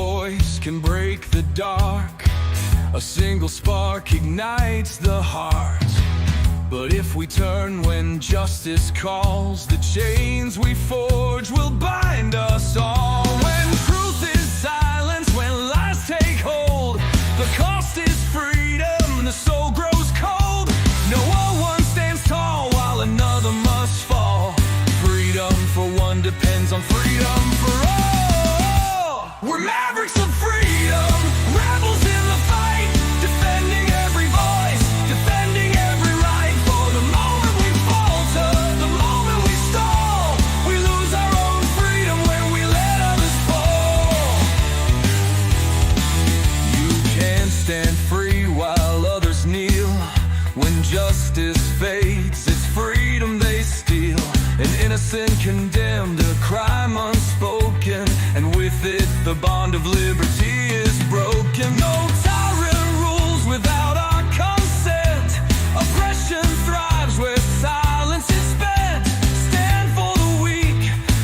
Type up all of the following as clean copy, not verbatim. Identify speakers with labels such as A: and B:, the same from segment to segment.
A: voice can break the dark. A single spark ignites the heart. But if we turn when justice calls, the chains we forge will bind us all. When truth is silence, when lies take hold, the cost is freedom, the soul grows cold. No one stands tall while another must fall. Freedom for one depends on freedom for all. We're mavericks of freedom, rebels in the fight, defending every voice, defending every right. For the moment we falter, the moment we stall, we lose our own freedom when we let others fall. You can't stand free while others kneel. When justice fades, it's freedom they steal. An innocent condemned, a crime unspoken, and with it the bond of liberty is broken. No tyrant rules without our consent. Oppression thrives where silence is spent. Stand for the weak,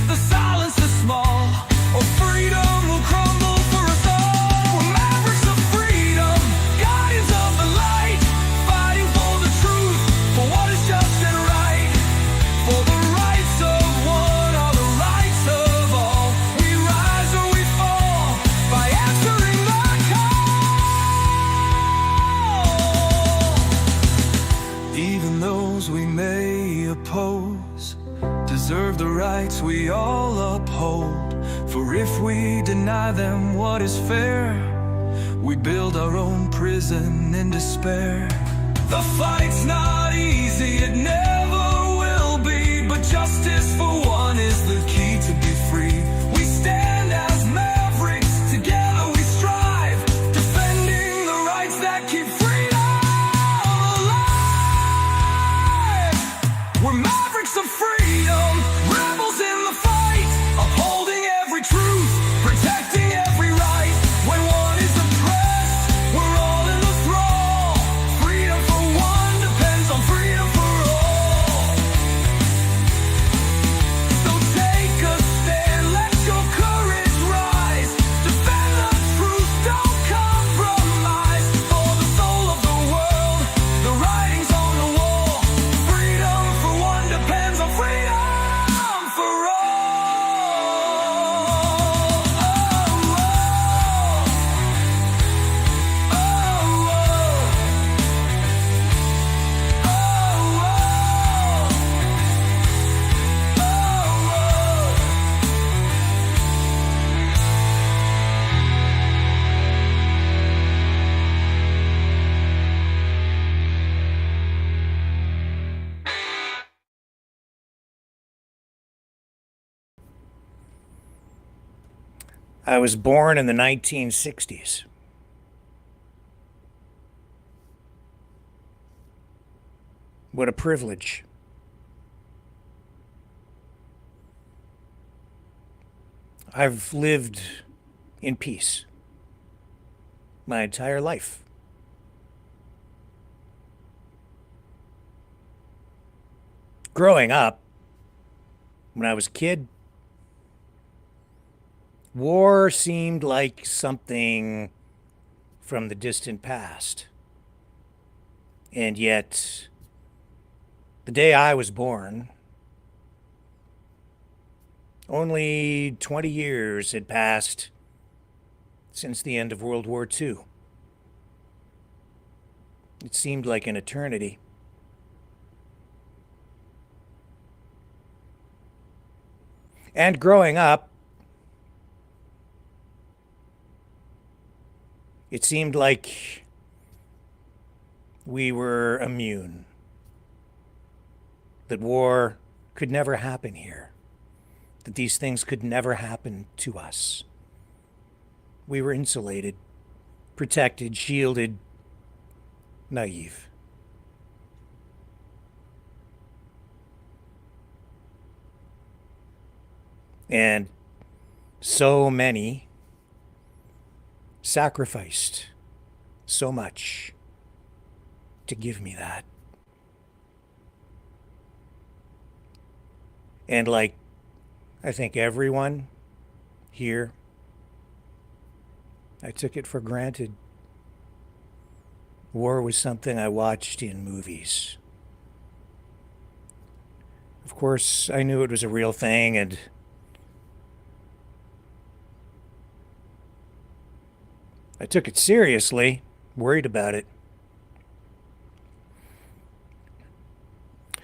A: the silence the small, or freedom will crumble for us all. We're mavericks of freedom, guardians of the light, fighting for the truth, for what is just and right. For the rights of one are the rights of all. We rise or we fall by answering the call. Even those we may oppose deserve the rights we all uphold. For if we deny them what is fair, we build our own prison in despair. The fight's not easy, it never will be, but justice for one is the key to be free. We stand as mavericks, together we strive, defending the rights that keep freedom alive. We're mavericks of freedom, rebels in the fight, upholding every truth, protecting every right. When one is oppressed, we're all in the thrall. Freedom for one depends on freedom for all. So take a stand, let your courage rise. Defend the truth, don't compromise. For the soul of the world, the writing's on the wall. Freedom for one depends on freedom for all.
B: I was born in the 1960s. What a privilege. I've lived in peace my entire life. Growing up, when I was a kid, war seemed like something from the distant past. And yet, the day I was born, only 20 years had passed since the end of World War II. It seemed like an eternity. And growing up, it seemed like we were immune, that war could never happen here, that these things could never happen to us. We were insulated, protected, shielded, naive. And so many sacrificed so much to give me that. And like, I think everyone here, I took it for granted. War was something I watched in movies. Of course, I knew it was a real thing, and I took it seriously, worried about it.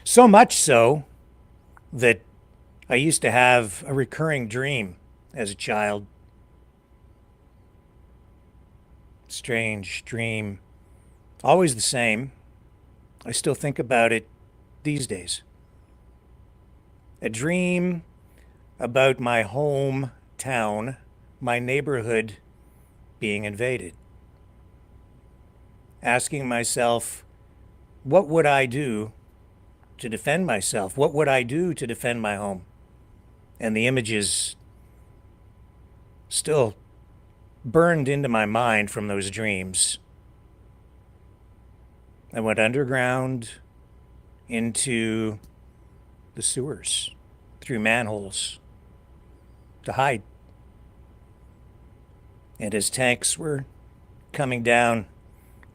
B: So much so that I used to have a recurring dream as a child. Strange dream. Always the same. I still think about it these days. A dream about my hometown, my neighborhood being invaded. Asking myself, what would I do to defend myself? What would I do to defend my home? And the images still burned into my mind from those dreams. I went underground into the sewers, through manholes, to hide. And as tanks were coming down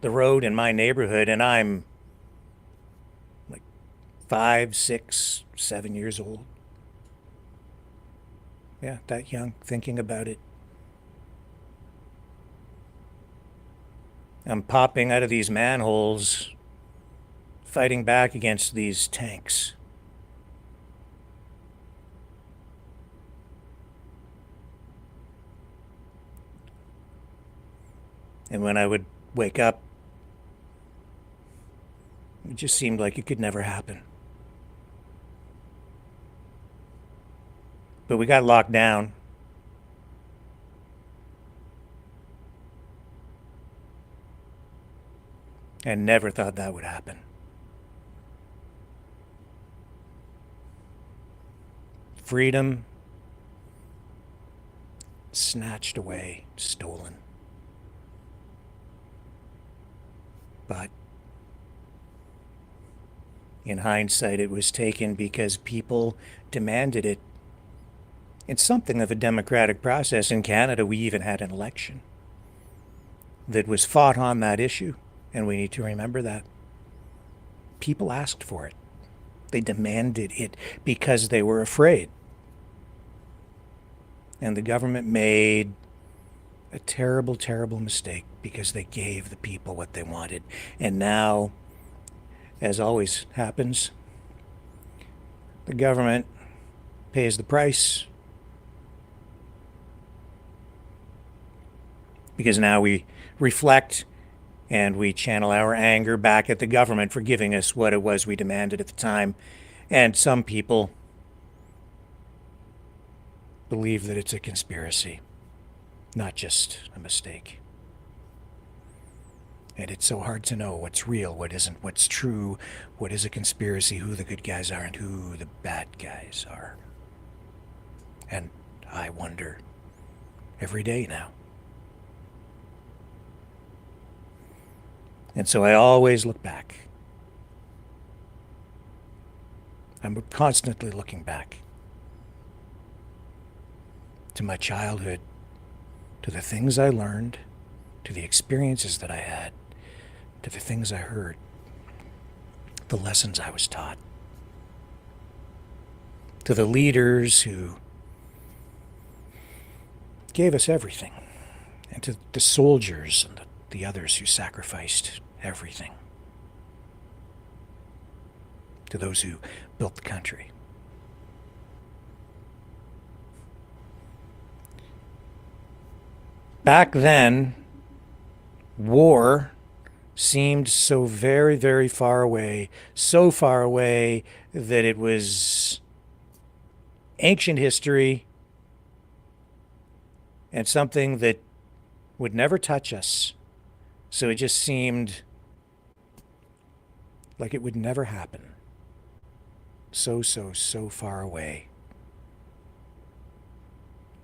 B: the road in my neighborhood, and I'm like 5, 6, 7 years old. Yeah, that young, thinking about it. I'm popping out of these manholes, fighting back against these tanks. And when I would wake up, it just seemed like it could never happen. But we got locked down. And never thought that would happen. Freedom snatched away, stolen. But in hindsight, it was taken because people demanded it. It's something of a democratic process. In Canada, we even had an election that was fought on that issue, and we need to remember that. People asked for it. They demanded it because they were afraid. And the government made a terrible, terrible mistake because they gave the people what they wanted. And now, as always happens, the government pays the price because now we reflect and we channel our anger back at the government for giving us what it was we demanded at the time. And some people believe that it's a conspiracy, not just a mistake. And it's so hard to know what's real, what isn't, what's true, what is a conspiracy, who the good guys are and who the bad guys are. And I wonder every day now. And so I always look back. I'm constantly looking back to my childhood, to the things I learned, to the experiences that I had, to the things I heard, the lessons I was taught, to the leaders who gave us everything, and to the soldiers and the others who sacrificed everything, to those who built the country. Back then, war seemed so very, very far away, so far away that it was ancient history and something that would never touch us. So it just seemed like it would never happen. So far away.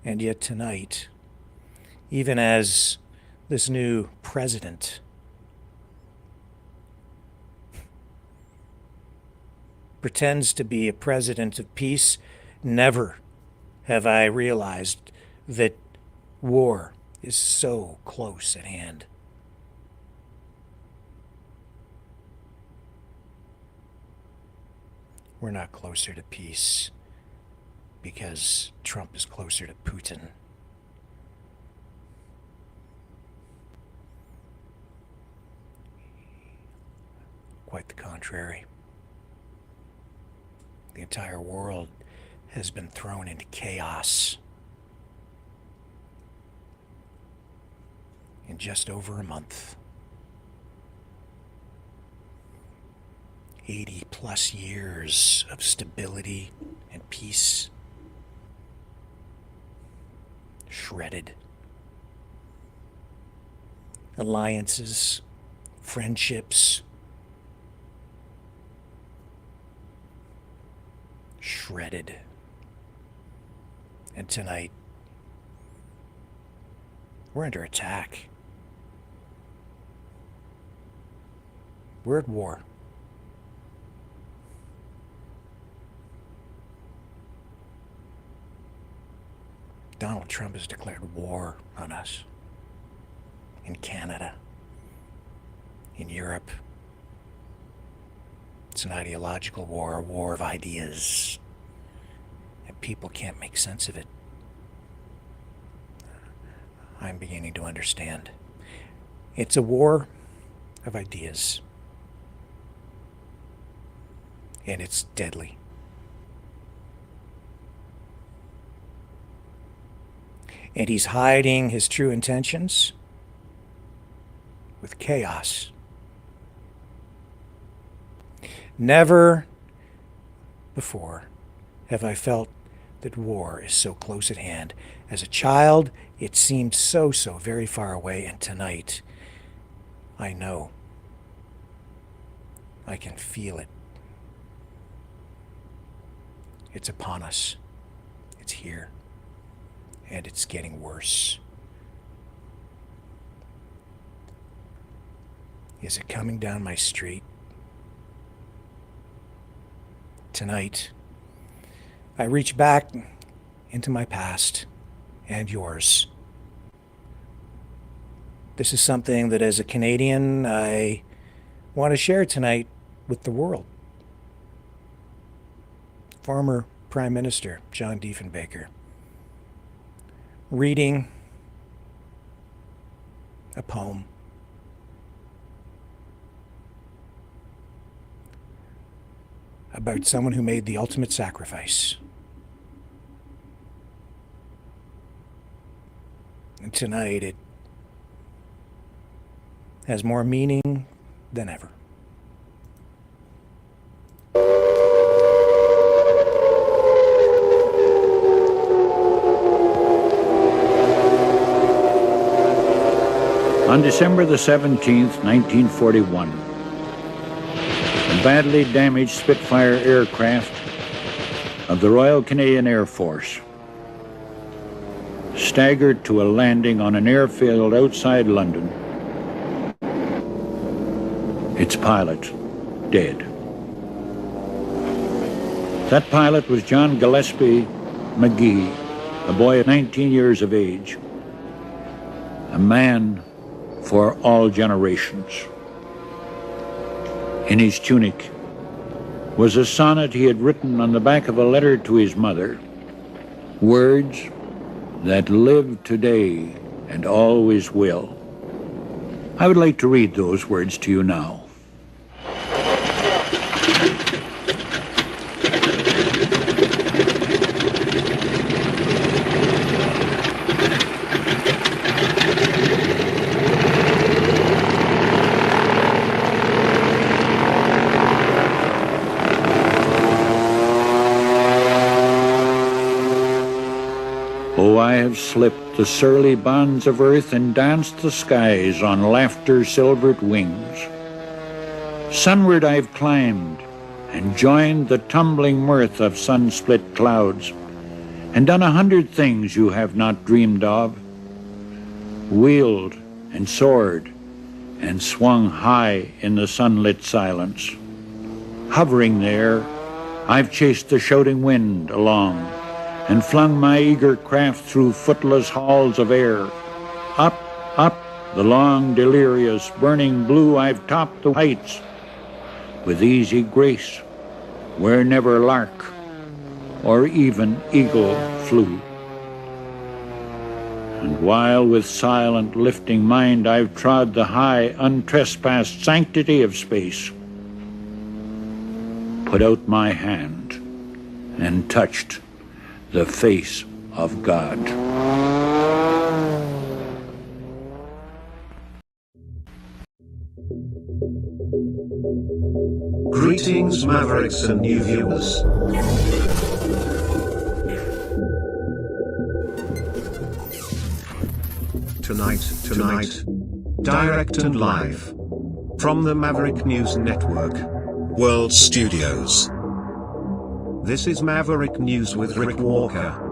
B: And yet tonight, even as this new president pretends to be a president of peace, never have I realized that war is so close at hand. We're not closer to peace because Trump is closer to Putin. Quite the contrary. The entire world has been thrown into chaos in just over a month. 80 plus years of stability and peace shredded. Alliances, friendships shredded. And tonight, we're under attack. We're at war. Donald Trump has declared war on us. In Canada. In Europe. It's an ideological war, a war of ideas. And people can't make sense of it. I'm beginning to understand. It's a war of ideas. And it's deadly. And he's hiding his true intentions with chaos. Never before have I felt that war is so close at hand. As a child, it seemed so very far away, and tonight, I know. I can feel it. It's upon us. It's here. And it's getting worse. Is it coming down my street? Tonight, I reach back into my past and yours. This is something that as a Canadian, I want to share tonight with the world. Former Prime Minister John Diefenbaker reading a poem about someone who made the ultimate sacrifice. And tonight it has more meaning than ever.
C: On December the 17th, 1941, the badly damaged Spitfire aircraft of the Royal Canadian Air Force staggered to a landing on an airfield outside London. Its pilot dead. That pilot was John Gillespie McGee, a boy of 19 years of age, a man for all generations. In his tunic was a sonnet he had written on the back of a letter to his mother, words that live today and always will. I would like to read those words to you now. Oh, I have slipped the surly bonds of earth and danced the skies on laughter's silvered wings. Sunward I've climbed and joined the tumbling mirth of sun-split clouds and done 100 things you have not dreamed of, wheeled and soared and swung high in the sunlit silence. Hovering there, I've chased the shouting wind along and flung my eager craft through footless halls of air, Up, up, the long, delirious, burning blue, I've topped the heights with easy grace, where never lark or even eagle flew. And while with silent lifting mind I've trod the high, untrespassed sanctity of space, put out my hand and touched the face of God.
D: Greetings, Mavericks and new viewers. Tonight, direct and live from the Maverick News Network World Studios. This is Maverick News with Rick Walker.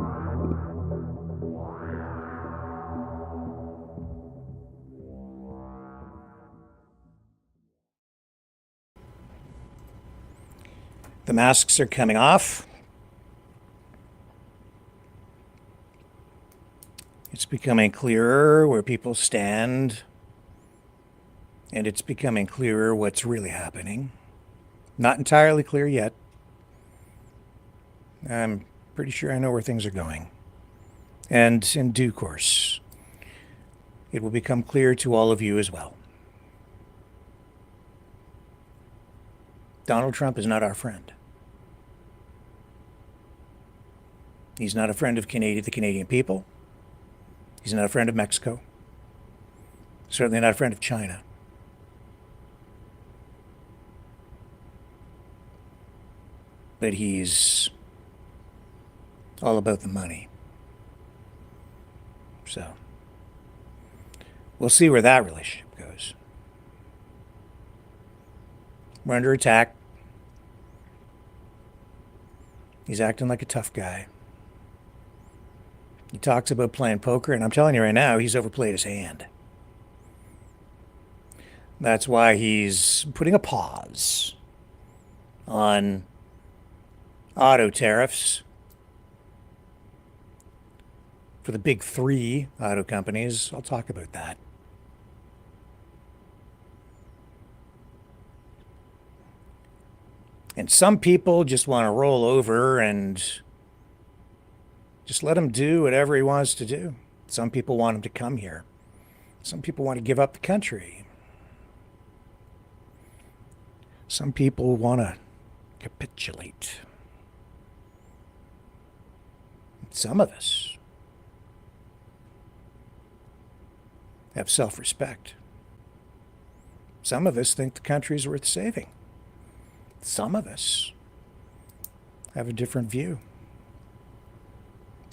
B: The masks are coming off. It's becoming clearer where people stand, and it's becoming clearer what's really happening. Not entirely clear yet. I'm pretty sure I know where things are going. And in due course, it will become clear to all of you as well. Donald Trump is not our friend. He's not a friend of the Canadian people. He's not a friend of Mexico. Certainly not a friend of China. But he's all about the money. So, we'll see where that relationship goes. We're under attack. He's acting like a tough guy. He talks about playing poker, and I'm telling you right now, he's overplayed his hand. That's why he's putting a pause on auto tariffs for the big three auto companies. I'll talk about that. And some people just want to roll over and just let him do whatever he wants to do. Some people want him to come here. Some people want to give up the country. Some people want to capitulate. Some of us have self-respect. Some of us think the country's worth saving. Some of us have a different view.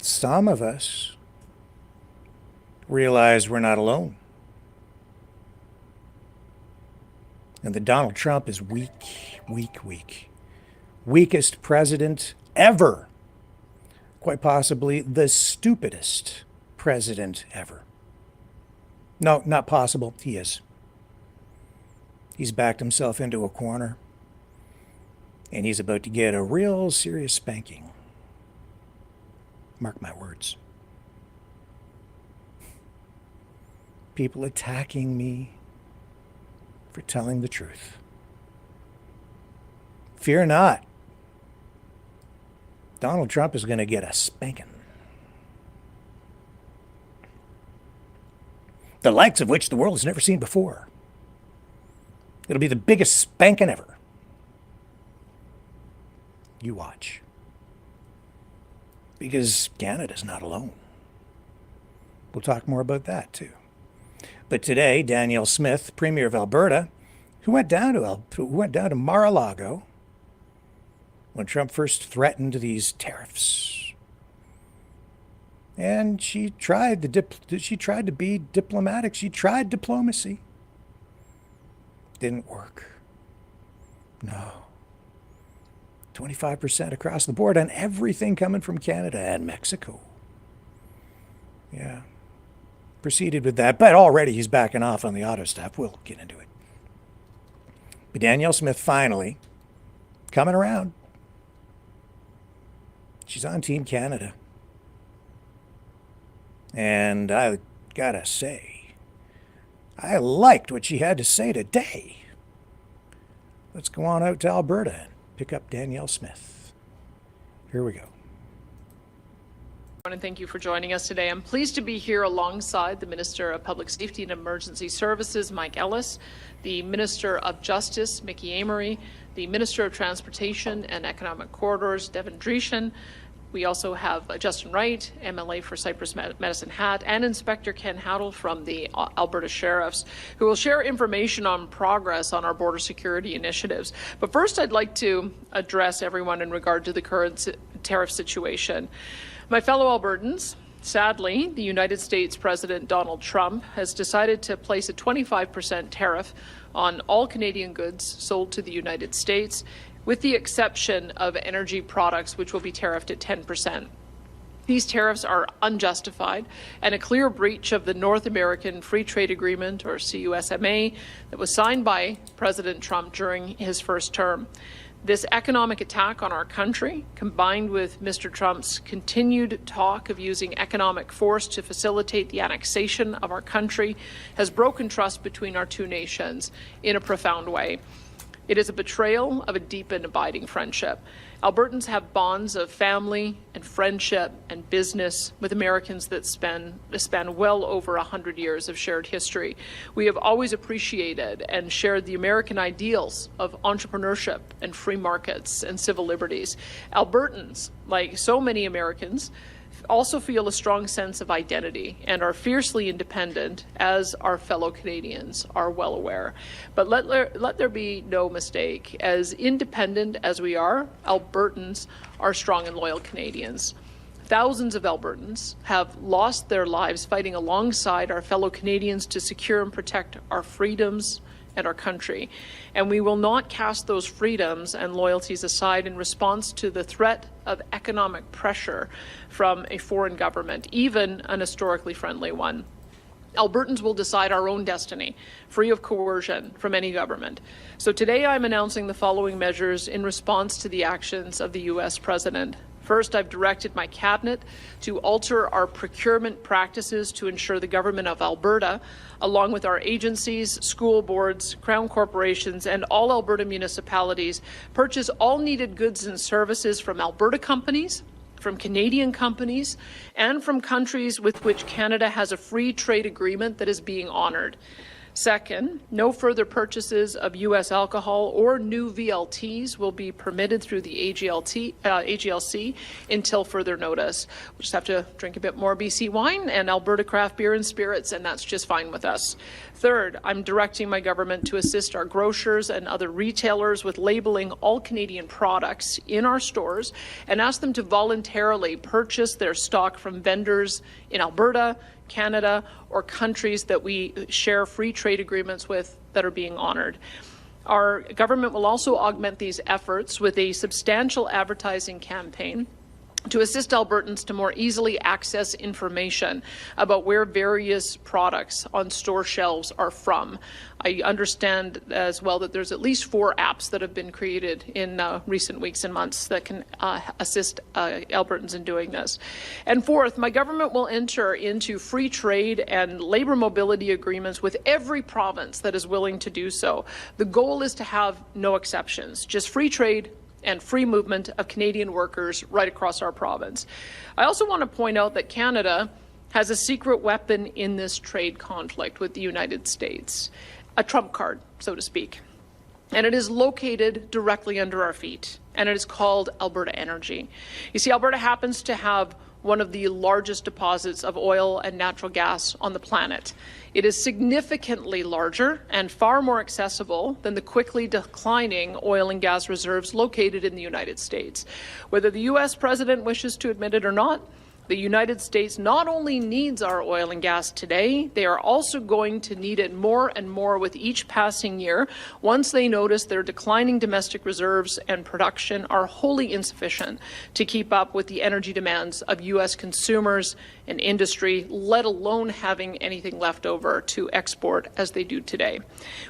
B: Some of us realize we're not alone. And that Donald Trump is weak. Weakest president ever. Quite possibly the stupidest president ever. No, not possible. He is. He's backed himself into a corner. And he's about to get a real serious spanking. Mark my words. People attacking me for telling the truth. Fear not. Donald Trump is going to get a spanking. The likes of which the world has never seen before. It'll be the biggest spanking ever. You watch. Because Canada's not alone. We'll talk more about that too. But today, Danielle Smith, Premier of Alberta, who went down to Mar-a-Lago when Trump first threatened these tariffs, and she tried to be diplomatic. She tried diplomacy. Didn't work. No. 25% across the board on everything coming from Canada and Mexico. Yeah. Proceeded with that, but already he's backing off on the auto stuff. We'll get into it. But Danielle Smith finally coming around. She's on Team Canada. And I gotta say, I liked what she had to say today. Let's go on out to Alberta and pick up Danielle Smith. Here we go.
E: And thank you for joining us today. I'm pleased to be here alongside the Minister of Public Safety and Emergency Services, Mike Ellis, the Minister of Justice, Mickey Amery, the Minister of Transportation and Economic Corridors, Devin Dreeshen. We also have Justin Wright, MLA for Cypress Medicine Hat, and Inspector Ken Howell from the Alberta Sheriffs, who will share information on progress on our border security initiatives. But first, I'd like to address everyone in regard to the current tariff situation. My fellow Albertans, sadly, the United States President Donald Trump has decided to place a 25% tariff on all Canadian goods sold to the United States, with the exception of energy products, which will be tariffed at 10%. These tariffs are unjustified and a clear breach of the North American Free Trade Agreement, or CUSMA, that was signed by President Trump during his first term. This economic attack on our country, combined with Mr. Trump's continued talk of using economic force to facilitate the annexation of our country, has broken trust between our two nations in a profound way. It is a betrayal of a deep and abiding friendship. Albertans have bonds of family and friendship and business with Americans that span well over 100 years of shared history. We have always appreciated and shared the American ideals of entrepreneurship and free markets and civil liberties. Albertans, like so many Americans, also feel a strong sense of identity and are fiercely independent, as our fellow Canadians are well aware. But let there be no mistake, as independent as we are, Albertans are strong and loyal Canadians. Thousands of Albertans have lost their lives fighting alongside our fellow Canadians to secure and protect our freedoms and our country. And we will not cast those freedoms and loyalties aside in response to the threat of economic pressure from a foreign government, even an historically friendly one. Albertans will decide our own destiny, free of coercion from any government. So today I'm announcing the following measures in response to the actions of the U.S. President. First, I've directed my cabinet to alter our procurement practices to ensure the government of Alberta, along with our agencies, school boards, crown corporations, and all Alberta municipalities, purchase all needed goods and services from Alberta companies, from Canadian companies, and from countries with which Canada has a free trade agreement that is being honoured. Second, no further purchases of U.S. alcohol or new VLTs will be permitted through the AGLC until further notice. We'll just have to drink a bit more BC wine and Alberta craft beer and spirits, and that's just fine with us. Third, I'm directing my government to assist our grocers and other retailers with labeling all Canadian products in our stores and ask them to voluntarily purchase their stock from vendors in Alberta, Canada, or countries that we share free trade agreements with that are being honoured. Our government will also augment these efforts with a substantial advertising campaign to assist Albertans to more easily access information about where various products on store shelves are from. I understand as well that there's at least 4 apps that have been created in recent weeks and months that can assist Albertans in doing this. And fourth, my government will enter into free trade and labour mobility agreements with every province that is willing to do so. The goal is to have no exceptions, just free trade and free movement of Canadian workers right across our province. I also want to point out that Canada has a secret weapon in this trade conflict with the United States, a trump card, so to speak. And it is located directly under our feet, and it is called Alberta Energy. You see, Alberta happens to have one of the largest deposits of oil and natural gas on the planet. It is significantly larger and far more accessible than the quickly declining oil and gas reserves located in the United States. Whether the U.S. president wishes to admit it or not, the United States not only needs our oil and gas today, they are also going to need it more and more with each passing year once they notice their declining domestic reserves and production are wholly insufficient to keep up with the energy demands of U.S. consumers and industry, let alone having anything left over to export as they do today.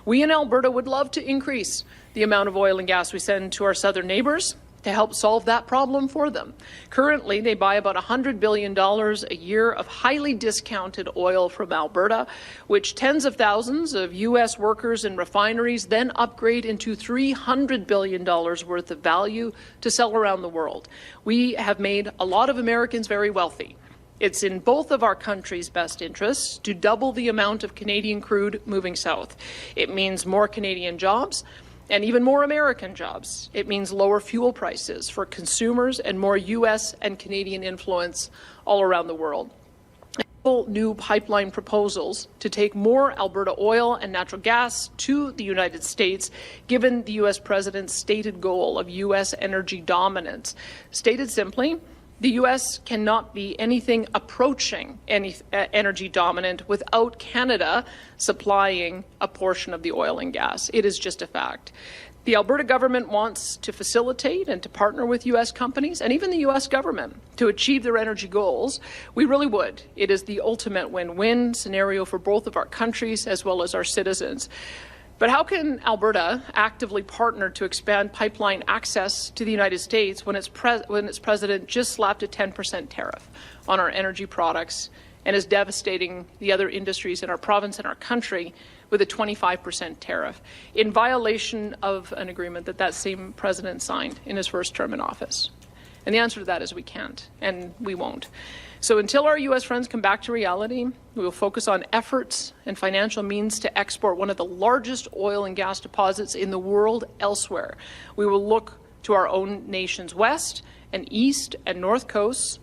E: We in Alberta would love to increase the amount of oil and gas we send to our southern neighbours, to help solve that problem for them. Currently, they buy about $100 billion a year of highly discounted oil from Alberta, which tens of thousands of U.S. workers and refineries then upgrade into $300 billion worth of value to sell around the world. We have made a lot of Americans very wealthy. It's in both of our countries' best interests to double the amount of Canadian crude moving south. It means more Canadian jobs and even more American jobs. It means lower fuel prices for consumers and more U.S. and Canadian influence all around the world. New pipeline proposals to take more Alberta oil and natural gas to the United States, given the U.S. president's stated goal of U.S. energy dominance. Stated simply, the U.S. cannot be anything approaching energy dominant without Canada supplying a portion of the oil and gas. It is just a fact. The Alberta government wants to facilitate and to partner with U.S. companies and even the U.S. government to achieve their energy goals. We really would. It is the ultimate win-win scenario for both of our countries as well as our citizens. But how can Alberta actively partner to expand pipeline access to the United States when its president just slapped a 10% tariff on our energy products and is devastating the other industries in our province and our country with a 25% tariff in violation of an agreement that same president signed in his first term in office? And the answer to that is we can't, and we won't. So until our U.S. friends come back to reality, we will focus on efforts and financial means to export one of the largest oil and gas deposits in the world elsewhere. We will look to our own nation's west and east and north coasts.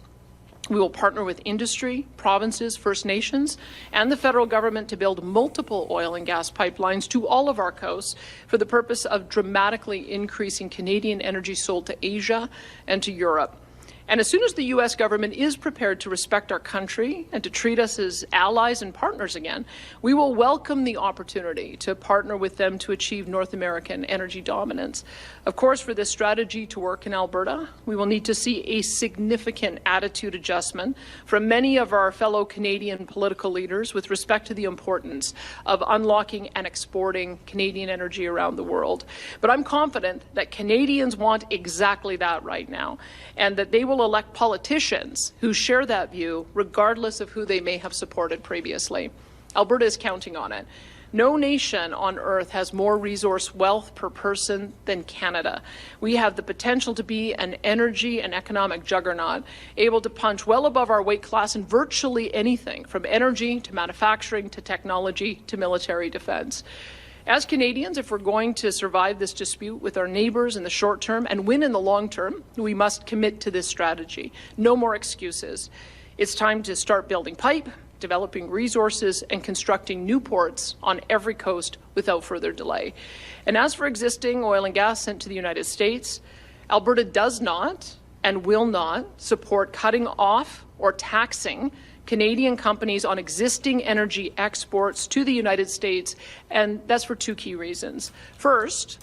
E: We will partner with industry, provinces, First Nations, and the federal government to build multiple oil and gas pipelines to all of our coasts for the purpose of dramatically increasing Canadian energy sold to Asia and to Europe. And as soon as the U.S. government is prepared to respect our country and to treat us as allies and partners again, we will welcome the opportunity to partner with them to achieve North American energy dominance. Of course, for this strategy to work in Alberta, we will need to see a significant attitude adjustment from many of our fellow Canadian political leaders with respect to the importance of unlocking and exporting Canadian energy around the world. But I'm confident that Canadians want exactly that right now, and that they will elect politicians who share that view, regardless of who they may have supported previously. Alberta is counting on it. No nation on earth has more resource wealth per person than Canada. We have the potential to be an energy and economic juggernaut, able to punch well above our weight class in virtually anything, from energy to manufacturing to technology to military defense. As Canadians, if we're going to survive this dispute with our neighbours in the short term and win in the long term, we must commit to this strategy. No more excuses. It's time to start building pipe, developing resources, and constructing new ports on every coast without further delay. And as for existing oil and gas sent to the United States, Alberta does not and will not support cutting off or taxing Canadian companies on existing energy exports to the United States, and that's for two key reasons. First,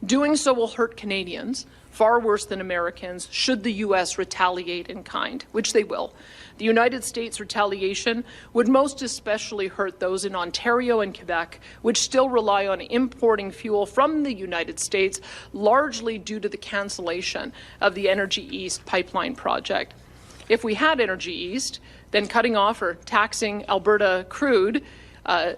E: doing so will hurt Canadians far worse than Americans should the U.S. retaliate in kind, which they will. The United States retaliation would most especially hurt those in Ontario and Quebec, which still rely on importing fuel from the United States, largely due to the cancellation of the Energy East pipeline project. If we had Energy East, then cutting off or taxing Alberta crude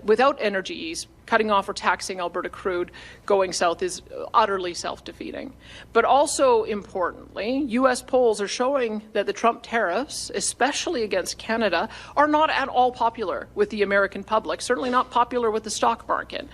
E: without Energy East, cutting off or taxing Alberta crude going south is utterly self-defeating. But also importantly, U.S. polls are showing that the Trump tariffs, especially against Canada, are not at all popular with the American public, certainly not popular with the stock market.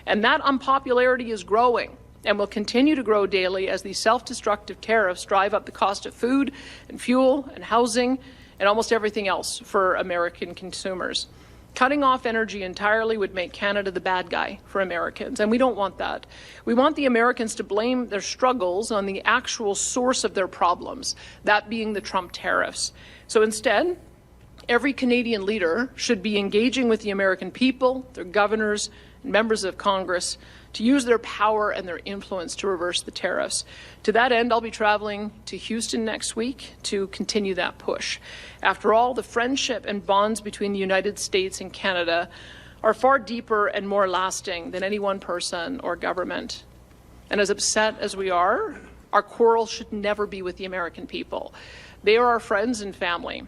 E: And that unpopularity is growing and will continue to grow daily as these self-destructive tariffs drive up the cost of food and fuel and housing and almost everything else for American consumers. Cutting off energy entirely would make Canada the bad guy for Americans, and we don't want that. We want the Americans to blame their struggles on the actual source of their problems, that being the Trump tariffs. So instead, every Canadian leader should be engaging with the American people, their governors, and members of Congress to use their power and their influence to reverse the tariffs. To that end, I'll be traveling to Houston next week to continue that push. After all, the friendship and bonds between the United States and Canada are far deeper and more lasting than any one person or government. And as upset as we are Our quarrel should never be with the American people. They are our friends and family.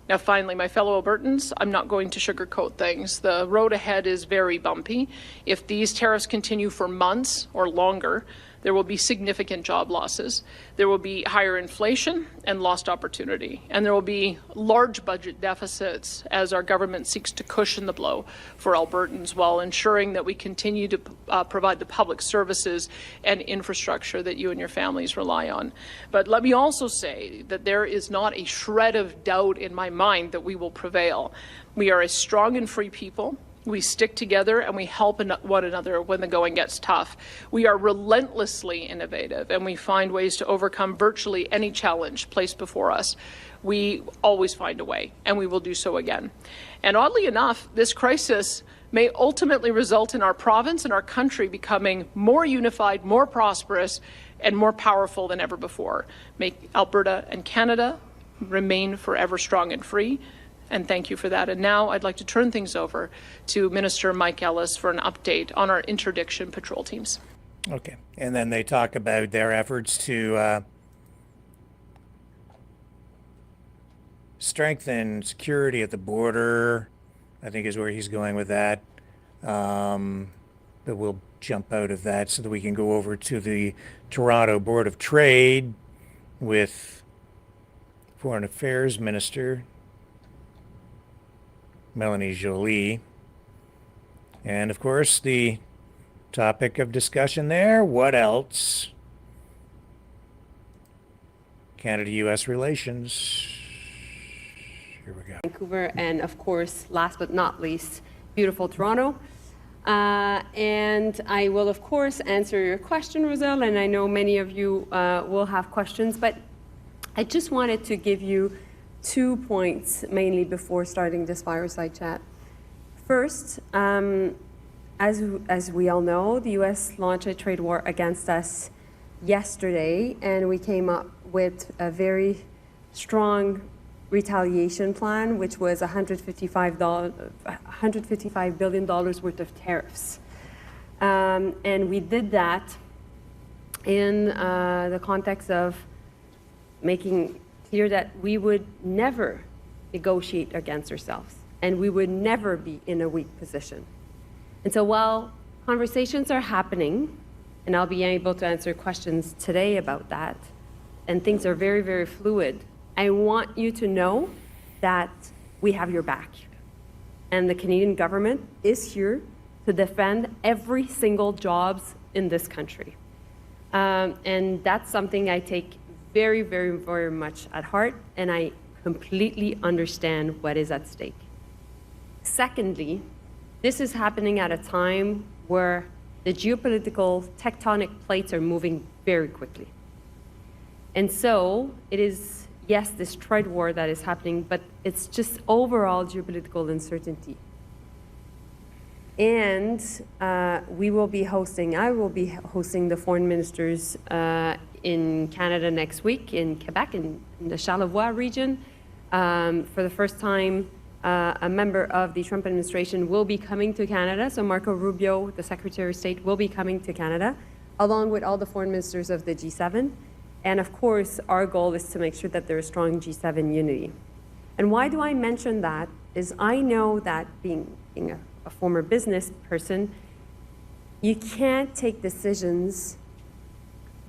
E: Now, finally, my fellow Albertans, I'm not going to sugarcoat things. The road ahead is very bumpy. If these tariffs continue for months or longer, there will be significant job losses. There will be higher inflation and lost opportunity. And there will be large budget deficits as our government seeks to cushion the blow for Albertans while ensuring that we continue to provide the public services and infrastructure that you and your families rely on. But let me also say that there is not a shred of doubt in my mind that we will prevail. We are a strong and free people. We stick together and we help one another when the going gets tough. We are relentlessly innovative and we find ways to overcome virtually any challenge placed before us. We always find a way, and we will do so again. And oddly enough, this crisis may ultimately result in our province and our country becoming more unified, more prosperous, and more powerful than ever before. Make Alberta and Canada remain forever strong and free. And thank you for that. And now I'd like to turn things over to Minister Mike Ellis for an update on our interdiction patrol teams.
B: Okay. And then they talk about their efforts to strengthen security at the border, I think is where he's going with that. But we'll jump out of that so that we can go over to the Toronto Board of Trade with Foreign Affairs Minister Melanie Joly. And of course, the topic of discussion there, what else? Canada-U.S. relations. Here we go.
F: Vancouver, and of course, last but not least, beautiful Toronto. And I will, of course, answer your question, Roselle, and I know many of you will have questions, but I just wanted to give you 2 points mainly before starting this fireside chat. First, as we all know, the U.S. launched a trade war against us yesterday, and we came up with a very strong retaliation plan, which was $155 billion worth of tariffs. And we did that in the context of making clear that we would never negotiate against ourselves, and we would never be in a weak position. And so while conversations are happening, and I'll be able to answer questions today about that, and things are very, very fluid, I want you to know that we have your back. And the Canadian government is here to defend every single jobs in this country. And that's something I take very, very, very much at heart, and I completely understand what is at stake. Secondly, this is happening at a time where the geopolitical tectonic plates are moving very quickly. And so it is, yes, this trade war that is happening, but it's just overall geopolitical uncertainty. And I will be hosting the foreign ministers in Canada next week, in Quebec, in the Charlevoix region. For the first time, a member of the Trump administration will be coming to Canada. So Marco Rubio, the Secretary of State, will be coming to Canada, along with all the foreign ministers of the G7. And of course, our goal is to make sure that there is strong G7 unity. And why do I mention that is I know that being a former business person, you can't take decisions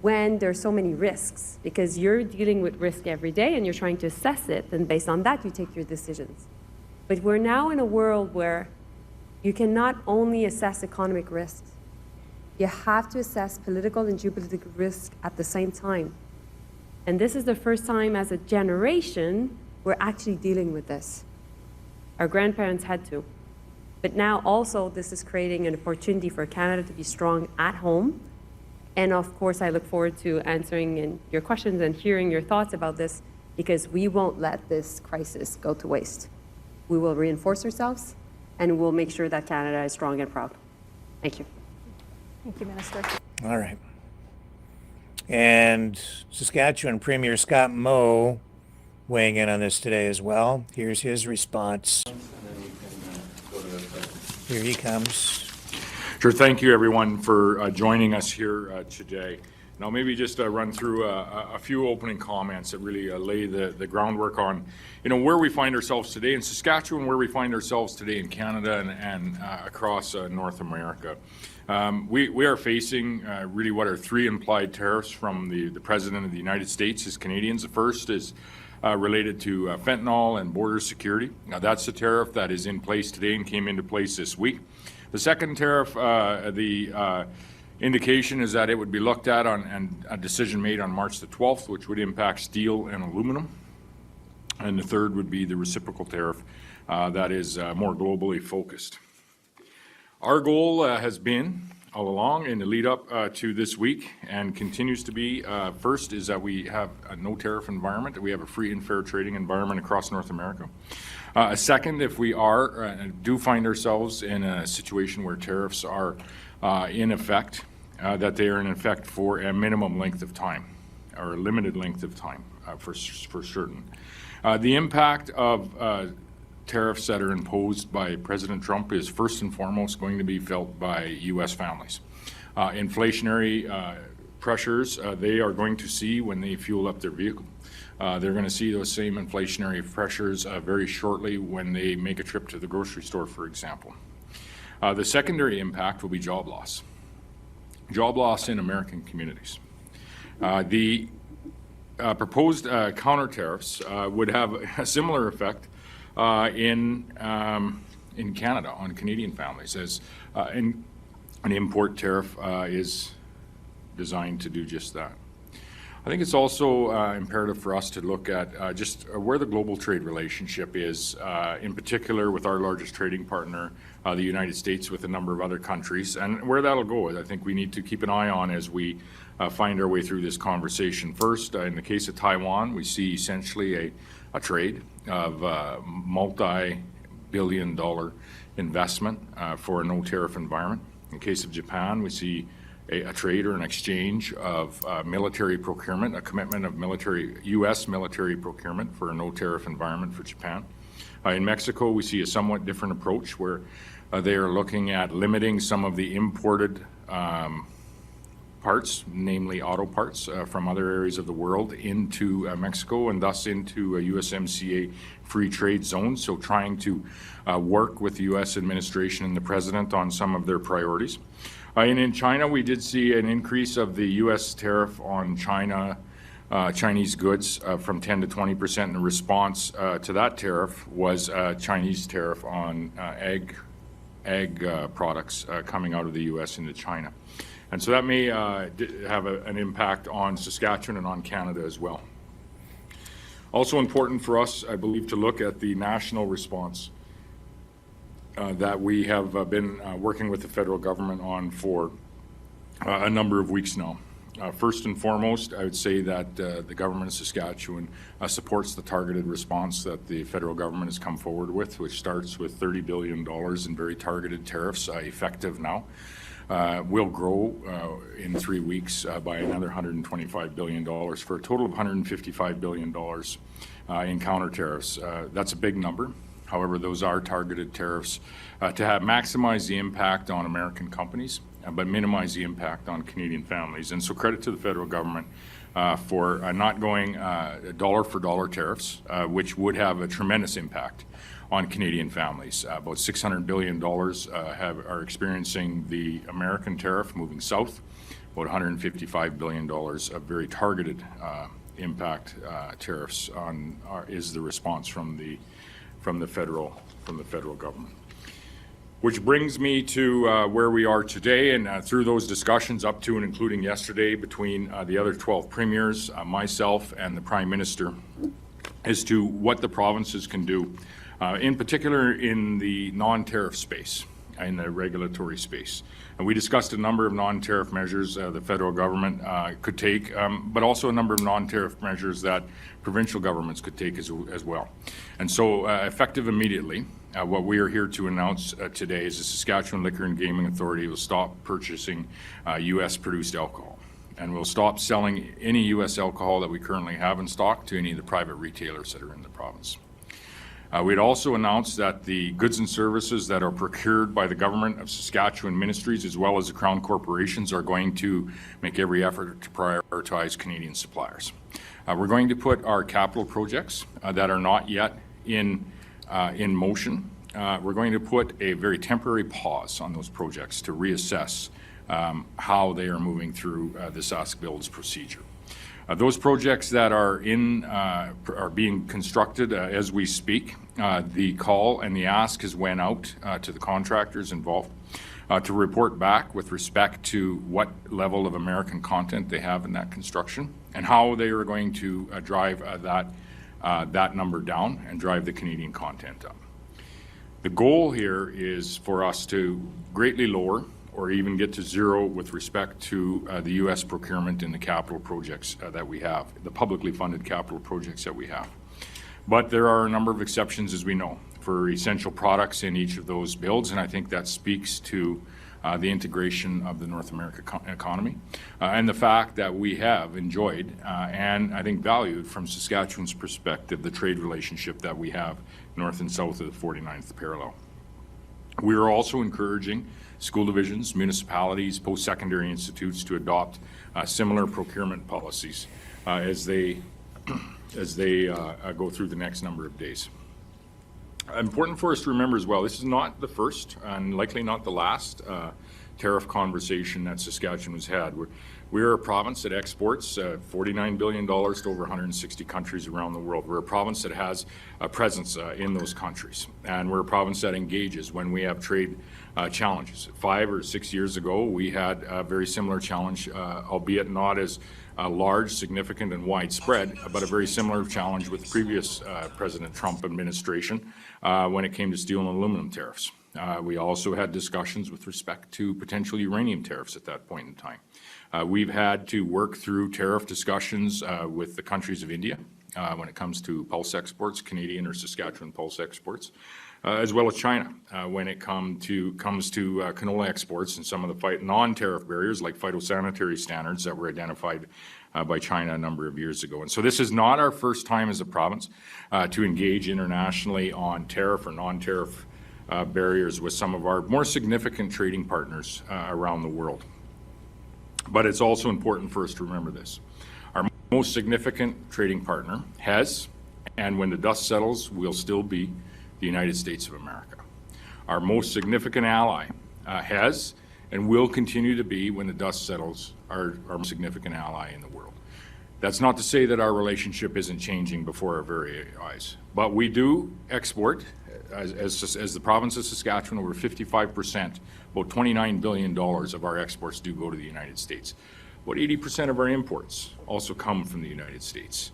F: when there's so many risks, because you're dealing with risk every day and you're trying to assess it, and based on that, you take your decisions. But we're now in a world where you can not only assess economic risks, you have to assess political and geopolitical risk at the same time. And this is the first time as a generation we're actually dealing with this. Our grandparents had to. But now also this is creating an opportunity for Canada to be strong at home. And of course, I look forward to answering your questions and hearing your thoughts about this, because we won't let this crisis go to waste. We will reinforce ourselves, and we'll make sure that Canada is strong and proud. Thank you.
G: Thank you, Minister.
B: All right. And Saskatchewan Premier Scott Moe weighing in on this today as well. Here's his response. Here he comes.
H: Sure. Thank you, everyone, for joining us here today. Now, maybe just run through a few opening comments that really lay the groundwork on, where we find ourselves today in Saskatchewan, where we find ourselves today in Canada and across North America. We are facing really what are three implied tariffs from the President of the United States as Canadians. The first is related to fentanyl and border security. Now, that's the tariff that is in place today and came into place this week. The second tariff, the indication is that it would be looked at and a decision made on March the 12th, which would impact steel and aluminum. And the third would be the reciprocal tariff that is more globally focused. Our goal has been all along in the lead up to this week and continues to be, first is that we have a no tariff environment, that we have a free and fair trading environment across North America. Second, if we do find ourselves in a situation where tariffs are in effect, that they are in effect for a minimum length of time or a limited length of time for certain. The impact of tariffs that are imposed by President Trump is first and foremost going to be felt by U.S. families. Inflationary pressures they are going to see when they fuel up their vehicle. They're going to see those same inflationary pressures very shortly when they make a trip to the grocery store, for example. The secondary impact will be job loss. Job loss in American communities. The proposed counter tariffs would have a similar effect in Canada on Canadian families, as an import tariff is designed to do just that. I think it's also imperative for us to look at just where the global trade relationship is, in particular with our largest trading partner, the United States, with a number of other countries, and where that'll go. I think we need to keep an eye on as we find our way through this conversation. First, in the case of Taiwan, we see essentially a trade of multi-billion-dollar investment for a no-tariff environment. In the case of Japan, we see a trade or an exchange of military procurement, a commitment of U.S. military procurement for a no-tariff environment for Japan. In Mexico, we see a somewhat different approach where they are looking at limiting some of the imported parts, namely auto parts, from other areas of the world into Mexico and thus into a USMCA free trade zone. So trying to work with the U.S. administration and the president on some of their priorities. And in China, we did see an increase of the U.S. tariff on Chinese goods from 10 to 20%. And the response to that tariff was a Chinese tariff on ag products coming out of the U.S. into China. And so that may have an impact on Saskatchewan and on Canada as well. Also important for us, I believe, to look at the national response that we have been working with the federal government on for a number of weeks now. First and foremost, I would say that the government of Saskatchewan supports the targeted response that the federal government has come forward with, which starts with $30 billion in very targeted tariffs effective now. Will grow in 3 weeks by another $125 billion for a total of $155 billion in counter tariffs. That's a big number. However, those are targeted tariffs to maximize the impact on American companies, but minimize the impact on Canadian families. And so credit to the federal government for not going dollar for dollar tariffs, which would have a tremendous impact on Canadian families. About $600 billion are experiencing the American tariff moving south. About $155 billion of very targeted impact tariffs is the response from the federal government. Which brings me to where we are today, and through those discussions up to and including yesterday between the other 12 premiers, myself and the Prime Minister, as to what the provinces can do, in particular in the non-tariff space, in the regulatory space. And we discussed a number of non-tariff measures the federal government could take, but also a number of non-tariff measures that provincial governments could take as well. And so effective immediately, what we are here to announce today is the Saskatchewan Liquor and Gaming Authority will stop purchasing U.S.-produced alcohol, and will stop selling any U.S. alcohol that we currently have in stock to any of the private retailers that are in the province. We'd also announced that the goods and services that are procured by the Government of Saskatchewan ministries as well as the Crown corporations are going to make every effort to prioritize Canadian suppliers. We're going to put our capital projects that are not yet in motion. We're going to put a very temporary pause on those projects to reassess how they are moving through this Ask Builds procedure. Those projects that are being constructed as we speak, the call and the ask has went out to the contractors involved to report back with respect to what level of American content they have in that construction and how they are going to drive that number down and drive the Canadian content up. The goal here is for us to greatly lower or even get to zero with respect to the U.S. procurement in the capital projects that we have, the publicly funded capital projects that we have. But there are a number of exceptions, as we know, for essential products in each of those builds, and I think that speaks to the integration of the North American economy and the fact that we have enjoyed and I think valued from Saskatchewan's perspective the trade relationship that we have north and south of the 49th parallel. We are also encouraging school divisions, municipalities, post-secondary institutes to adopt similar procurement policies as they go through the next number of days. Important for us to remember as well, this is not the first and likely not the last tariff conversation that Saskatchewan has had. We're a province that exports $49 billion to over 160 countries around the world. We're a province that has a presence in those countries. And we're a province that engages when we have trade challenges. 5 or 6 years ago, we had a very similar challenge, albeit not as large, significant, and widespread, but a very similar challenge with previous President Trump administration when it came to steel and aluminum tariffs. We also had discussions with respect to potential uranium tariffs at that point in time. We've had to work through tariff discussions with the countries of India when it comes to pulse exports, Canadian or Saskatchewan pulse exports, as well as China when it comes to canola exports and some of the non-tariff barriers like phytosanitary standards that were identified by China a number of years ago. And so this is not our first time as a province to engage internationally on tariff or non-tariff barriers with some of our more significant trading partners around the world. But it's also important for us to remember this. Our most significant trading partner has, and when the dust settles, will still be the United States of America. Our most significant ally has and will continue to be, when the dust settles, our most significant ally in the world. That's not to say that our relationship isn't changing before our very eyes, but we do export, as the province of Saskatchewan, over 55%, about $29 billion of our exports do go to the United States. About 80% of our imports also come from the United States.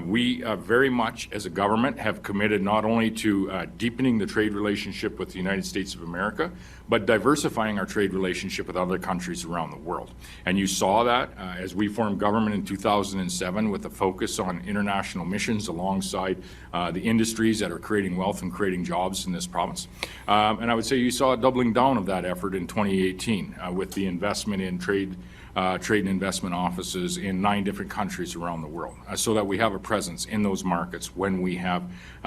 H: We very much, as a government, have committed not only to deepening the trade relationship with the United States of America, but diversifying our trade relationship with other countries around the world. And you saw that as we formed government in 2007 with a focus on international missions alongside the industries that are creating wealth and creating jobs in this province. And I would say you saw a doubling down of that effort in 2018 with the investment in trade and investment offices in 9 different countries around the world, so that we have a presence in those markets when we have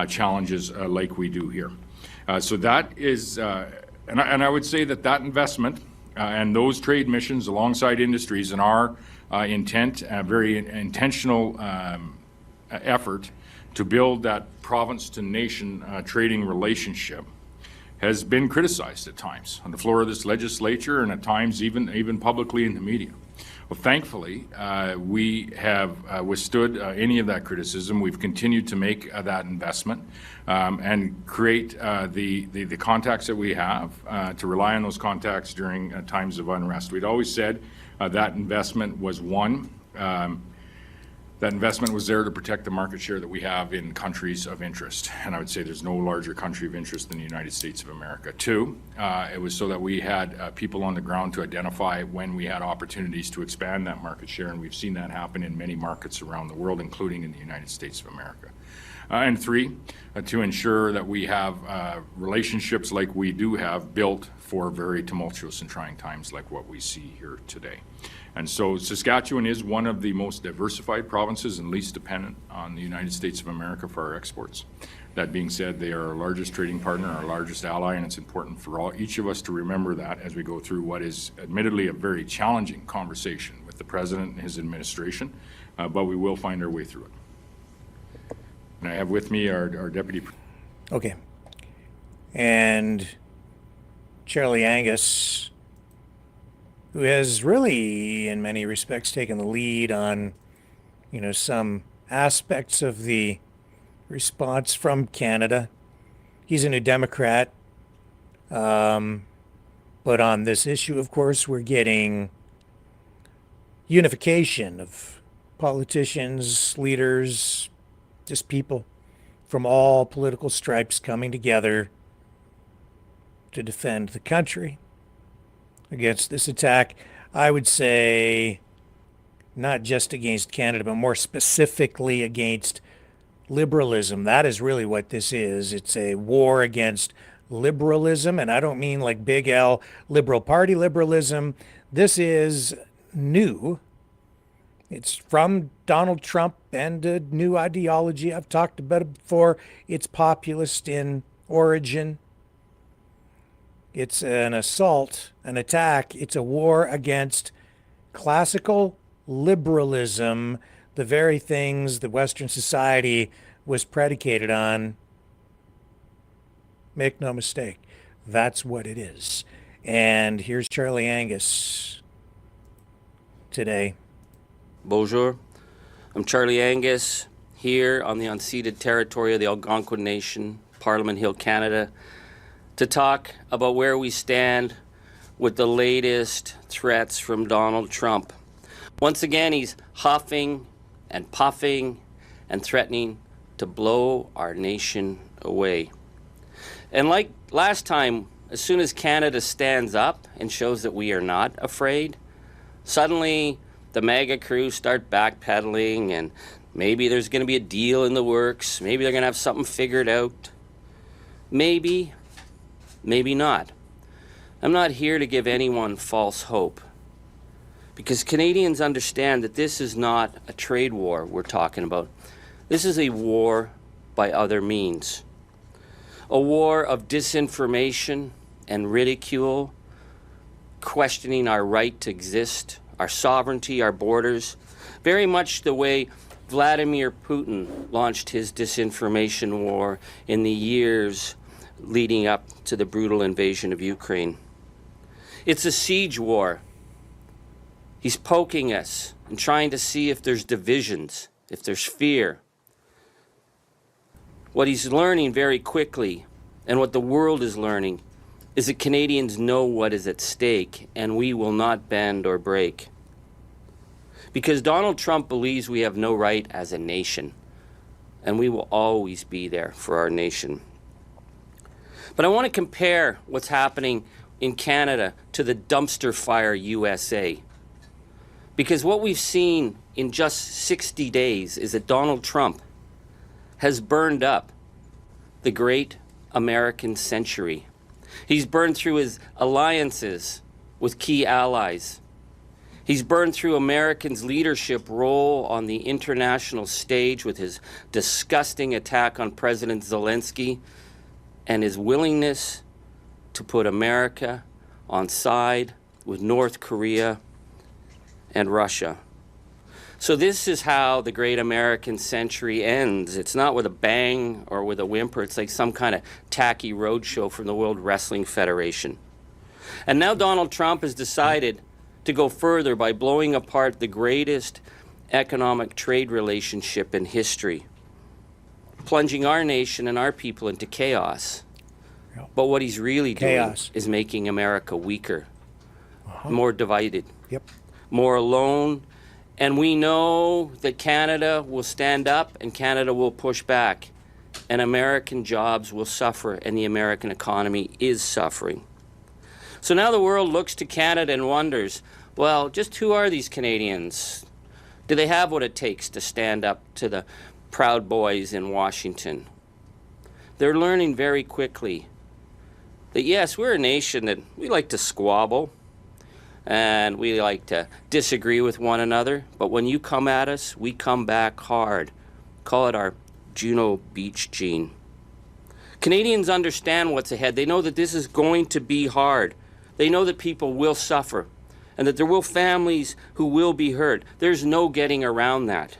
H: challenges like we do here. So that is, and I would say that investment and those trade missions alongside industries and our intent, very intentional effort to build that province-to-nation trading relationship has been criticized at times on the floor of this legislature and at times even publicly in the media. Well, thankfully, we have withstood any of that criticism. We've continued to make that investment and create the contacts that we have to rely on those contacts during times of unrest. We'd always said that investment was that investment was there to protect the market share that we have in countries of interest. And I would say there's no larger country of interest than the United States of America. 2, it was so that we had people on the ground to identify when we had opportunities to expand that market share. And we've seen that happen in many markets around the world, including in the United States of America. And 3, to ensure that we have relationships like we do have built for very tumultuous and trying times like what we see here today. And so Saskatchewan is one of the most diversified provinces and least dependent on the United States of America for our exports. That being said, they are our largest trading partner, our largest ally, and it's important for each of us to remember that as we go through what is admittedly a very challenging conversation with the President and his administration, but we will find our way through it. And I have with me our Deputy.
B: Okay. And Charlie Angus, who has really, in many respects, taken the lead on, some aspects of the response from Canada. He's a New Democrat. But on this issue, of course, we're getting unification of politicians, leaders, just people from all political stripes coming together to defend the country against this attack. I would say not just against Canada, but more specifically against liberalism. That is really what this is. It's a war against liberalism, and I don't mean like big L, Liberal Party liberalism. This is new. It's from Donald Trump and a new ideology. I've talked about it before. It's populist in origin. It's an assault, an attack. It's a war against classical liberalism, the very things that Western society was predicated on. Make no mistake, that's what it is. And here's Charlie Angus today.
I: Bonjour. I'm Charlie Angus, here on the unceded territory of the Algonquin Nation, Parliament Hill, Canada, to talk about where we stand with the latest threats from Donald Trump. Once again, he's huffing and puffing and threatening to blow our nation away. And like last time, as soon as Canada stands up and shows that we are not afraid, suddenly the MAGA crew start backpedaling, and maybe there's going to be a deal in the works. Maybe they're going to have something figured out. Maybe, maybe not. I'm not here to give anyone false hope, because Canadians understand that this is not a trade war we're talking about. This is a war by other means. A war of disinformation and ridicule, questioning our right to exist, our sovereignty, our borders, very much the way Vladimir Putin launched his disinformation war in the years leading up to the brutal invasion of Ukraine. It's a siege war. He's poking us and trying to see if there's divisions, if there's fear. What he's learning very quickly, and what the world is learning, is that Canadians know what is at stake, and we will not bend or break. Because Donald Trump believes we have no right as a nation, and we will always be there for our nation. But I want to compare what's happening in Canada to the dumpster fire USA. Because what we've seen in just 60 days is that Donald Trump has burned up the great American century. He's burned through his alliances with key allies. He's burned through Americans' leadership role on the international stage with his disgusting attack on President Zelensky and his willingness to put America on side with North Korea and Russia. So this is how the great American century ends. It's not with a bang or with a whimper. It's like some kind of tacky roadshow from the World Wrestling Federation. And now Donald Trump has decided to go further by blowing apart the greatest economic trade relationship in history, plunging our nation and our people into chaos. But what he's really doing is making America weaker, more divided, more alone. And we know that Canada will stand up and Canada will push back, and American jobs will suffer, and the American economy is suffering. So now the world looks to Canada and wonders, well, just who are these Canadians? Do they have what it takes to stand up to the Proud Boys in Washington? They're learning very quickly that yes, we're a nation that we like to squabble and we like to disagree with one another, but when you come at us, we come back hard. Call it our Juno Beach gene. Canadians understand what's ahead. They know that this is going to be hard. They know that people will suffer and that there will families who will be hurt. There's no getting around that.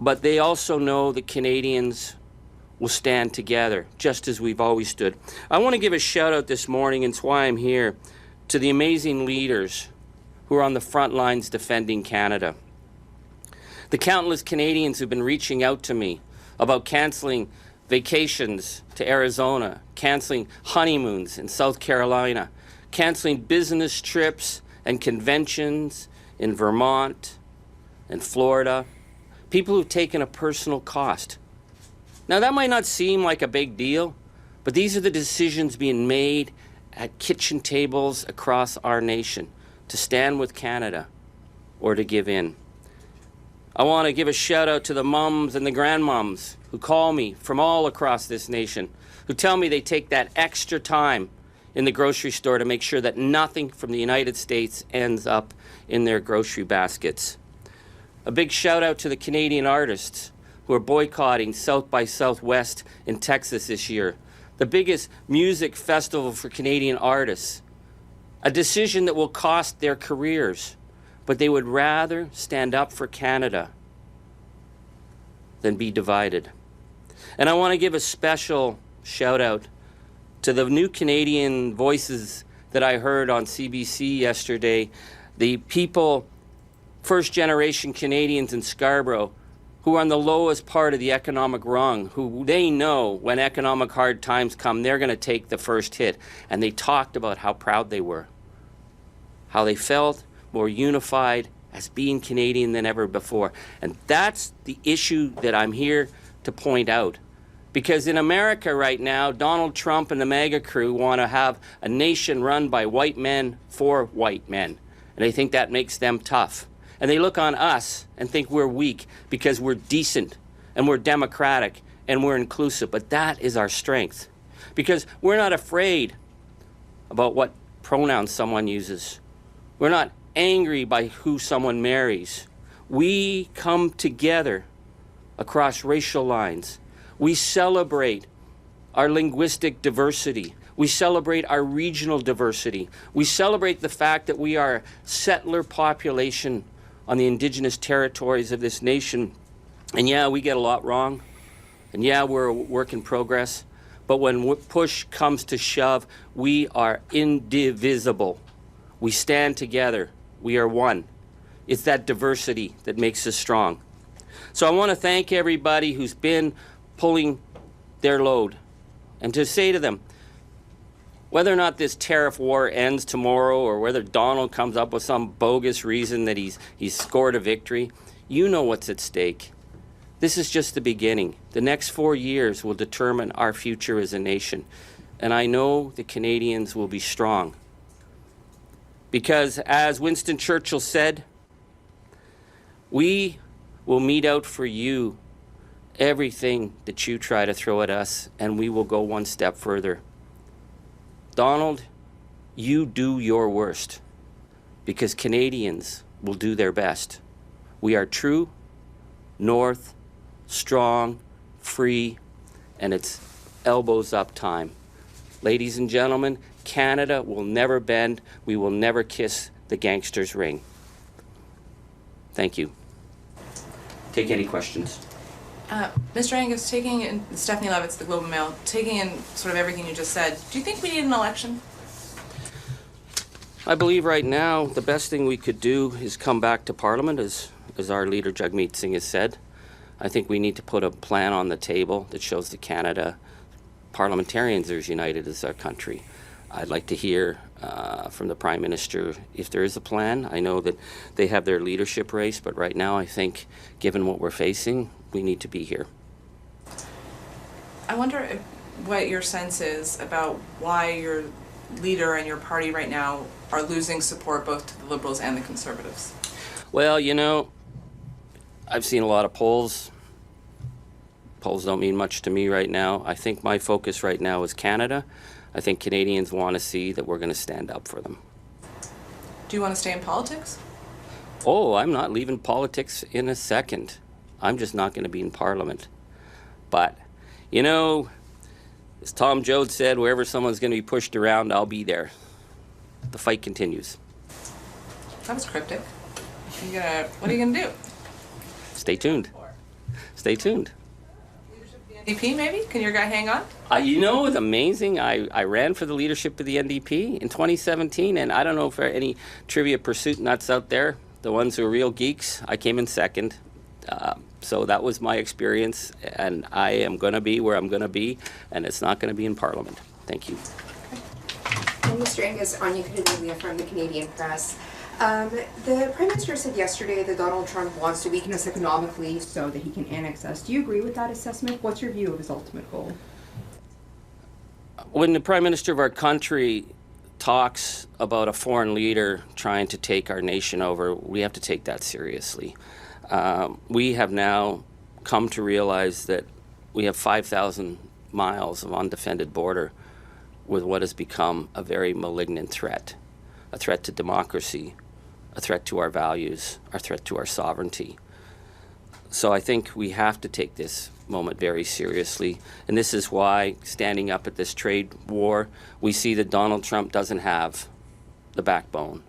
I: But they also know that Canadians will stand together, just as we've always stood. I want to give a shout out this morning, and it's why I'm here, to the amazing leaders who are on the front lines defending Canada. The countless Canadians who've been reaching out to me about canceling vacations to Arizona, canceling honeymoons in South Carolina, canceling business trips and conventions in Vermont and Florida. People who've taken a personal cost. Now, that might not seem like a big deal, but these are the decisions being made at kitchen tables across our nation to stand with Canada or to give in. I want to give a shout out to the mums and the grandmoms who call me from all across this nation, who tell me they take that extra time in the grocery store to make sure that nothing from the United States ends up in their grocery baskets. A big shout out to the Canadian artists who are boycotting South by Southwest in Texas this year, the biggest music festival for Canadian artists, a decision that will cost their careers, but they would rather stand up for Canada than be divided. And I want to give a special shout out to the new Canadian voices that I heard on CBC yesterday, the people, first-generation Canadians in Scarborough, who are on the lowest part of the economic rung, who they know when economic hard times come, they're going to take the first hit. And they talked about how proud they were, how they felt more unified as being Canadian than ever before. And that's the issue that I'm here to point out. Because in America right now, Donald Trump and the MAGA crew want to have a nation run by white men for white men. And they think that makes them tough. And they look on us and think we're weak because we're decent and we're democratic and we're inclusive. But that is our strength. Because we're not afraid about what pronouns someone uses. We're not angry by who someone marries. We come together across racial lines. We celebrate our linguistic diversity. We celebrate our regional diversity. We celebrate the fact that we are a settler population on the indigenous territories of this nation. And yeah, we get a lot wrong. And yeah, we're a work in progress. But when push comes to shove, we are indivisible. We stand together. We are one. It's that diversity that makes us strong. So I want to thank everybody who's been pulling their load and to say to them, whether or not this tariff war ends tomorrow or whether Donald comes up with some bogus reason that he's scored a victory, you know what's at stake. This is just the beginning. The next 4 years will determine our future as a nation. And I know the Canadians will be strong. Because as Winston Churchill said, we will mete out for you everything that you try to throw at us, and we will go one step further. Donald, you do your worst, because Canadians will do their best. We are true, north, strong, free, and it's elbows up time. Ladies and gentlemen, Canada will never bend. We will never kiss the gangster's ring. Thank you. Take any questions.
J: Mr. Angus, Stephanie Levitz, the Globe and Mail, taking in sort of everything you just said, do you think we need an election?
I: I believe right now the best thing we could do is come back to Parliament, as our leader Jagmeet Singh has said. I think we need to put a plan on the table that shows that Canada parliamentarians are as united as our country. I'd like to hear from the Prime Minister if there is a plan. I know that they have their leadership race, but right now I think, given what we're facing, we need to be here.
J: I wonder what your sense is about why your leader and your party right now are losing support both to the Liberals and the Conservatives.
I: Well, you know, I've seen a lot of polls. Polls don't mean much to me right now. I think my focus right now is Canada. I think Canadians want to see that we're going to stand up for them.
J: Do you want to stay in politics?
I: Oh, I'm not leaving politics in a second. I'm just not going to be in Parliament. But, You know, as Tom Joad said, wherever someone's going to be pushed around, I'll be there. The fight continues.
J: That was cryptic. What are you gonna do?
I: Stay tuned. Stay tuned.
J: NDP maybe? Can your guy hang on?
I: You know, it's amazing. I ran for the leadership of the NDP in 2017, and I don't know if there are any trivia pursuit nuts out there, the ones who are real geeks. I came in second. So that was my experience, and I am going to be where I'm going to be, and it's not going to be in Parliament. Thank you.
K: Mr. Angus, Anya Kudalia from the Canadian Press. The Prime Minister said yesterday that Donald Trump wants to weaken us economically so that he can annex us. Do you agree with that assessment? What's your view of his ultimate goal?
I: When the Prime Minister of our country talks about a foreign leader trying to take our nation over, we have to take that seriously. We have now come to realize that we have 5,000 miles of undefended border with what has become a very malignant threat, a threat to democracy, a threat to our values, a threat to our sovereignty. So I think we have to take this moment very seriously. And this is why, standing up at this trade war, we see that Donald Trump doesn't have the backbone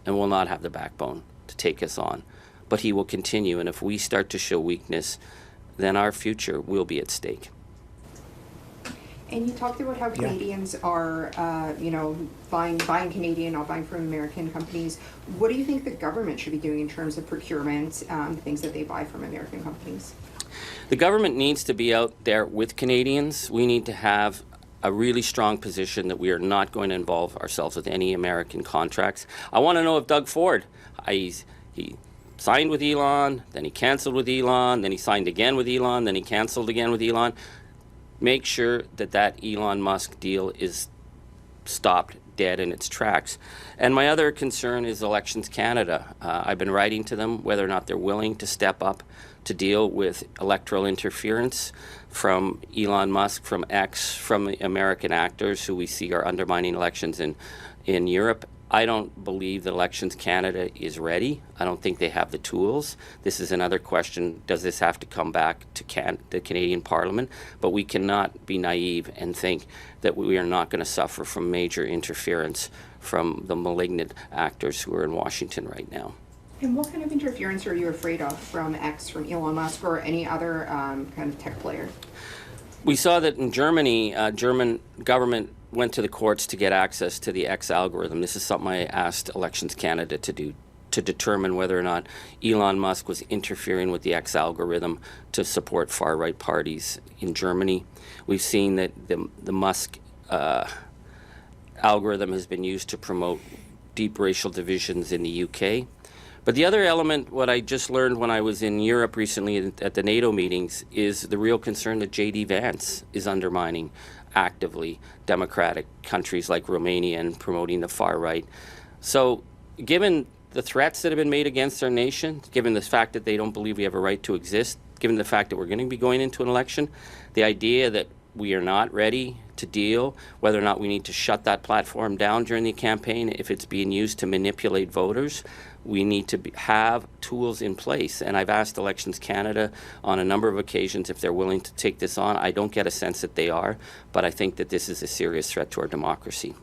I: and will not have the backbone to take us on. But he will continue, and if we start to show weakness, then our future will be at stake.
K: And you talked about how Canadians are, buying Canadian, not buying from American companies. What do you think the government should be doing in terms of procurement, things that they buy from American companies?
I: The government needs to be out there with Canadians. We need to have a really strong position that we are not going to involve ourselves with any American contracts. I want to know if Doug Ford, he signed with Elon, then he canceled with Elon, then he signed again with Elon, then he canceled again with Elon. Make sure that that Elon Musk deal is stopped dead in its tracks. And my other concern is Elections Canada. I've been writing to them whether or not they're willing to step up to deal with electoral interference from Elon Musk, from X, from the American actors who we see are undermining elections in Europe. I don't believe that Elections Canada is ready. I don't think they have the tools. This is another question, does this have to come back to the Canadian Parliament? But we cannot be naive and think that we are not going to suffer from major interference from the malignant actors who are in Washington right now.
K: And what kind of interference are you afraid of from X, from Elon Musk, or any other kind of tech player?
I: We saw that in Germany, German government went to the courts to get access to the X algorithm. This is something I asked Elections Canada to do, to determine whether or not Elon Musk was interfering with the X algorithm to support far-right parties in Germany. We've seen that the Musk algorithm has been used to promote deep racial divisions in the UK. But the other element, what I just learned when I was in Europe recently at the NATO meetings, is the real concern that J.D. Vance is undermining actively democratic countries like Romania and promoting the far right. So given the threats that have been made against our nation, given the fact that they don't believe we have a right to exist, given the fact that we're going to be going into an election, the idea that we are not ready to deal, whether or not we need to shut that platform down during the campaign if it's being used to manipulate voters, we need to have tools in place. And I've asked Elections Canada on a number of occasions if they're willing to take this on. I don't get a sense that they are, but I think that this is a serious threat to our democracy.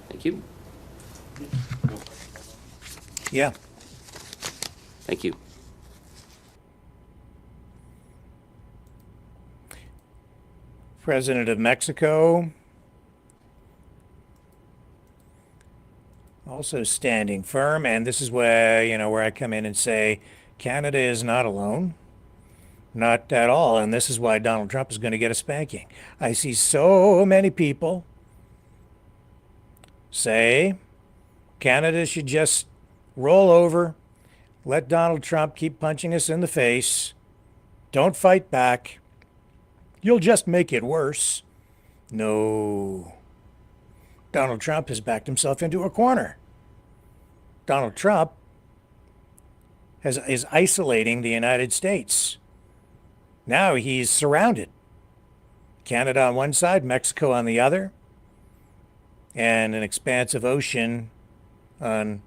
I: Thank you.
B: Yeah.
I: Thank you.
B: President of Mexico also standing firm, and this is where I come in and say Canada is not alone, not at all, and this is why Donald Trump is going to get a spanking. I see so many people say Canada should just roll over, let Donald Trump keep punching us in the face, don't fight back. You'll just make it worse. No. Donald Trump has backed himself into a corner. Donald Trump is isolating the United States. Now he's surrounded. Canada on one side, Mexico on the other, and an expansive ocean on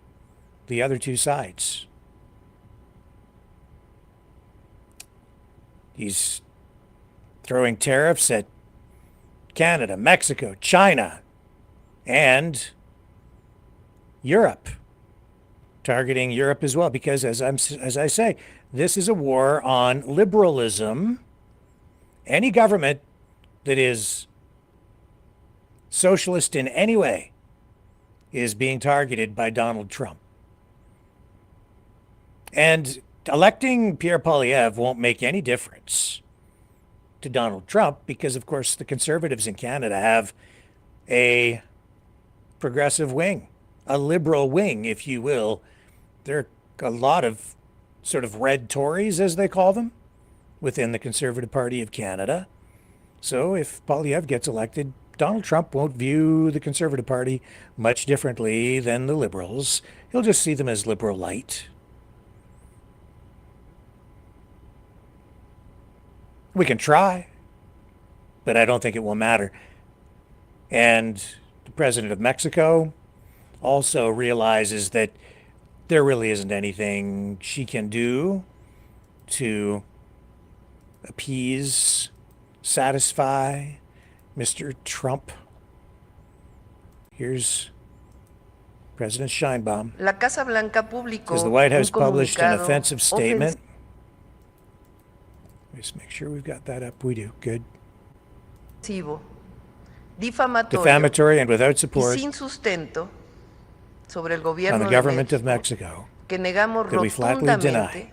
B: the other two sides. He's throwing tariffs at Canada, Mexico, China, and Europe, targeting Europe as well, because as I say, this is a war on liberalism. Any government that is socialist in any way is being targeted by Donald Trump. And electing Pierre Poilievre won't make any difference to Donald Trump because, of course, the Conservatives in Canada have a progressive wing, a liberal wing, if you will. There are a lot of sort of red Tories, as they call them, within the Conservative Party of Canada. So if Poilievre gets elected, Donald Trump won't view the Conservative Party much differently than the Liberals. He'll just see them as liberal light. We can try, but I don't think it will matter. And the president of Mexico also realizes that there really isn't anything she can do to appease, satisfy Mr. Trump. Here's President Sheinbaum.
L: La Casa Blanca publicó
B: Says the White House
L: un
B: published an
L: comunicado
B: offensive statement. Just make sure we've got that up. We do. Good.
L: ofensivo, difamatorio
B: Defamatory and without
L: y
B: support
L: sin sustento sobre el
B: on
L: gobierno
B: the
L: de
B: government of
L: México,
B: Mexico
L: que negamos
B: that we flatly
L: rotundamente
B: deny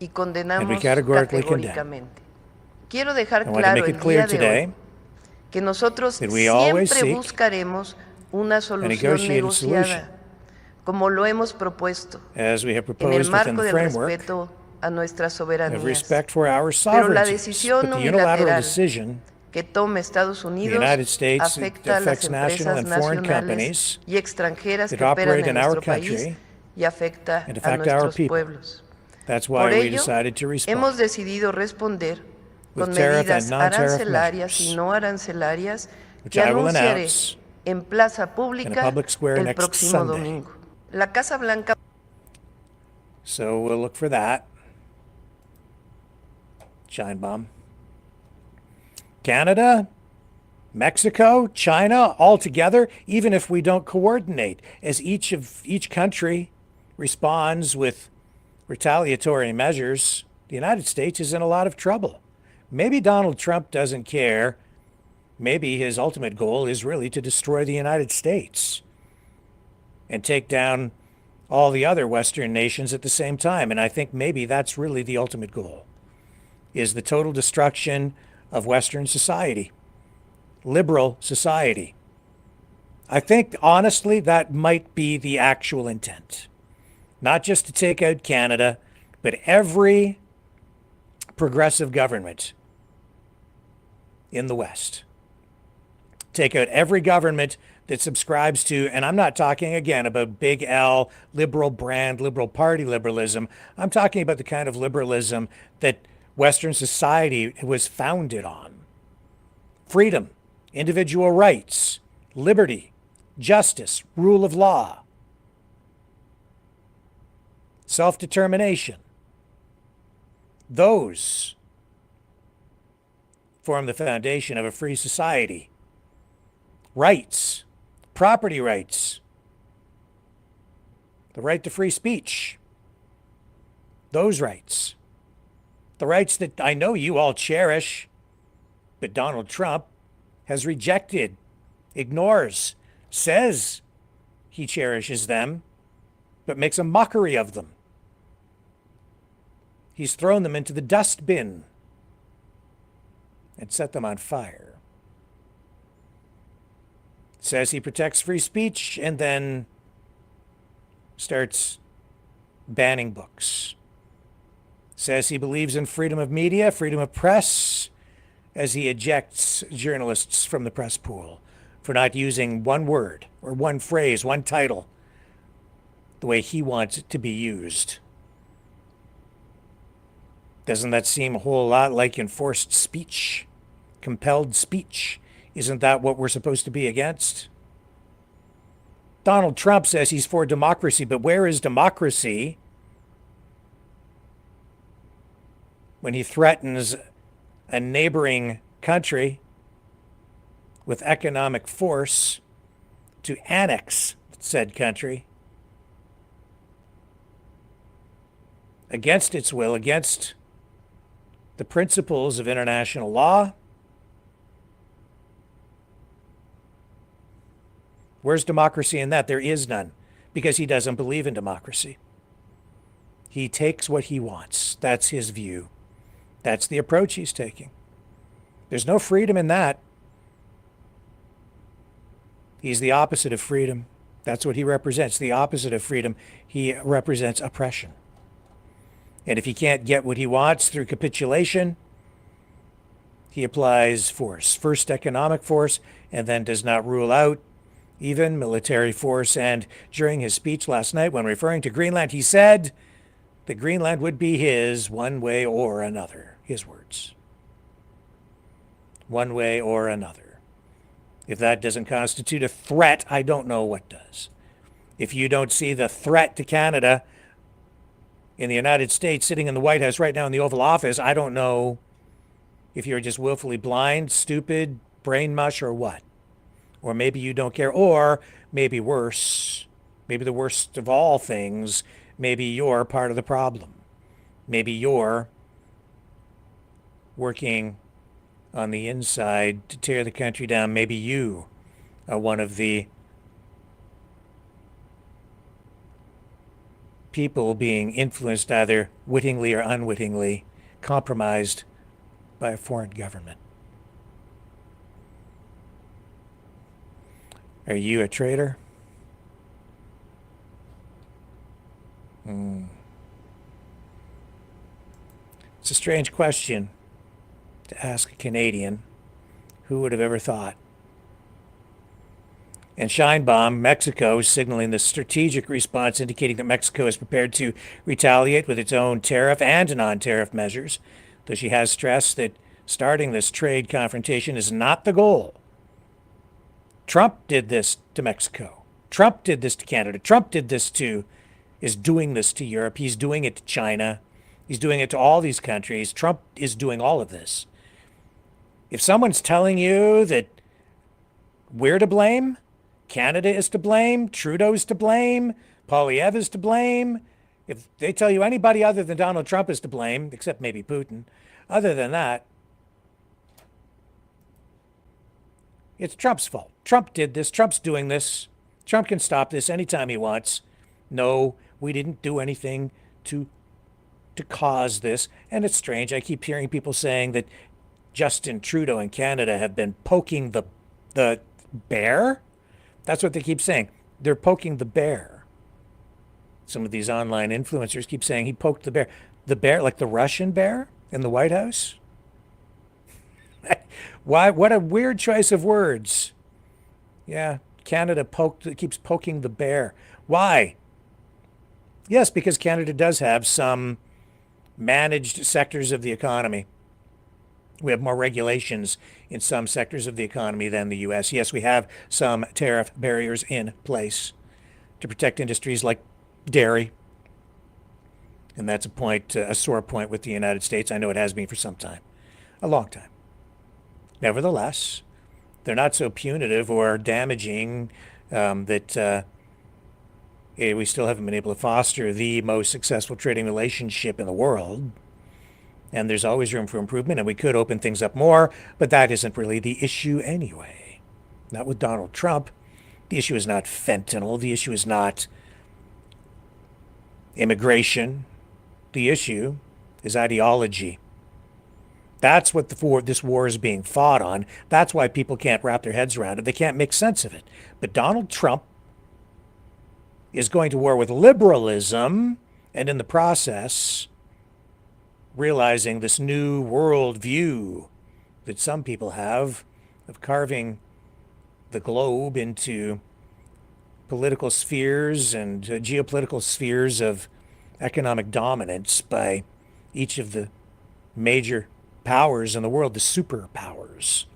L: y condenamos
B: and we categorically condemn.
L: categóricamente. Quiero dejar
B: I want to
L: claro
B: make
L: el
B: it clear
L: día de
B: today
L: hoy que nosotros
B: that we always
L: siempre
B: seek
L: buscaremos una solución
B: negotiated
L: negociada,
B: solution,
L: como lo hemos propuesto,
B: as we have
L: en el
B: proposed within
L: marco
B: the
L: del
B: framework
L: respeto a nuestras
B: of
L: soberanías.
B: respect for our
L: Pero la
B: sovereignty.
L: decisión
B: But the unilateral
L: unilateral
B: decision
L: que tome Estados
B: the
L: Unidos
B: United States
L: afecta a las
B: affects national
L: empresas
B: and foreign
L: nacionales
B: companies
L: y extranjeras
B: that
L: que operan
B: operate
L: en
B: in our
L: nuestro país
B: country
L: y afecta
B: and
L: a
B: affect our
L: nuestros
B: people.
L: pueblos.
B: That's
L: Por
B: why we
L: ello,
B: decided to
L: hemos
B: respond
L: decidido responder
B: with
L: con
B: tariff
L: medidas
B: and non-tariff
L: arancelarias y
B: measures,
L: no arancelarias
B: which
L: que
B: I will
L: anunciaré
B: announce
L: en Plaza
B: in a
L: Pública
B: public square
L: el
B: next
L: próximo
B: Sunday.
L: domingo. La Casa Blanca
B: So we'll look for that. Sheinbaum. Canada, Mexico, China, all together, even if we don't coordinate, as each country responds with retaliatory measures, the United States is in a lot of trouble. Maybe Donald Trump doesn't care. Maybe his ultimate goal is really to destroy the United States and take down all the other Western nations at the same time. And I think maybe that's really the ultimate goal, is the total destruction of Western society, liberal society. I think, honestly, that might be the actual intent. Not just to take out Canada, but every progressive government in the West. Take out every government that subscribes to, and I'm not talking again about big L, liberal brand, liberal party liberalism. I'm talking about the kind of liberalism that Western society was founded on. Freedom, individual rights, liberty, justice, rule of law, self-determination. Those form the foundation of a free society. Rights, property rights, the right to free speech, those rights, the rights that I know you all cherish, but Donald Trump has rejected, ignores, says he cherishes them, but makes a mockery of them. He's thrown them into the dustbin and set them on fire. Says he protects free speech and then starts banning books. Says he believes in freedom of media, freedom of press, as he ejects journalists from the press pool for not using one word or one phrase, one title, the way he wants it to be used. Doesn't that seem a whole lot like enforced speech, compelled speech? Isn't that what we're supposed to be against? Donald Trump says he's for democracy, but where is democracy when he threatens a neighboring country with economic force to annex said country against its will, against the principles of international law. Where's democracy in that? There is none, because he doesn't believe in democracy. He takes what he wants. That's his view. That's the approach he's taking. There's no freedom in that. He's the opposite of freedom. That's what he represents, the opposite of freedom. He represents oppression. And if he can't get what he wants through capitulation, he applies force. First economic force, and then does not rule out even military force. And during his speech last night, when referring to Greenland, he said that Greenland would be his one way or another. His words. One way or another. If that doesn't constitute a threat, I don't know what does. If you don't see the threat to Canada in the United States sitting in the White House right now in the Oval Office, I don't know if you're just willfully blind, stupid, brain mush, or what. Or maybe you don't care, or maybe worse, maybe the worst of all things, maybe you're part of the problem. Maybe you're working on the inside to tear the country down. Maybe you are one of the people being influenced either wittingly or unwittingly, compromised by a foreign government. Are you a traitor? It's a strange question to ask a Canadian. Who would have ever thought? And Sheinbaum, Mexico, is signaling the strategic response, indicating that Mexico is prepared to retaliate with its own tariff and non-tariff measures, though she has stressed that starting this trade confrontation is not the goal. Trump did this to Mexico. Trump did this to Canada. Trump is doing this to Europe. He's doing it to China. He's doing it to all these countries. Trump is doing all of this. If someone's telling you that we're to blame, Canada is to blame, Trudeau's to blame, Poilievre is to blame, if they tell you anybody other than Donald Trump is to blame, except maybe Putin, other than that, it's Trump's fault. Trump did this. Trump's doing this. Trump can stop this anytime he wants. No, we didn't do anything to cause this. And it's strange. I keep hearing people saying that Justin Trudeau and Canada have been poking the bear. That's what they keep saying. They're poking the bear. Some of these online influencers keep saying he poked the bear. The bear, like the Russian bear in the White House? Why? What a weird choice of words. Yeah, Canada keeps poking the bear. Why? Yes, because Canada does have some managed sectors of the economy. We have more regulations in some sectors of the economy than the U.S. Yes, we have some tariff barriers in place to protect industries like dairy. And that's a sore point with the United States. I know it has been for some time, a long time. Nevertheless, they're not so punitive or damaging that we still haven't been able to foster the most successful trading relationship in the world. And there's always room for improvement, and we could open things up more, but that isn't really the issue anyway. Not with Donald Trump. The issue is not fentanyl. The issue is not immigration. The issue is ideology. That's what this war is being fought on. That's why people can't wrap their heads around it. They can't make sense of it. But Donald Trump is going to war with liberalism, and in the process, realizing this new world view that some people have of carving the globe into political spheres and geopolitical spheres of economic dominance by each of the major powers in the world, the superpowers.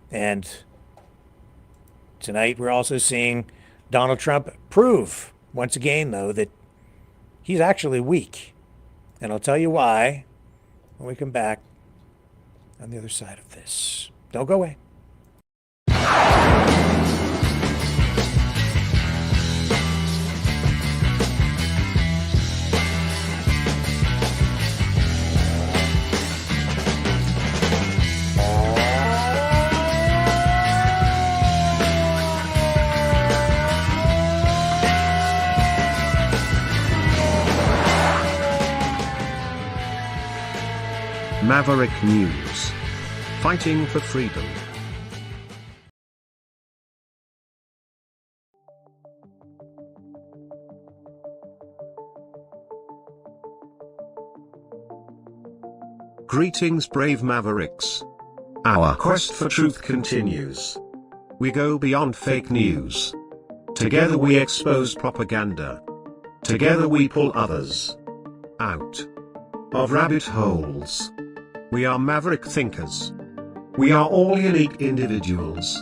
B: And tonight, we're also seeing Donald Trump prove, once again, though, that he's actually weak. And I'll tell you why when we come back on the other side of this. Don't go away.
D: Maverick News. Fighting for freedom. Greetings, brave Mavericks. Our quest for truth continues. We go beyond fake news. Together we expose propaganda. Together we pull others out of rabbit holes. We are maverick thinkers. We are all unique individuals.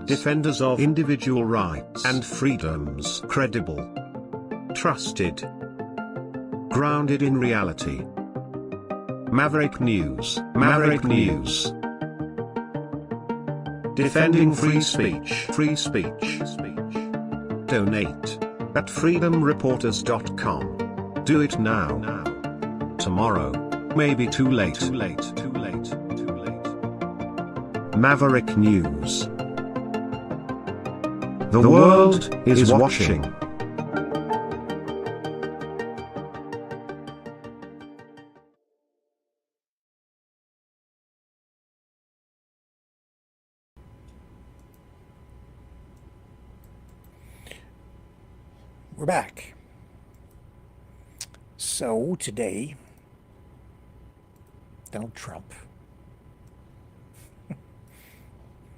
D: Defenders of individual rights and freedoms. Credible. Trusted. Grounded in reality. Maverick News. Maverick News. Defending free speech. Free speech. Donate at freedomreporters.com. Do it now. Tomorrow may be too late. Maverick News. The world is watching.
B: We're back. So today, Donald Trump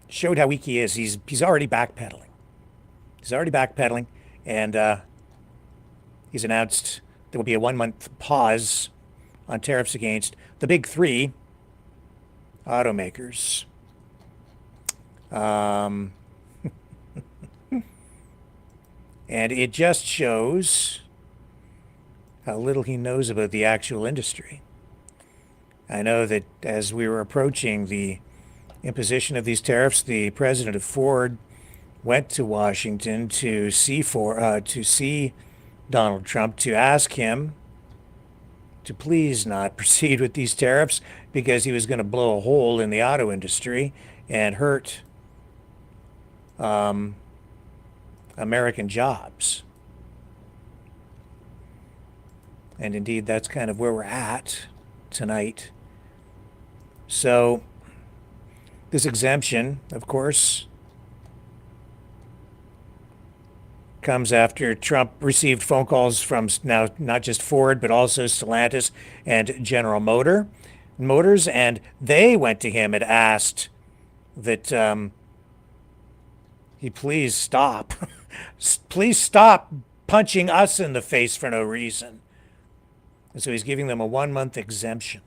B: showed how weak he is. He's already backpedaling. And he's announced there will be a 1-month pause on tariffs against the big three automakers. And it just shows how little he knows about the actual industry. I know that as we were approaching the imposition of these tariffs, the president of Ford went to Washington to see Donald Trump to ask him to please not proceed with these tariffs because he was going to blow a hole in the auto industry and hurt American jobs. And indeed, that's kind of where we're at tonight. So this exemption, of course, comes after Trump received phone calls from now not just Ford, but also Stellantis and General Motors, and they went to him and asked that he please stop. Please stop punching us in the face for no reason. And so he's giving them a 1-month exemption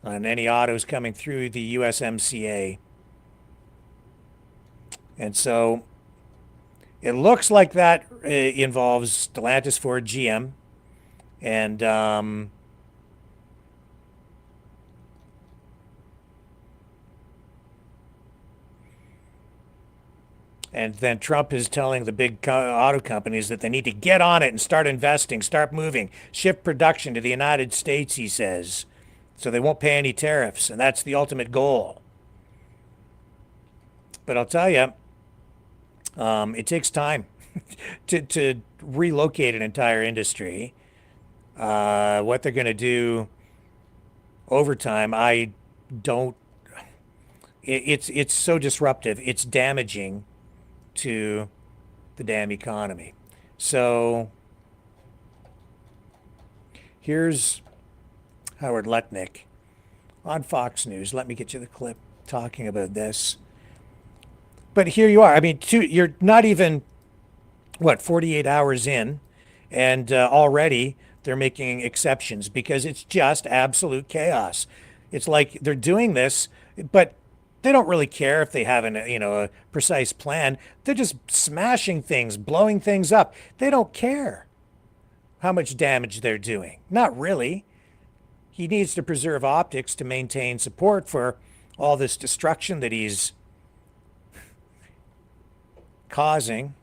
B: on any autos coming through the USMCA. And so it looks like that involves Stellantis, Ford, GM, and then Trump is telling the big auto companies that they need to get on it and start investing, start moving, shift production to the United States, he says, so they won't pay any tariffs, and that's the ultimate goal. But I'll tell you, it takes time to relocate an entire industry. What they're going to do over time, it's so disruptive, it's damaging to the damn economy. So here's Howard Lutnick on Fox News. Let me get you the clip talking about this. But here you are. I mean, you're not even, 48 hours in, and already they're making exceptions because it's just absolute chaos. It's like they're doing this, but They don't really care if they have a precise plan. They're just smashing things, blowing things up. They don't care how much damage they're doing. Not really. He needs to preserve optics to maintain support for all this destruction that he's causing.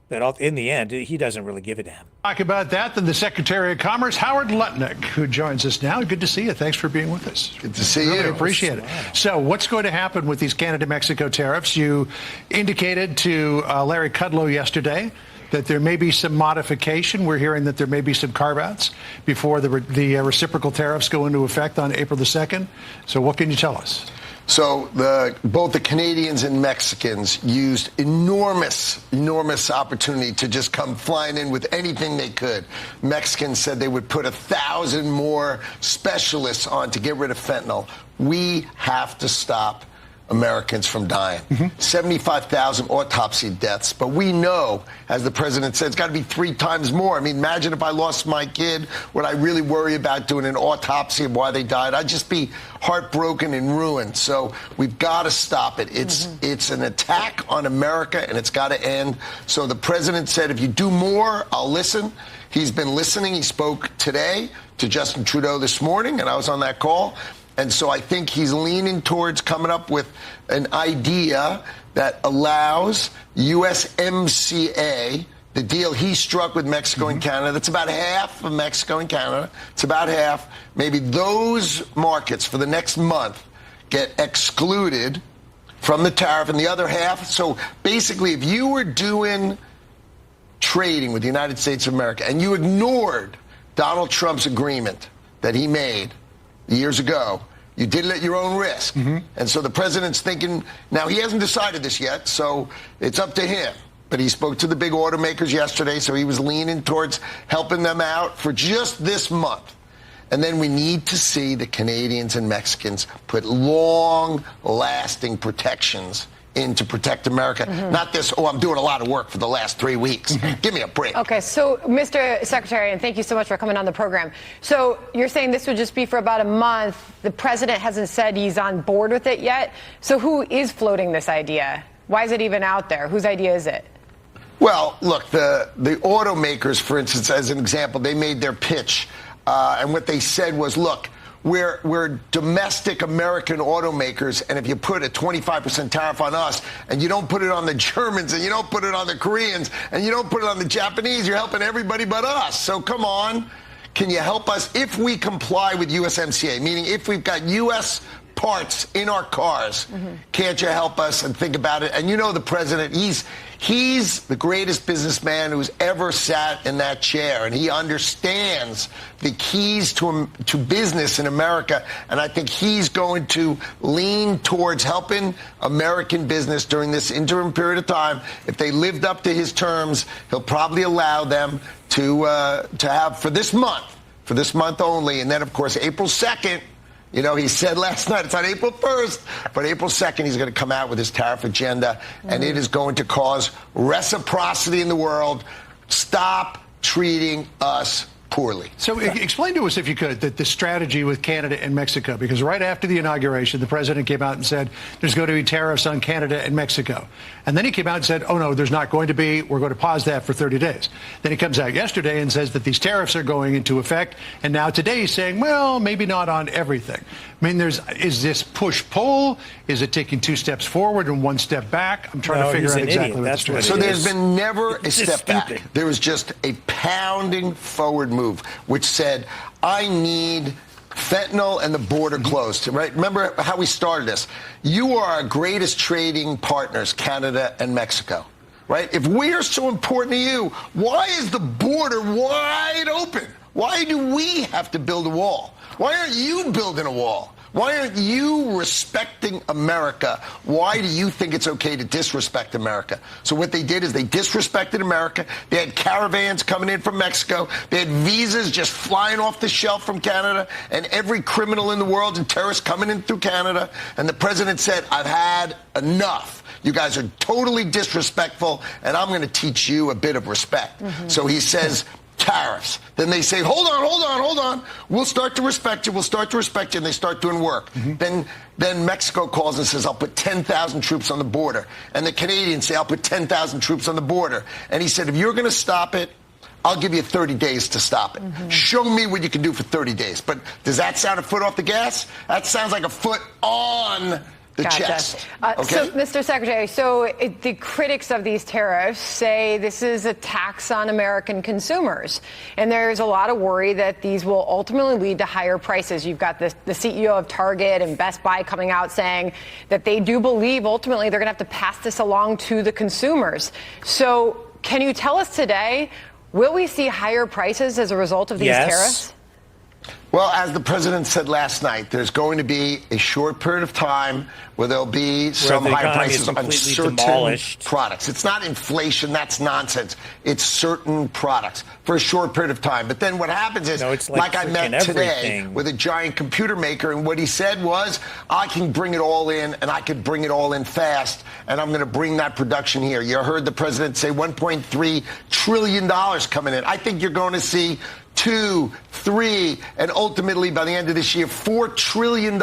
B: But in the end, he doesn't really give a damn.
M: Talk about that, then the Secretary of Commerce, Howard Lutnick, who joins us now. Good to see you. Thanks for being with us.
N: Good to see
M: really
N: you.
M: Appreciate it. So what's going to happen with these Canada-Mexico tariffs? You indicated to Larry Kudlow yesterday that there may be some modification. We're hearing that there may be some carve-outs before the reciprocal tariffs go into effect on April the 2nd. So what can you tell us?
N: So both the Canadians and Mexicans used enormous opportunity to just come flying in with anything they could. Mexicans said they would put 1,000 more specialists on to get rid of fentanyl. We have to stop Americans from dying. 75,000 autopsy deaths. But we know, as the president said, it's got to be 3 times more. I mean, imagine if I lost my kid. Would I really worry about doing an autopsy of why they died? I'd just be heartbroken and ruined. So we've got to stop it. It's an attack on America, and it's got to end. So the president said, if you do more, I'll listen. He's been listening. He spoke today to Justin Trudeau this morning, and I was on that call. And so I think he's leaning towards coming up with an idea that allows USMCA, the deal he struck with Mexico and Canada, that's about half of Mexico and Canada. It's about half. Maybe those markets for the next month get excluded from the tariff and the other half. So basically, if you were doing trading with the United States of America and you ignored Donald Trump's agreement that he made years ago, you did it at your own risk. And so the president's thinking, now he hasn't decided this yet, so it's up to him. But he spoke to the big automakers yesterday, so he was leaning towards helping them out for just this month. And then we need to see the Canadians and Mexicans put long-lasting protections in to protect America. Not this, I'm doing a lot of work for the last 3 weeks. Give me a break.
O: Okay, so Mr. Secretary, and thank you so much for coming on the program. So you're saying this would just be for about a month. The president hasn't said he's on board with it yet. So who is floating this idea? Why is it even out there? Whose idea is it?
N: Well, look, the automakers, for instance, as an example, they made their pitch. And what they said was, look, we're domestic American automakers, and if you put a 25% tariff on us, and you don't put it on the Germans, and you don't put it on the Koreans, and you don't put it on the Japanese, you're helping everybody but us. So come on, can you help us if we comply with USMCA? Meaning if we've got U.S. parts in our cars, can't you help us and think about it? And you know the president, he's the greatest businessman who's ever sat in that chair, and he understands the keys to business in America, and I think he's going to lean towards helping American business during this interim period of time. If they lived up to his terms, he'll probably allow them to have for this month only, and then, of course, April 2nd, you know, he said last night, it's on April 1st, but April 2nd, he's going to come out with his tariff agenda, and it is going to cause reciprocity in the world. Stop treating us poorly.
M: So explain to us, if you could, the strategy with Canada and Mexico, because right after the inauguration, the president came out and said there's going to be tariffs on Canada and Mexico. And then he came out and said, oh, no, there's not going to be. We're going to pause that for 30 days. Then he comes out yesterday and says that these tariffs are going into effect. And now today he's saying, well, maybe not on everything. I mean, is this push-pull? Is it taking 2 steps forward and 1 step back? I'm trying to figure out exactly what that's
N: So there's been never a step back. There was just a pounding forward move, which said, I need fentanyl and the border closed, right? Remember how we started this. You are our greatest trading partners, Canada and Mexico, right? If we are so important to you, why is the border wide open? Why do we have to build a wall? Why aren't you building a wall? Why aren't you respecting America? Why do you think it's okay to disrespect America? So what they did is they disrespected America. They had caravans coming in from Mexico. They had visas just flying off the shelf from Canada, and every criminal in the world and terrorist coming in through Canada. And the president said, I've had enough. You guys are totally disrespectful, and I'm going to teach you a bit of respect. So he says, tariffs. Then they say, hold on. We'll start to respect you. And they start doing work. Then Mexico calls and says, I'll put 10,000 troops on the border. And the Canadians say, I'll put 10,000 troops on the border. And he said, if you're going to stop it, I'll give you 30 days to stop it. Show me what you can do for 30 days. But does that sound a foot off the gas? That sounds like a foot on the chest. Okay?
O: So, Mr. Secretary, the critics of these tariffs say this is a tax on American consumers. And there's a lot of worry that these will ultimately lead to higher prices. You've got the CEO of Target and Best Buy coming out saying that they do believe ultimately they're going to have to pass this along to the consumers. So can you tell us today, will we see higher prices as a result of these tariffs?
N: Well, as the president said last night, there's going to be a short period of time where there'll be some higher prices on certain products. It's not inflation. That's nonsense. It's certain products for a short period of time. But then what happens is, like I met today with a giant computer maker, and what he said was, I can bring it all in, and I can bring it all in fast, and I'm going to bring that production here. You heard the president say $1.3 trillion coming in. I think you're going to see 2, 3, and ultimately by the end of this year, $4 trillion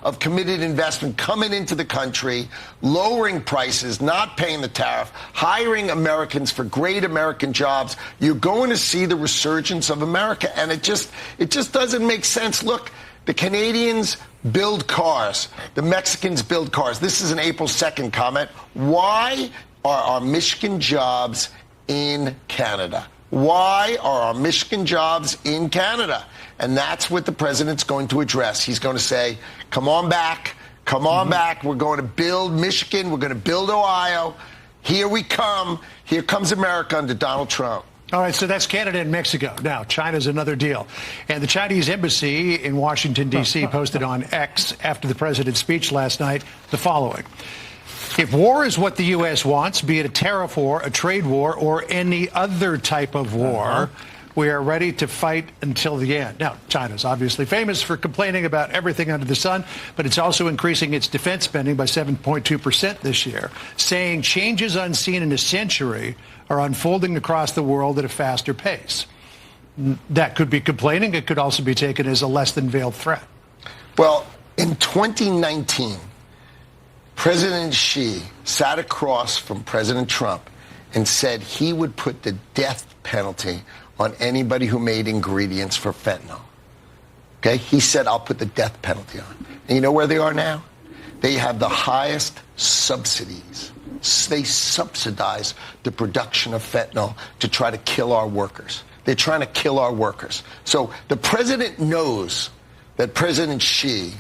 N: of committed investment coming into the country, lowering prices, not paying the tariff, hiring Americans for great American jobs. You're going to see the resurgence of America, and it just doesn't make sense. Look, the Canadians build cars. The Mexicans build cars. This is an April 2nd comment. Why are our Michigan jobs in Canada? Why are our Michigan jobs in Canada? And that's what the president's going to address. He's going to say, come on back. Come on back. We're going to build Michigan. We're going to build Ohio. Here we come. Here comes America under Donald Trump.
M: All right, so that's Canada and Mexico. Now, China's another deal. And the Chinese embassy in Washington, D.C. posted on X after the president's speech last night the following. If war is what the U.S. wants, be it a tariff war, a trade war, or any other type of war, we are ready to fight until the end. Now, China's obviously famous for complaining about everything under the sun, but it's also increasing its defense spending by 7.2% this year, saying changes unseen in a century are unfolding across the world at a faster pace. That could be complaining. It could also be taken as a less than veiled threat.
N: Well, in 2019, President Xi sat across from President Trump and said he would put the death penalty on anybody who made ingredients for fentanyl. Okay? He said, I'll put the death penalty on. And you know where they are now? They have the highest subsidies. They subsidize the production of fentanyl to try to kill our workers. They're trying to kill our workers. So the president knows that President Xi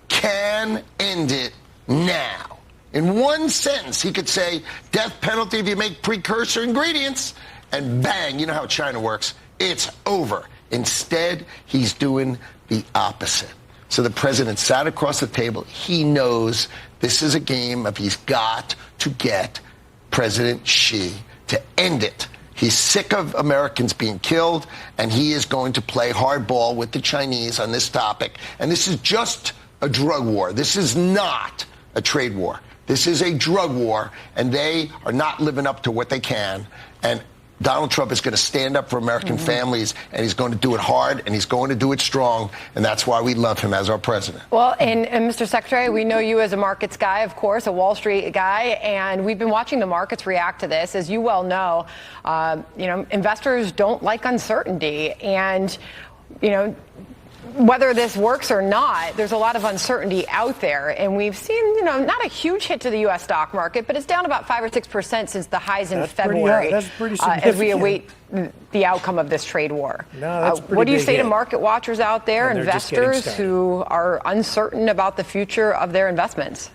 N: can end it now. In one sentence, he could say, death penalty if you make precursor ingredients, and bang, you know how China works, it's over. Instead, he's doing the opposite. So the president sat across the table. He knows this is a game of he's got to get President Xi to end it. He's sick of Americans being killed, and he is going to play hardball with the Chinese on this topic. And this is just a drug war. This is not a trade war. This is a drug war, and they are not living up to what they can. And Donald Trump is going to stand up for American families, and he's going to do it hard, and he's going to do it strong, and that's why we love him as our president.
O: Well, and Mr. Secretary, we know you as a markets guy, of course, a Wall Street guy, and we've been watching the markets react to this. As you well know, investors don't like uncertainty, and, whether this works or not, there's a lot of uncertainty out there. And we've seen, not a huge hit to the U.S. stock market, but it's down about 5 or 6% since the highs in February as we await the outcome of this trade war. What do you say to market watchers out there, investors who are uncertain about the future of their investments?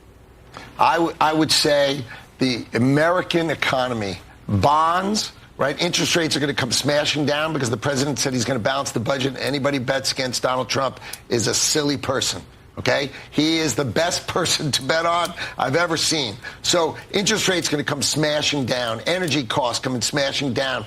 N: I would say the American economy, bonds, right? Interest rates are going to come smashing down because the president said he's going to balance the budget. Anybody bets against Donald Trump is a silly person, okay? He is the best person to bet on I've ever seen. So interest rates are going to come smashing down. Energy costs coming smashing down.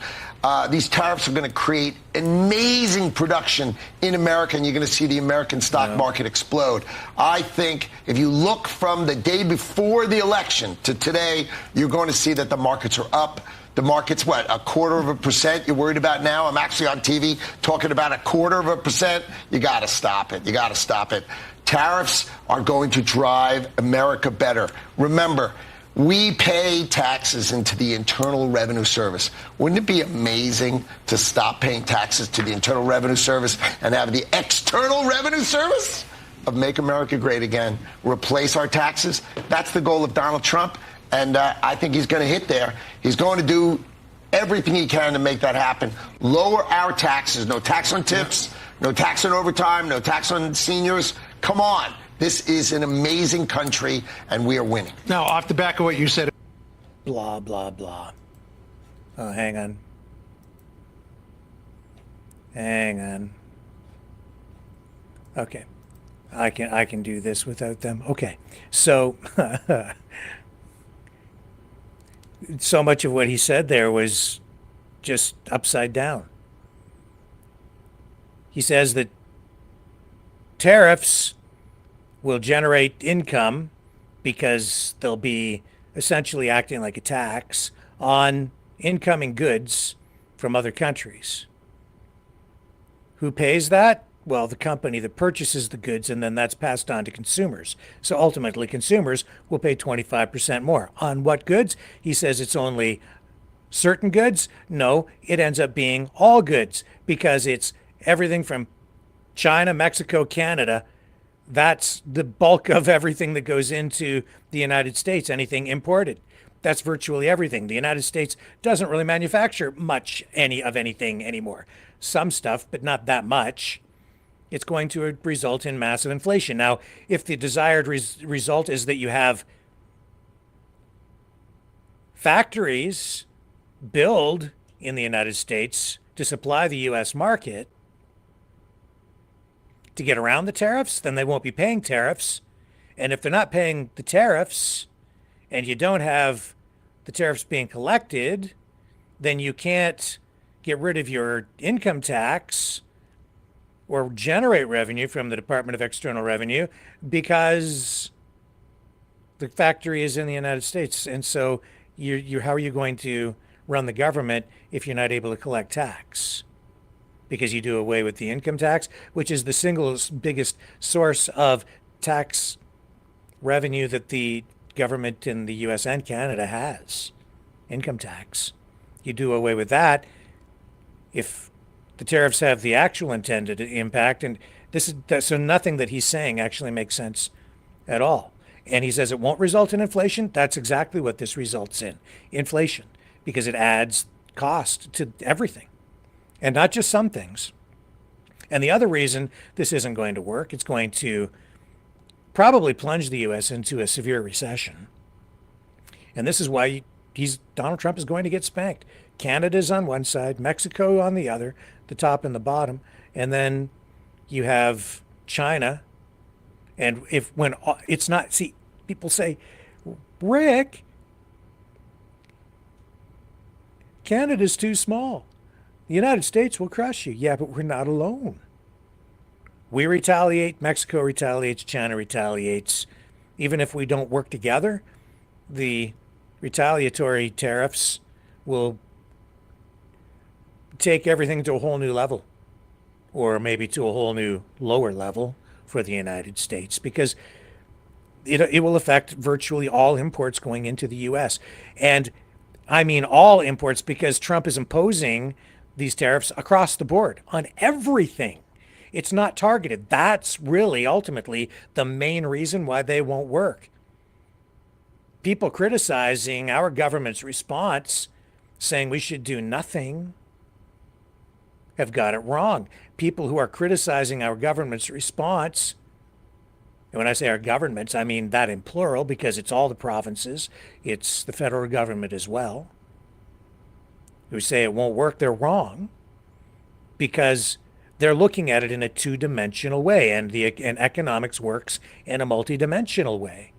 N: These tariffs are going to create amazing production in America, and you're going to see the American stock market explode. I think if you look from the day before the election to today, you're going to see that the markets are up. The market's what, 0.25% you're worried about now? I'm actually on TV talking about 0.25%. You got to stop it. You got to stop it. Tariffs are going to drive America better. Remember, we pay taxes into the Internal Revenue Service. Wouldn't it be amazing to stop paying taxes to the Internal Revenue Service and have the External Revenue Service of Make America Great Again replace our taxes? That's the goal of Donald Trump, and I think he's going to hit there. He's going to do everything he can to make that happen. Lower our taxes. No tax on tips, no tax on overtime, no tax on seniors. Come on. This is an amazing country, and we are winning.
M: Now, off the back of what you said.
B: Blah, blah, blah. Oh, hang on. Hang on. Okay. I can do this without them. Okay. So, so much of what he said there was just upside down. He says that tariffs will generate income because they'll be essentially acting like a tax on incoming goods from other countries. Who pays that? Well, the company that purchases the goods, and then that's passed on to consumers. So ultimately, consumers will pay 25% more. On what goods? He says it's only certain goods. No, it ends up being all goods because it's everything from China, Mexico, Canada. That's the bulk of everything that goes into the United States, anything imported. That's virtually everything. The United States doesn't really manufacture much of anything anymore. Some stuff, but not that much. It's going to result in massive inflation. Now, if the desired result is that you have factories build in the United States to supply the U.S. market, to get around the tariffs, then they won't be paying tariffs. And if they're not paying the tariffs and you don't have the tariffs being collected, then you can't get rid of your income tax or generate revenue from the Department of External Revenue because the factory is in the United States. And so how are you going to run the government if you're not able to collect tax? Because you do away with the income tax, which is the single biggest source of tax revenue that the government in the U.S. and Canada has, income tax. You do away with that if the tariffs have the actual intended impact, and so nothing that he's saying actually makes sense at all. And he says it won't result in inflation. That's exactly what this results in, inflation, because it adds cost to everything. And not just some things. And the other reason this isn't going to work, it's going to probably plunge the U.S. into a severe recession. And this is why Donald Trump is going to get spanked. Canada's on one side, Mexico on the other, the top and the bottom. And then you have China. And it's not, see, people say, Rick, Canada's too small. The United States will crush you. Yeah, but we're not alone. We retaliate, Mexico retaliates, China retaliates. Even if we don't work together, the retaliatory tariffs will take everything to a whole new level, or maybe to a whole new lower level for the United States, because it will affect virtually all imports going into the U.S. And I mean all imports, because Trump is imposing these tariffs across the board on everything. It's not targeted. That's really ultimately the main reason why they won't work. People criticizing our government's response, saying we should do nothing, have got it wrong. People who are criticizing our government's response, and when I say our governments, I mean that in plural, because it's all the provinces, it's the federal government as well, who say it won't work, they're wrong, because they're looking at it in a two-dimensional way, and economics works in a multi-dimensional way.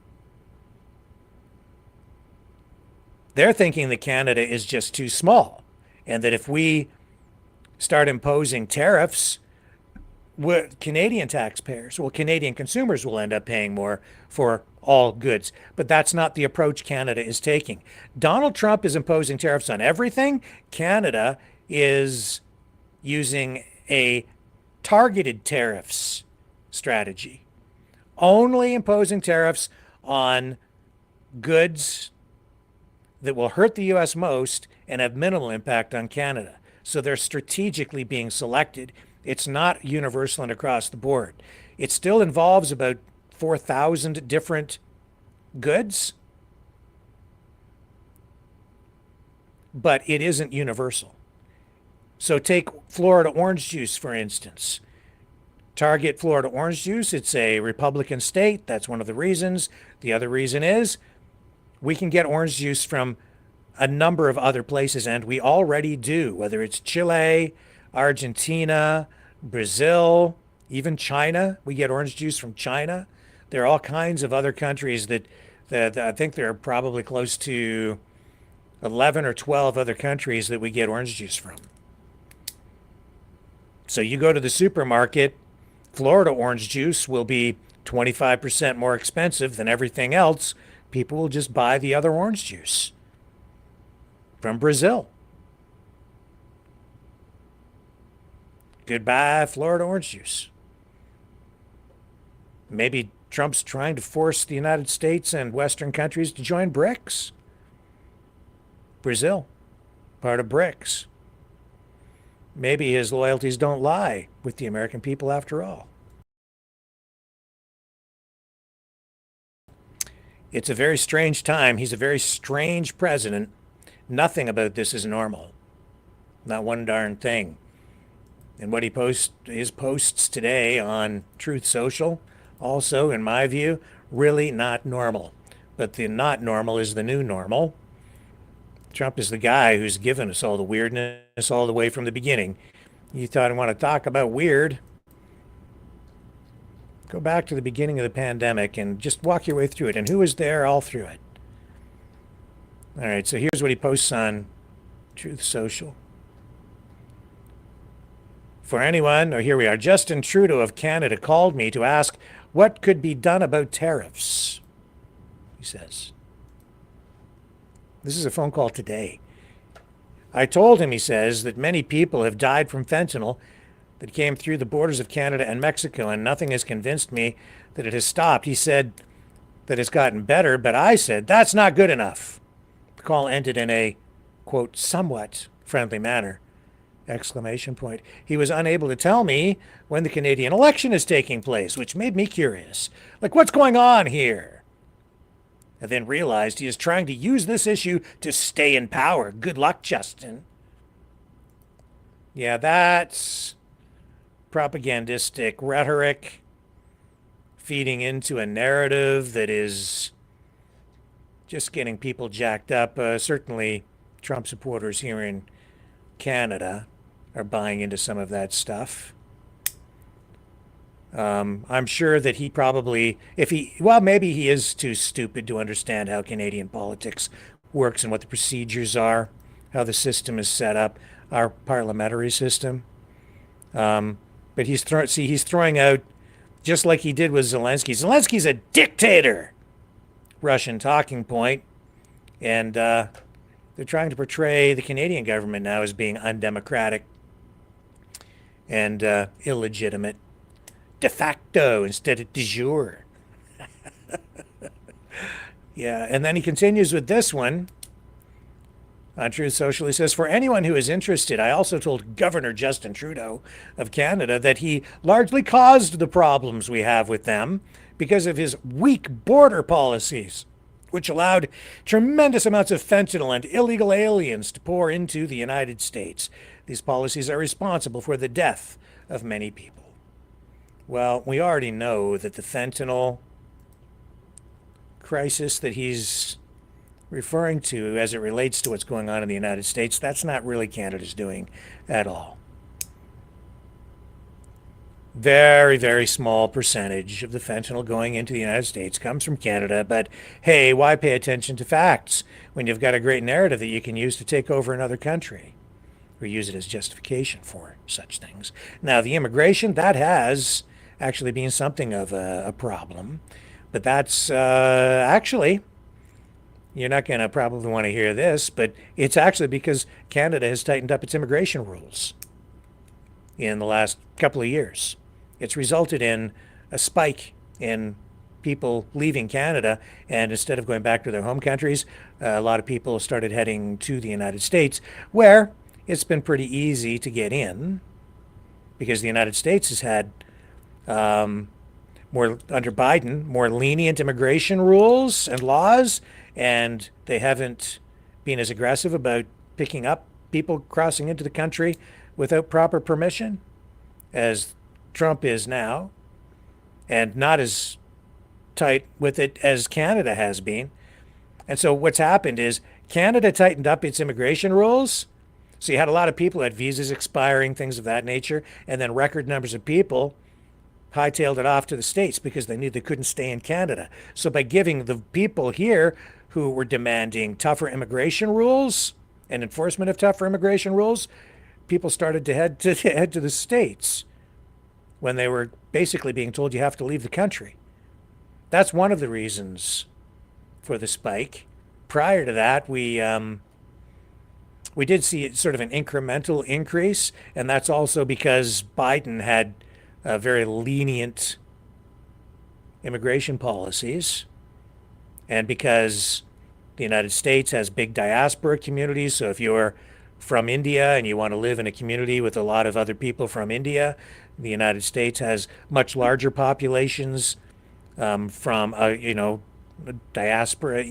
B: They're thinking that Canada is just too small, and that if we start imposing tariffs, what Canadian taxpayers, well, Canadian consumers will end up paying more for all goods. But that's not the approach Canada is taking. Donald Trump is imposing tariffs on everything. Canada is using a targeted tariffs strategy, only imposing tariffs on goods that will hurt the U.S. most and have minimal impact on Canada. So they're strategically being selected. It's not universal and across the board. It still involves about 4,000 different goods, but it isn't universal. So take Florida orange juice, for instance. Target Florida orange juice. It's a Republican state. That's one of the reasons. The other reason is we can get orange juice from a number of other places, and we already do, whether it's Chile, Argentina, Brazil, even China. We get orange juice from China. There are all kinds of other countries that I think there are probably close to 11 or 12 other countries that we get orange juice from. So you go to the supermarket, Florida orange juice will be 25% more expensive than everything else. People will just buy the other orange juice from Brazil. Goodbye, Florida orange juice. Maybe Trump's trying to force the United States and Western countries to join BRICS. Brazil, part of BRICS. Maybe his loyalties don't lie with the American people after all. It's a very strange time. He's a very strange president. Nothing about this is normal. Not one darn thing. And what his posts today on Truth Social, also, in my view, really not normal. But the not normal is the new normal. Trump is the guy who's given us all the weirdness all the way from the beginning. You thought I want to talk about weird? Go back to the beginning of the pandemic and just walk your way through it. And who was there all through it? All right, so here's what he posts on Truth Social. For anyone, here we are. Justin Trudeau of Canada called me to ask what could be done about tariffs, he says. This is a phone call today. I told him, he says, that many people have died from fentanyl that came through the borders of Canada and Mexico, and nothing has convinced me that it has stopped. He said that it's gotten better, but I said, that's not good enough. The call ended in a, quote, somewhat friendly manner, exclamation point. He was unable to tell me when the Canadian election is taking place, which made me curious. Like, what's going on here? I then realized he is trying to use this issue to stay in power. Good luck, Justin. Yeah, that's propagandistic rhetoric feeding into a narrative that is just getting people jacked up. Certainly Trump supporters here in Canada are buying into some of that stuff. I'm sure that he probably, maybe he is too stupid to understand how Canadian politics works and what the procedures are, how the system is set up, our parliamentary system. But he's throwing out, just like he did with Zelensky. Zelensky's a dictator, Russian talking point, and they're trying to portray the Canadian government now as being undemocratic and illegitimate. De facto instead of de jure. Yeah, and then he continues with this one on Truth Social. He says, for anyone who is interested, I also told Governor Justin Trudeau of Canada that he largely caused the problems we have with them because of his weak border policies, which allowed tremendous amounts of fentanyl and illegal aliens to pour into the United States. These policies are responsible for the death of many people. Well, we already know that the fentanyl crisis that he's referring to as it relates to what's going on in the United States, that's not really Canada's doing at all. Very, very small percentage of the fentanyl going into the United States comes from Canada, but hey, why pay attention to facts when you've got a great narrative that you can use to take over another country? or use it as justification for such things. Now, the immigration, that has actually been something of a problem, but that's actually, you're not going to probably want to hear this, but it's actually because Canada has tightened up its immigration rules in the last couple of years. It's resulted in a spike in people leaving Canada, and instead of going back to their home countries, a lot of people started heading to the United States, where it's been pretty easy to get in, because the United States has had more, under Biden, more lenient immigration rules and laws, and they haven't been as aggressive about picking up people crossing into the country without proper permission as Trump is now, and not as tight with it as Canada has been. And so what's happened is Canada tightened up its immigration rules. So you had a lot of people had visas expiring, things of that nature, and then record numbers of people hightailed it off to the States because they knew they couldn't stay in Canada. So by giving the people here who were demanding tougher immigration rules and enforcement of tougher immigration rules, people started to head to the States when they were basically being told you have to leave the country. That's one of the reasons for the spike. Prior to that, we did see sort of an incremental increase, and that's also because Biden had very lenient immigration policies, and because the United States has big diaspora communities. So if you're from India and you want to live in a community with a lot of other people from India, the United States has much larger populations from diaspora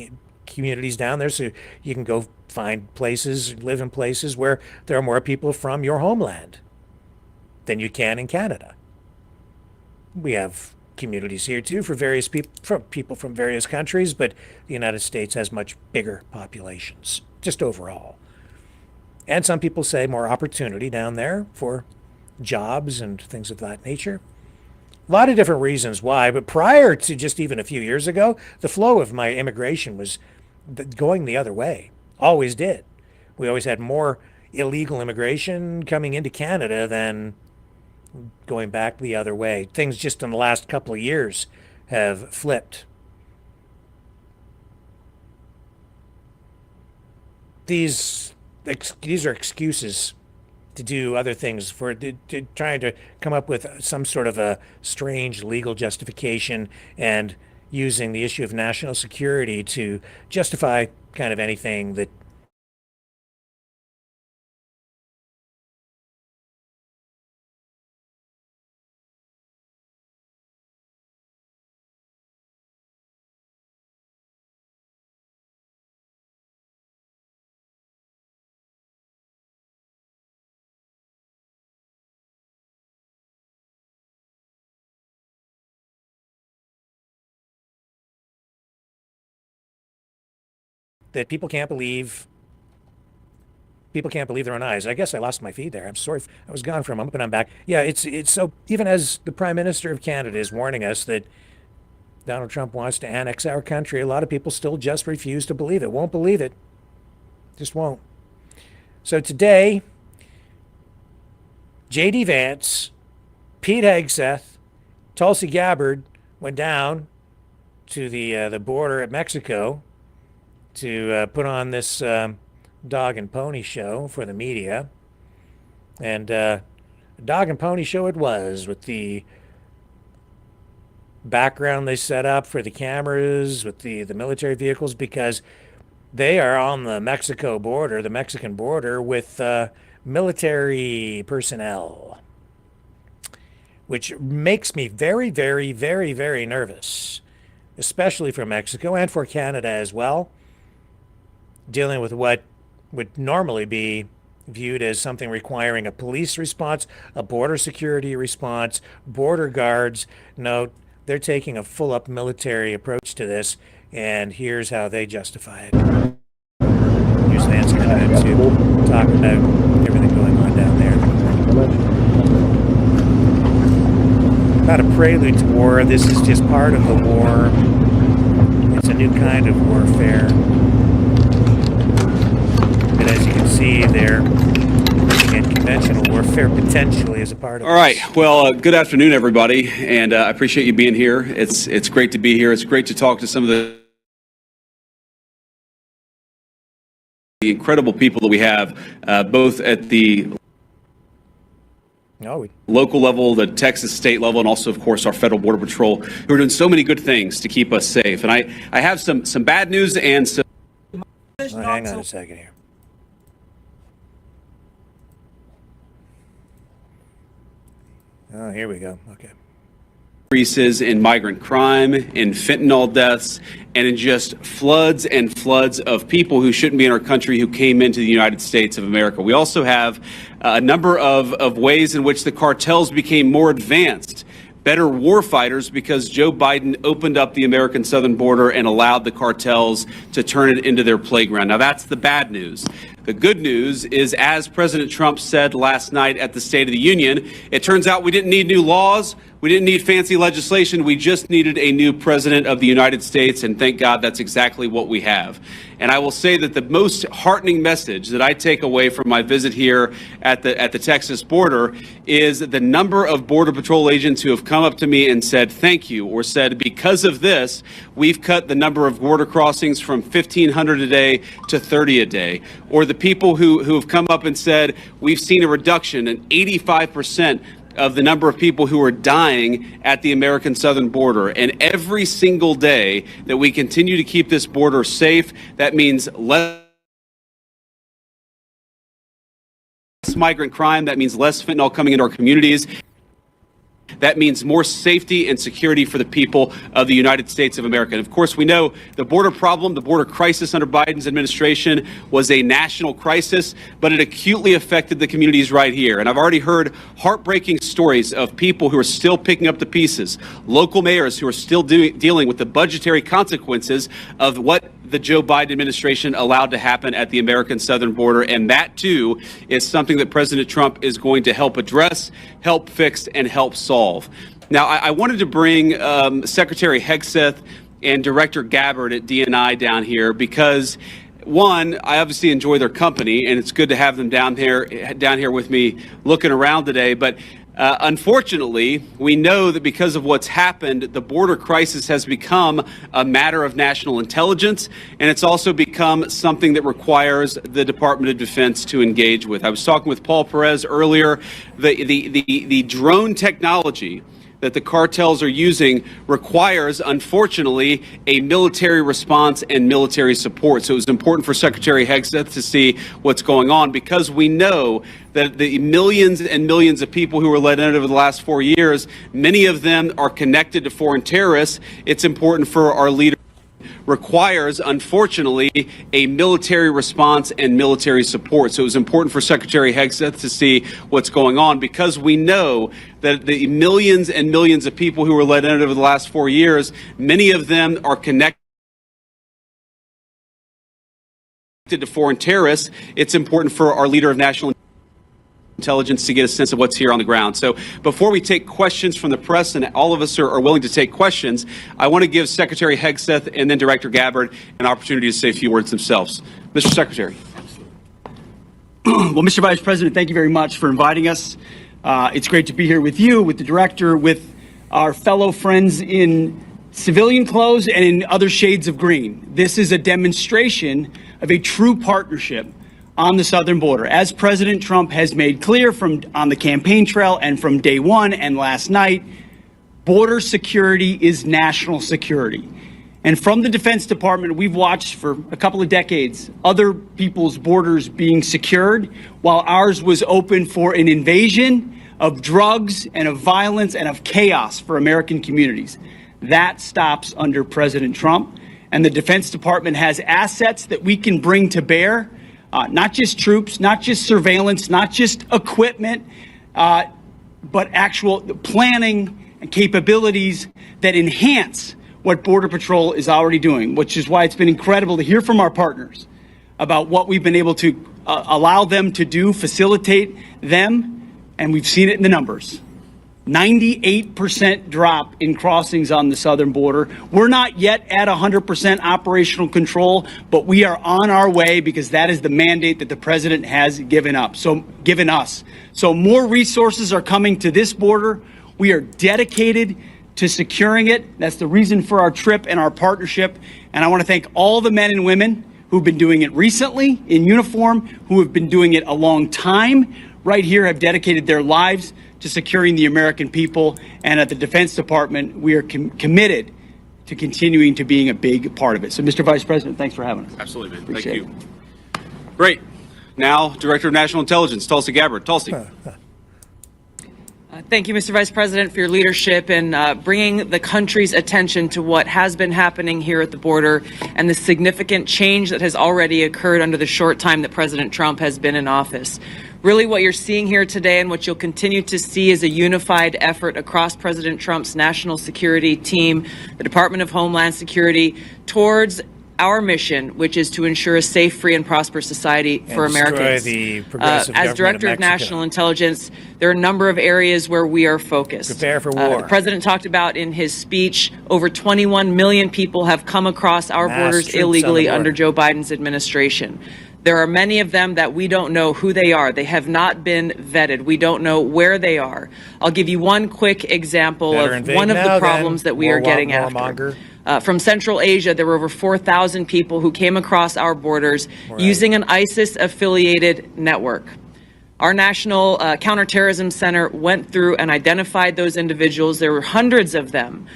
B: communities down there, so you can go find places, live in places where there are more people from your homeland than you can in Canada. We have communities here too for various people from various countries, but the United States has much bigger populations, just overall. And some people say more opportunity down there for jobs and things of that nature. A lot of different reasons why, but prior to just even a few years ago, the flow of my immigration was going the other way. Always did. We always had more illegal immigration coming into Canada than going back the other way. Things just in the last couple of years have flipped. These are excuses to do other things, for trying to come up with some sort of a strange legal justification and using the issue of national security to justify kind of anything that people can't believe their own eyes. I guess I lost my feed there. I'm sorry. I was gone for a moment, but I'm back. Yeah, it's so even as the Prime Minister of Canada is warning us that Donald Trump wants to annex our country, a lot of people still just refuse to believe it. Won't believe it. Just won't. So today, J.D. Vance, Pete Hegseth, Tulsi Gabbard went down to the border at Mexico to put on this dog and pony show for the media. And dog and pony show it was, with the background they set up for the cameras, with the military vehicles, because they are on the Mexican border with military personnel, which makes me very, very, very, very nervous, especially for Mexico and for Canada as well, dealing with what would normally be viewed as something requiring a police response, a border security response, border guards. No, they're taking a full-up military approach to this, and here's how they justify it. Here's Vance coming in to talk about everything going on down there. Not a prelude to war. This is just part of the war. It's a new kind of warfare. But as you can see, they're conventional warfare potentially as a part of
P: All right. Well, good afternoon, everybody, and I appreciate you being here. It's great to be here. It's great to talk to some of the incredible people that we have, both at the local level, the Texas state level, and also, of course, our federal border patrol, who are doing so many good things to keep us safe. And I have some bad news and some.
B: Hang on a second here. Oh, here we go. Okay.
P: Increases in migrant crime, in fentanyl deaths, and in just floods and floods of people who shouldn't be in our country who came into the United States of America. We also have a number of ways in which the cartels became more advanced, better warfighters, because Joe Biden opened up the American southern border and allowed the cartels to turn it into their playground. Now, that's the bad news. The good news is, as President Trump said last night at the State of the Union, it turns out we didn't need new laws. We didn't need fancy legislation. We just needed a new president of the United States, and thank God that's exactly what we have. And I will say that the most heartening message that I take away from my visit here at the Texas border is the number of Border Patrol agents who have come up to me and said thank you, or said because of this, we've cut the number of border crossings from 1,500 a day to 30 a day. Or the people who have come up and said we've seen a reduction in 85% of the number of people who are dying at the American southern border. And every single day that we continue to keep this border safe, that means less migrant crime, that means less fentanyl coming into our communities. That means more safety and security for the people of the United States of America. And of course, we know the border problem, the border crisis under Biden's administration was a national crisis, but it acutely affected the communities right here. And I've already heard heartbreaking stories of people who are still picking up the pieces, local mayors who are still dealing with the budgetary consequences of what the Joe Biden administration allowed to happen at the American southern border. And that, too, is something that President Trump is going to help address, help fix, and help solve. Now, I wanted to bring Secretary Hegseth and Director Gabbard at DNI down here because, one, I obviously enjoy their company, and it's good to have them down here with me looking around today. But unfortunately, we know that because of what's happened, the border crisis has become a matter of national intelligence, and it's also become something that requires the Department of Defense to engage with. I was talking with Paul Perez earlier. The drone technology that the cartels are using requires, unfortunately, a military response and military support. So it was important for Secretary Hegseth to see what's going on, because we know that the millions and millions of people who were let in over the last 4 years, many of them are connected to foreign terrorists. It's important for our leaders. Requires, unfortunately, a military response and military support. So it was important for Secretary Hegseth to see what's going on, because we know that the millions and millions of people who were let in over the last 4 years, many of them are connected to foreign terrorists. It's important for our leader of national intelligence to get a sense of what's here on the ground. So before we take questions from the press, and all of us are willing to take questions, I want to give Secretary Hegseth and then Director Gabbard an opportunity to say a few words themselves. Mr. Secretary.
Q: Well, Mr. Vice President, thank you very much for inviting us. It's great to be here with you, with the director, with our fellow friends in civilian clothes and in other shades of green. This is a demonstration of a true partnership on the southern border. As President Trump has made clear on the campaign trail and from day one and last night, border security is national security. And from the Defense Department, we've watched for a couple of decades other people's borders being secured while ours was open for an invasion of drugs and of violence and of chaos for American communities. That stops under President Trump. And the Defense Department has assets that we can bring to bear. Not just troops, not just surveillance, not just equipment, but actual planning and capabilities that enhance what Border Patrol is already doing, which is why it's been incredible to hear from our partners about what we've been able to allow them to do, facilitate them, and we've seen it in the numbers. 98% drop in crossings on the southern border. We're not yet at 100% operational control, but we are on our way because that is the mandate that the president has given us. So more resources are coming to this border. We are dedicated to securing it. That's the reason for our trip and our partnership. And I want to thank all the men and women who've been doing it recently in uniform, who have been doing it a long time, right here, have dedicated their lives to securing the American people. And at the Defense Department, we are committed to continuing to being a big part of it. So, Mr. Vice President, thanks for having us.
P: Absolutely, man.
Q: Appreciate
P: Thank you. Great. Now, Director of National Intelligence, Tulsi Gabbard. Tulsi.
R: Thank you, Mr. Vice President, for your leadership in bringing the country's attention to what has been happening here at the border and the significant change that has already occurred under the short time that President Trump has been in office. Really, what you're seeing here today and what you'll continue to see is a unified effort across President Trump's national security team, the Department of Homeland Security, towards our mission, which is to ensure a safe, free, and prosperous society for Americans. As Director of National Intelligence, there are a number of areas where we are focused.
B: Prepare for war.
R: The President talked about in his speech, over 21 million people have come across our borders illegally under Joe Biden's administration. There are many of them that we don't know who they are. They have not been vetted. We don't know where they are. I'll give you one quick example of one of the problems that we are getting after. From Central Asia, there were over 4,000 people who came across our borders using an ISIS-affiliated network. Our National Counterterrorism Center went through and identified those individuals. There were hundreds of them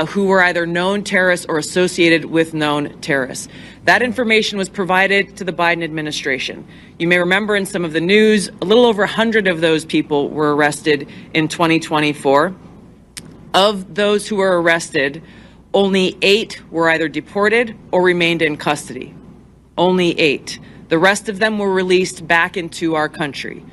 R: who were either known terrorists or associated with known terrorists. That information was provided to the Biden administration. You may remember in some of the news, a little over 100 of those people were arrested in 2024. Of those who were arrested, only 8 were either deported or remained in custody. Only 8. The rest of them were released back into our country.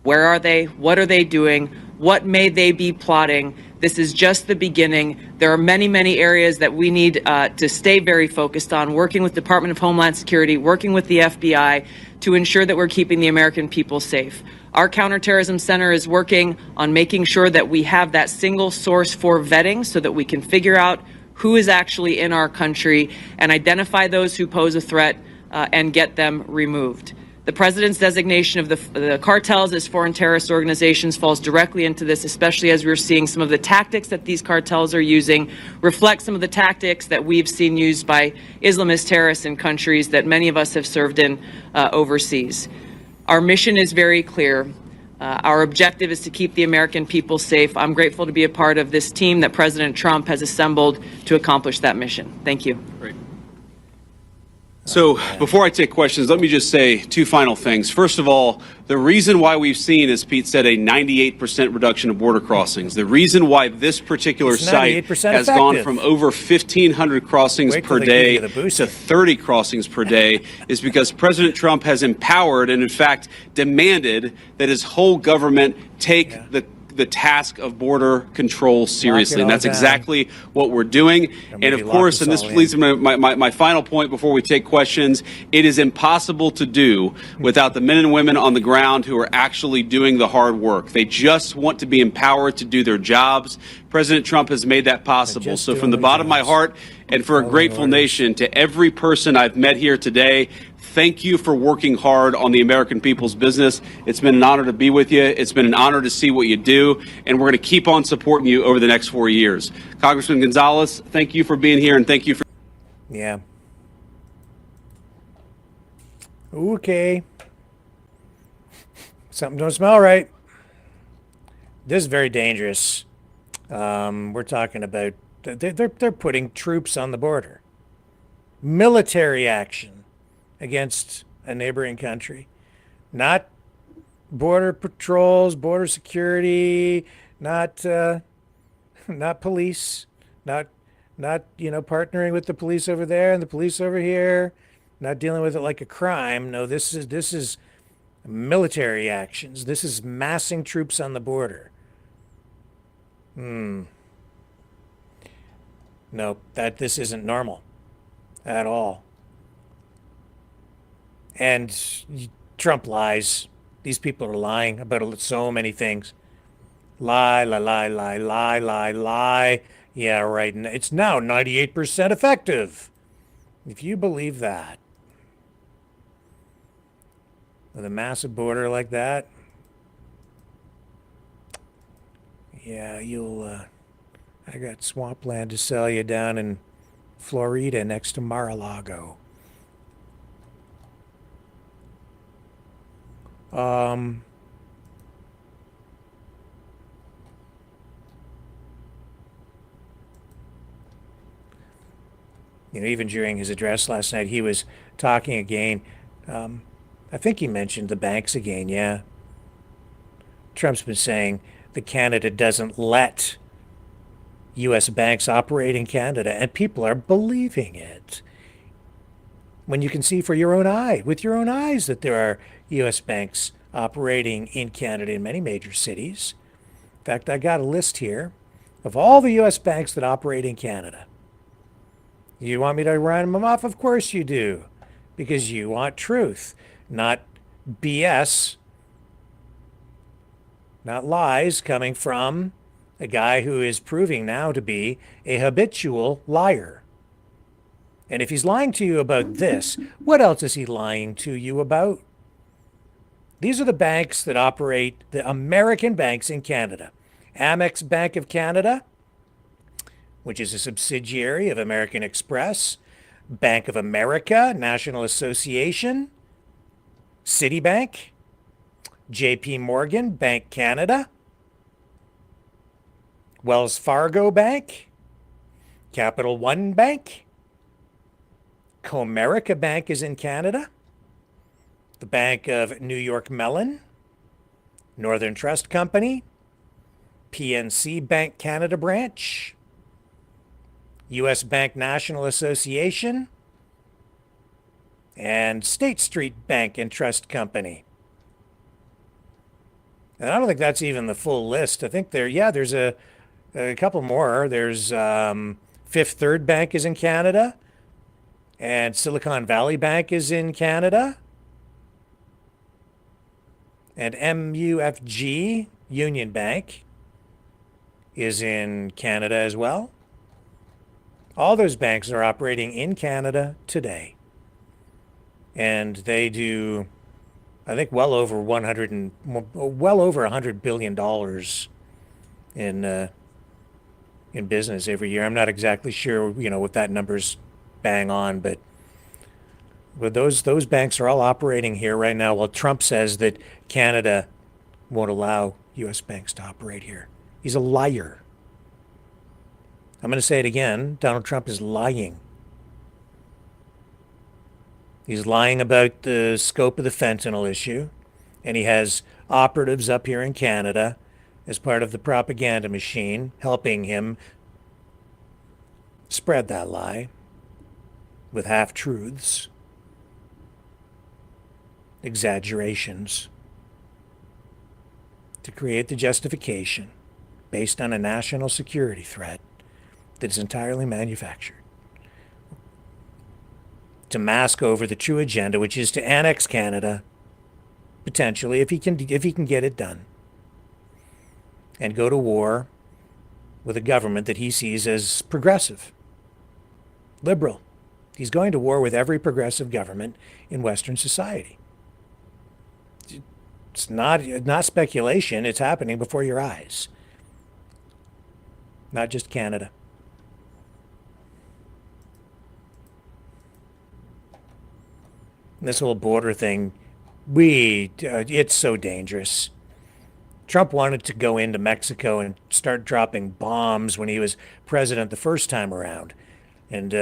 R: Where are they? What are they doing? What may they be plotting? This is just the beginning. There are many, many areas that we need to stay very focused on, working with the Department of Homeland Security, working with the FBI to ensure that we're keeping the American people safe. Our Counterterrorism Center is working on making sure that we have that single source for vetting so that we can figure out who is actually in our country and identify those who pose a threat and get them removed. The president's designation of the cartels as foreign terrorist organizations falls directly into this, especially as we're seeing some of the tactics that these cartels are using reflect some of the tactics that we've seen used by Islamist terrorists in countries that many of us have served in overseas. Our mission is very clear. Our objective is to keep the American people safe. I'm grateful to be a part of this team that President Trump has assembled to accomplish that mission. Thank you.
P: Great. So before I take questions, let me just say 2 final things. First of all, the reason why we've seen, as Pete said, a 98% reduction of border crossings, the reason why this particular site has gone from over 1,500 crossings per day to 30 crossings per day is because President Trump has empowered and, in fact, demanded that his whole government take the task of border control seriously. And that's exactly what we're doing. And of course, and this leads me to my final point before we take questions, it is impossible to do without the men and women on the ground who are actually doing the hard work. They just want to be empowered to do their jobs. President Trump has made that possible. So from the bottom of my heart and for a grateful nation, to every person I've met here today, thank you for working hard on the American people's business. It's been an honor to be with you. It's been an honor to see what you do, and we're going to keep on supporting you over the next 4 years. Congressman Gonzalez, thank you for being here, and thank you for...
B: Yeah. Okay. Something don't smell right. This is very dangerous. We're talking about... They're putting troops on the border. Military action against a neighboring country, not border patrols, border security, not police, not partnering with the police over there and the police over here, not dealing with it like a crime. No, this is military actions. This is massing troops on the border. No, this isn't normal at all. And Trump lies. These people are lying about so many things. Lie, lie, lie, lie, lie, lie, lie. Yeah, right. It's now 98% effective. If you believe that, with a massive border like that, yeah, I got swampland to sell you down in Florida next to Mar-a-Lago. Even during his address last night, he was talking again. I think he mentioned the banks again, yeah. Trump's been saying that Canada doesn't let U.S. banks operate in Canada, and people are believing it. When you can see with your own eyes, that there are U.S. banks operating in Canada in many major cities. In fact, I got a list here of all the U.S. banks that operate in Canada. You want me to run them off? Of course you do, because you want truth, not BS, not lies coming from a guy who is proving now to be a habitual liar. And if he's lying to you about this, what else is he lying to you about? These are the banks that operate, the American banks in Canada. Amex Bank of Canada, which is a subsidiary of American Express, Bank of America, National Association, Citibank, JP Morgan, Bank Canada, Wells Fargo Bank, Capital One Bank, Comerica Bank is in Canada, the Bank of New York Mellon, Northern Trust Company, PNC Bank Canada branch, U.S. Bank National Association, and State Street Bank and Trust Company. And I don't think that's even the full list. I think there's a couple more. There's Fifth Third Bank is in Canada, and Silicon Valley Bank is in Canada, and MUFG, Union Bank, is in Canada as well. All those banks are operating in Canada today. And they do, I think, well over $100 billion in business every year. I'm not exactly sure, what that number's bang on, but those banks are all operating here right now. Well, Trump says that Canada won't allow U.S. banks to operate here. He's a liar. I'm going to say it again. Donald Trump is lying. He's lying about the scope of the fentanyl issue, and he has operatives up here in Canada as part of the propaganda machine helping him spread that lie with half-truths, exaggerations, to create the justification based on a national security threat that is entirely manufactured, to mask over the true agenda, which is to annex Canada, potentially, if he can get it done, and go to war with a government that he sees as progressive, liberal. He's going to war with every progressive government in Western society. It's not speculation. It's happening before your eyes. Not just Canada. This whole border thing, it's so dangerous. Trump wanted to go into Mexico and start dropping bombs when he was president the first time around. And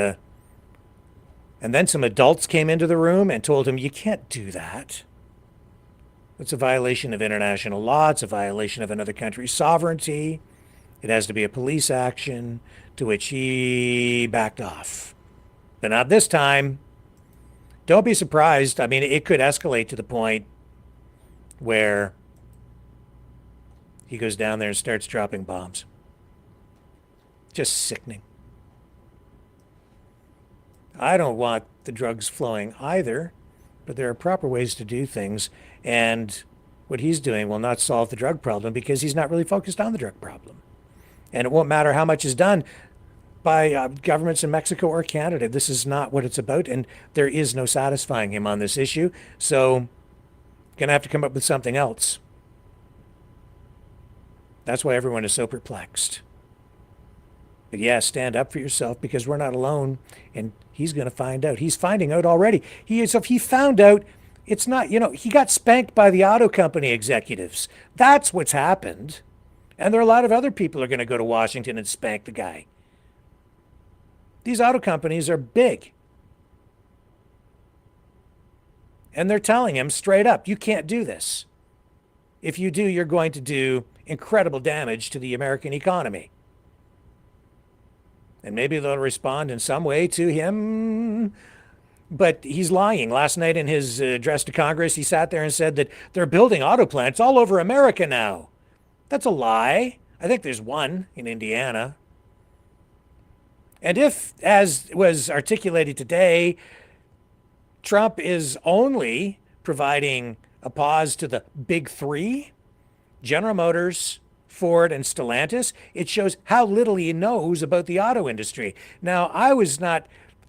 B: then some adults came into the room and told him, you can't do that. It's a violation of international law. It's a violation of another country's sovereignty. It has to be a police action, to which he backed off. But not this time. Don't be surprised. I mean, it could escalate to the point where he goes down there and starts dropping bombs. Just sickening. I don't want the drugs flowing either, but there are proper ways to do things. And what he's doing will not solve the drug problem because he's not really focused on the drug problem. And it won't matter how much is done by governments in Mexico or Canada. This is not what it's about, and there is no satisfying him on this issue. So, gonna have to come up with something else. That's why everyone is so perplexed. But yeah, stand up for yourself because we're not alone, and he's gonna find out. He's finding out already. If he found out, it's not, he got spanked by the auto company executives. That's what's happened. And there are a lot of other people who are going to go to Washington and spank the guy. These auto companies are big. And they're telling him straight up, you can't do this. If you do, you're going to do incredible damage to the American economy. And maybe they'll respond in some way to him. But he's lying. Last night in his address to Congress, he sat there and said that they're building auto plants all over America now. That's a lie. I think there's one in Indiana. And if, as was articulated today, Trump is only providing a pause to the big three, General Motors, Ford, and Stellantis, it shows how little he knows about the auto industry. Now, I was not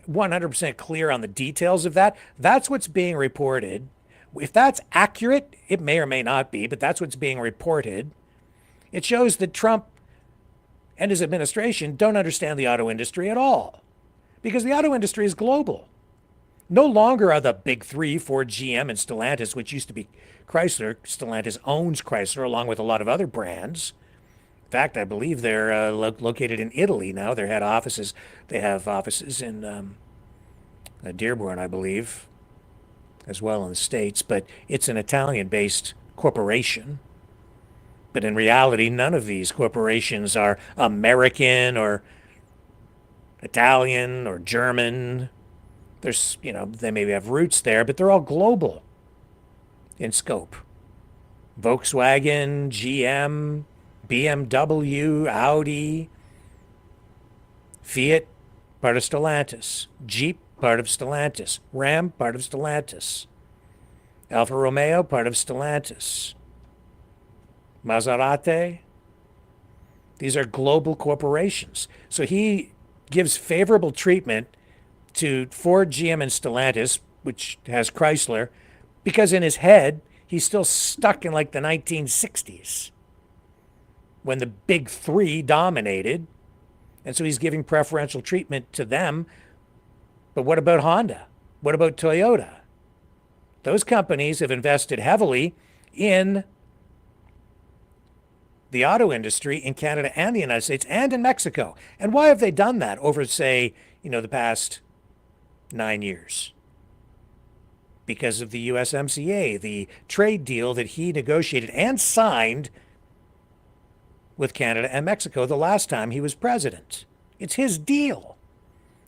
B: 100% clear on the details of that. That's what's being reported. If that's accurate, it may or may not be, but that's what's being reported. It shows that Trump and his administration don't understand the auto industry at all, because the auto industry is global. No longer are the big three, Ford, GM, and Stellantis, which used to be Chrysler. Stellantis owns Chrysler along with a lot of other brands. In fact, I believe they're located in Italy now. Their head offices, they have offices in Dearborn, I believe, as well in the States, but it's an Italian-based corporation. But in reality, none of these corporations are American or Italian or German. There's, they maybe have roots there, but they're all global in scope. Volkswagen, GM, BMW, Audi, Fiat, part of Stellantis. Jeep, part of Stellantis. Ram, part of Stellantis. Alfa Romeo, part of Stellantis. Maserati. These are global corporations. So he gives favorable treatment to Ford, GM, and Stellantis, which has Chrysler, because in his head, he's still stuck in like the 1960s when the big three dominated. And so he's giving preferential treatment to them. But what about Honda? What about Toyota? Those companies have invested heavily in the auto industry in Canada and the United States and in Mexico. And why have they done that over, say, the past 9 years? Because of the USMCA, the trade deal that he negotiated and signed with Canada and Mexico the last time he was president. It's his deal.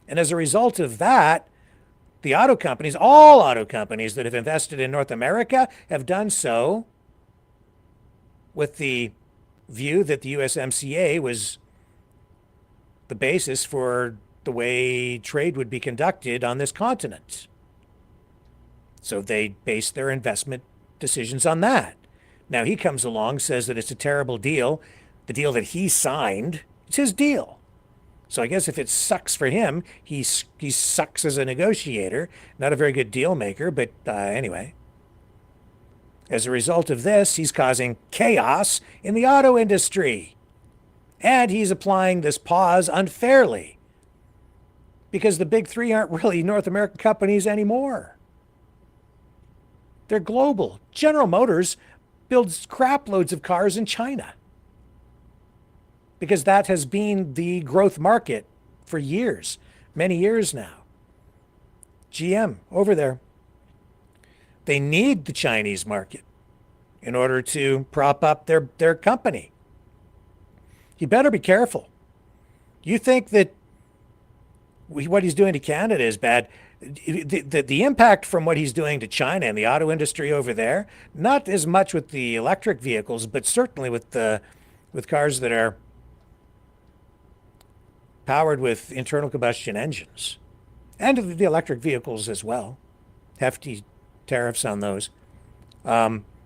B: And as a result of that, the auto companies, all auto companies that have invested in North America, have done so with the view that the USMCA was the basis for the way trade would be conducted on this continent. So they base their investment decisions on that. Now he comes along, says that it's a terrible deal. The deal that he signed, it's his deal. So I guess if it sucks for him, he sucks as a negotiator. Not a very good deal maker, but anyway. As a result of this, he's causing chaos in the auto industry. And he's applying this pause unfairly, because the big three aren't really North American companies anymore. They're global. General Motors builds crap loads of cars in China, because that has been the growth market for years, many years now. GM, over there. They need the Chinese market in order to prop up their company. You better be careful. You think that what he's doing to Canada is bad. The impact from what he's doing to China and the auto industry over there, not as much with the electric vehicles, but certainly with cars that are powered with internal combustion engines, and the electric vehicles as well. Hefty tariffs on those.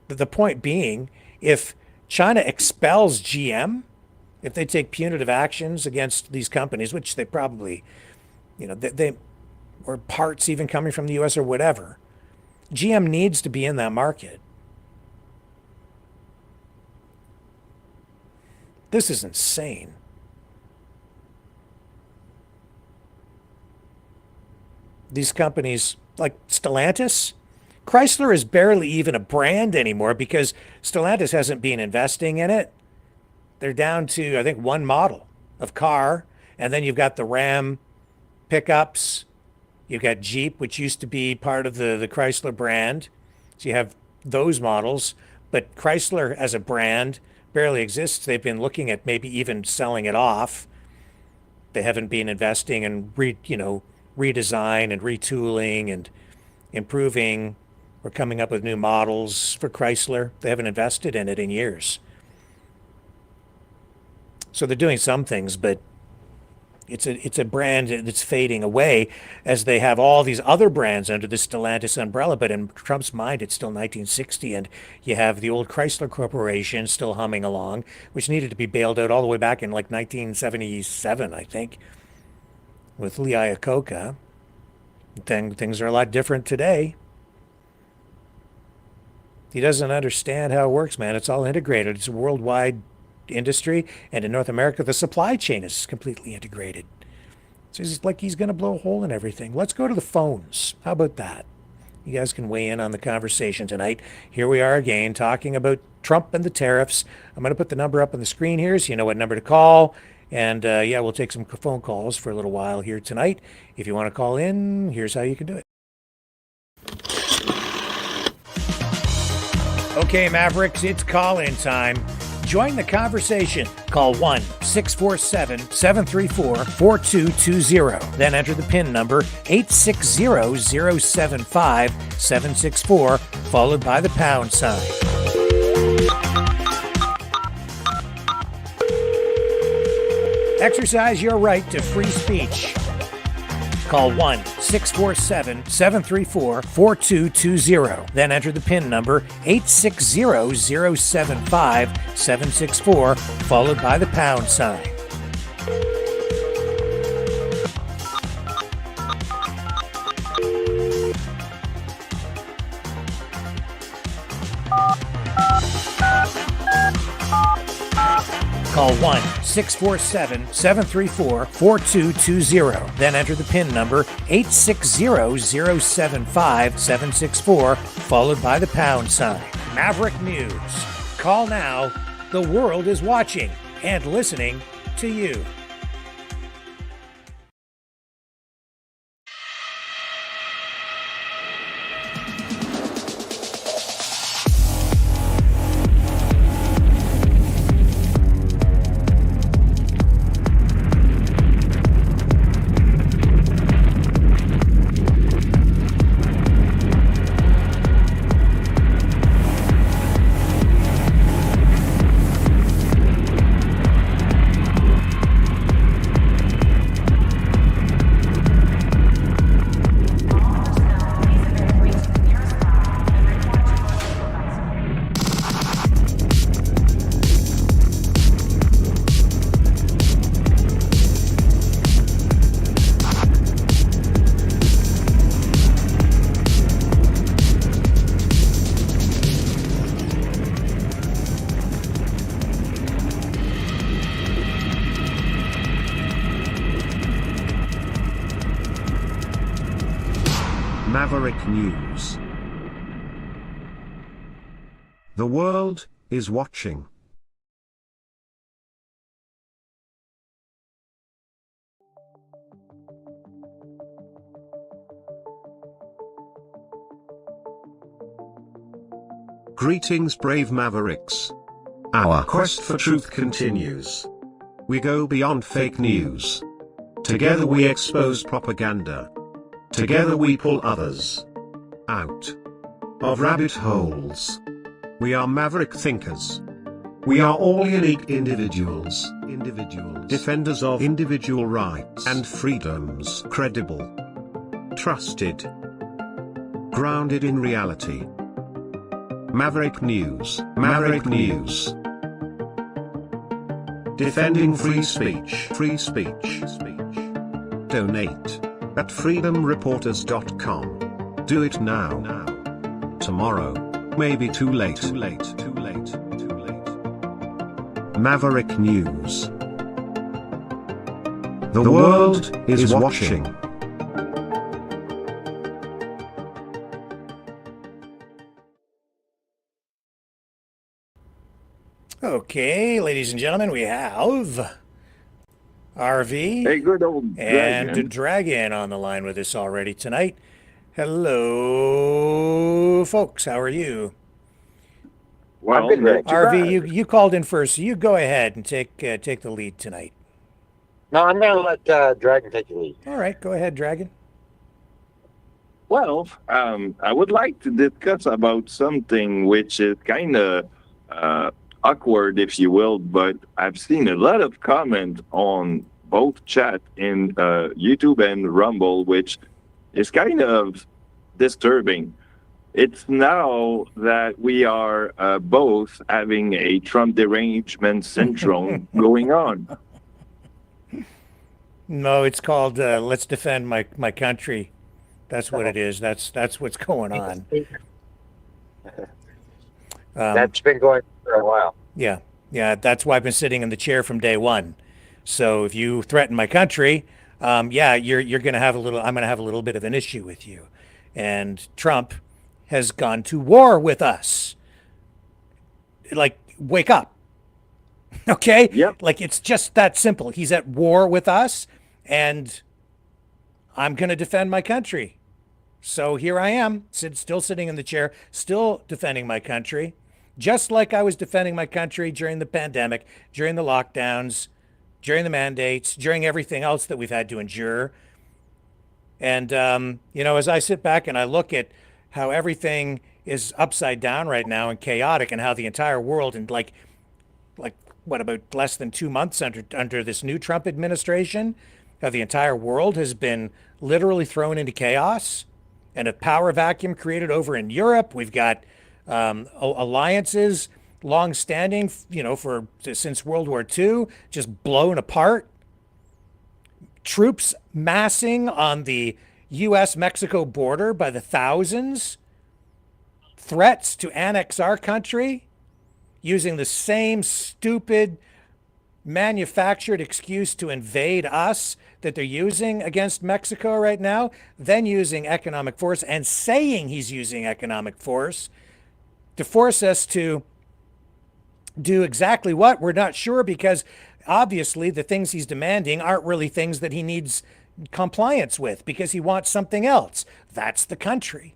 B: The point being, if China expels GM, if they take punitive actions against these companies, which they probably, they or parts even coming from the U.S. or whatever, GM needs to be in that market. This is insane. These companies like Stellantis, Chrysler is barely even a brand anymore because Stellantis hasn't been investing in it. They're down to, I think, one model of car. And then you've got the Ram pickups. You've got Jeep, which used to be part of the Chrysler brand. So you have those models. But Chrysler as a brand barely exists. They've been looking at maybe even selling it off. They haven't been investing in redesign and retooling and improving or coming up with new models for Chrysler. They haven't invested in it in years. So they're doing some things, but it's a brand that's fading away as they have all these other brands under the Stellantis umbrella. But in Trump's mind, it's still 1960, and you have the old Chrysler Corporation still humming along, which needed to be bailed out all the way back in like 1977, I think, with Lee Iacocca. Then things are a lot different today. He doesn't understand how it works, man. It's all integrated. It's a worldwide industry, and in North America, the supply chain is completely integrated. So it's like he's going to blow a hole in everything. Let's go to the phones. How about that? You guys can weigh in on the conversation tonight. Here we are again talking about Trump and the tariffs. I'm going to put the number up on the screen here so you know what number to call. And yeah, we'll take some phone calls for a little while here tonight. If you want to call in, here's how you can do it. Okay, Mavericks, it's call-in time. Join the conversation. Call 1-647-734-4220. Then enter the PIN number 860-075-764, followed by the pound sign. Exercise your right to free speech. Call 1-647-734-4220. Then enter the PIN number 860-075-764, followed by the pound sign. Call 1-647-734-4220. Then enter the PIN number 860-075-764, followed by the pound sign. Maverick News. Call now. The world is watching and listening to you.
D: Maverick News. The world is watching. Greetings, brave Mavericks. Our quest for truth continues. We go beyond fake news. Together we expose propaganda. Together we pull others out of rabbit holes. We are maverick thinkers. We are all unique individuals, defenders of individual rights and freedoms, credible, trusted, grounded in reality. Maverick News. Maverick News. Defending free speech. Free speech. Donate at freedomreporters.com. Do it now. Tomorrow may be too late. Maverick News. The world is watching.
B: Okay, ladies and gentlemen, we have RV
S: Hey, good old
B: and
S: dragon.
B: Dragon on the line with us already tonight. Hello, folks. How are you?
S: Well,
T: I'm good, Greg.
B: RV, you called in first, so you go ahead and take the lead tonight.
T: No, I'm going to let Dragon take the lead.
B: All right, go ahead, Dragon.
S: Well, I would like to discuss about something which is kind of awkward, if you will, but I've seen a lot of comment on both chat in YouTube and Rumble, which is kind of disturbing. It's now that we are both having a Trump derangement syndrome going on.
B: No, it's called "Let's Defend My Country." That's what it is. That's what's going on.
T: That's been going for a while.
B: Yeah. That's why I've been sitting in the chair from day one. So if you threaten my country, you're gonna have a little. I'm gonna have a little bit of an issue with you. And Trump has gone to war with us. Like, wake up. Okay?
S: Yep.
B: Like, it's just that simple. He's at war with us, and I'm going to defend my country. So here I am, still sitting in the chair, still defending my country, just like I was defending my country during the pandemic, during the lockdowns, during the mandates, during everything else that we've had to endure. And, as I sit back and I look at how everything is upside down right now and chaotic, and how the entire world, and like what, about less than 2 months under this new Trump administration, how the entire world has been literally thrown into chaos and a power vacuum created over in Europe. We've got alliances long-standing, since World War II, just blown apart. Troops massing on the U.S.-Mexico border by the thousands. Threats to annex our country using the same stupid manufactured excuse to invade us that they're using against Mexico right now, then using economic force and saying he's using economic force to force us to do exactly what? We're not sure, because obviously the things he's demanding aren't really things that he needs compliance with, because he wants something else. That's the country.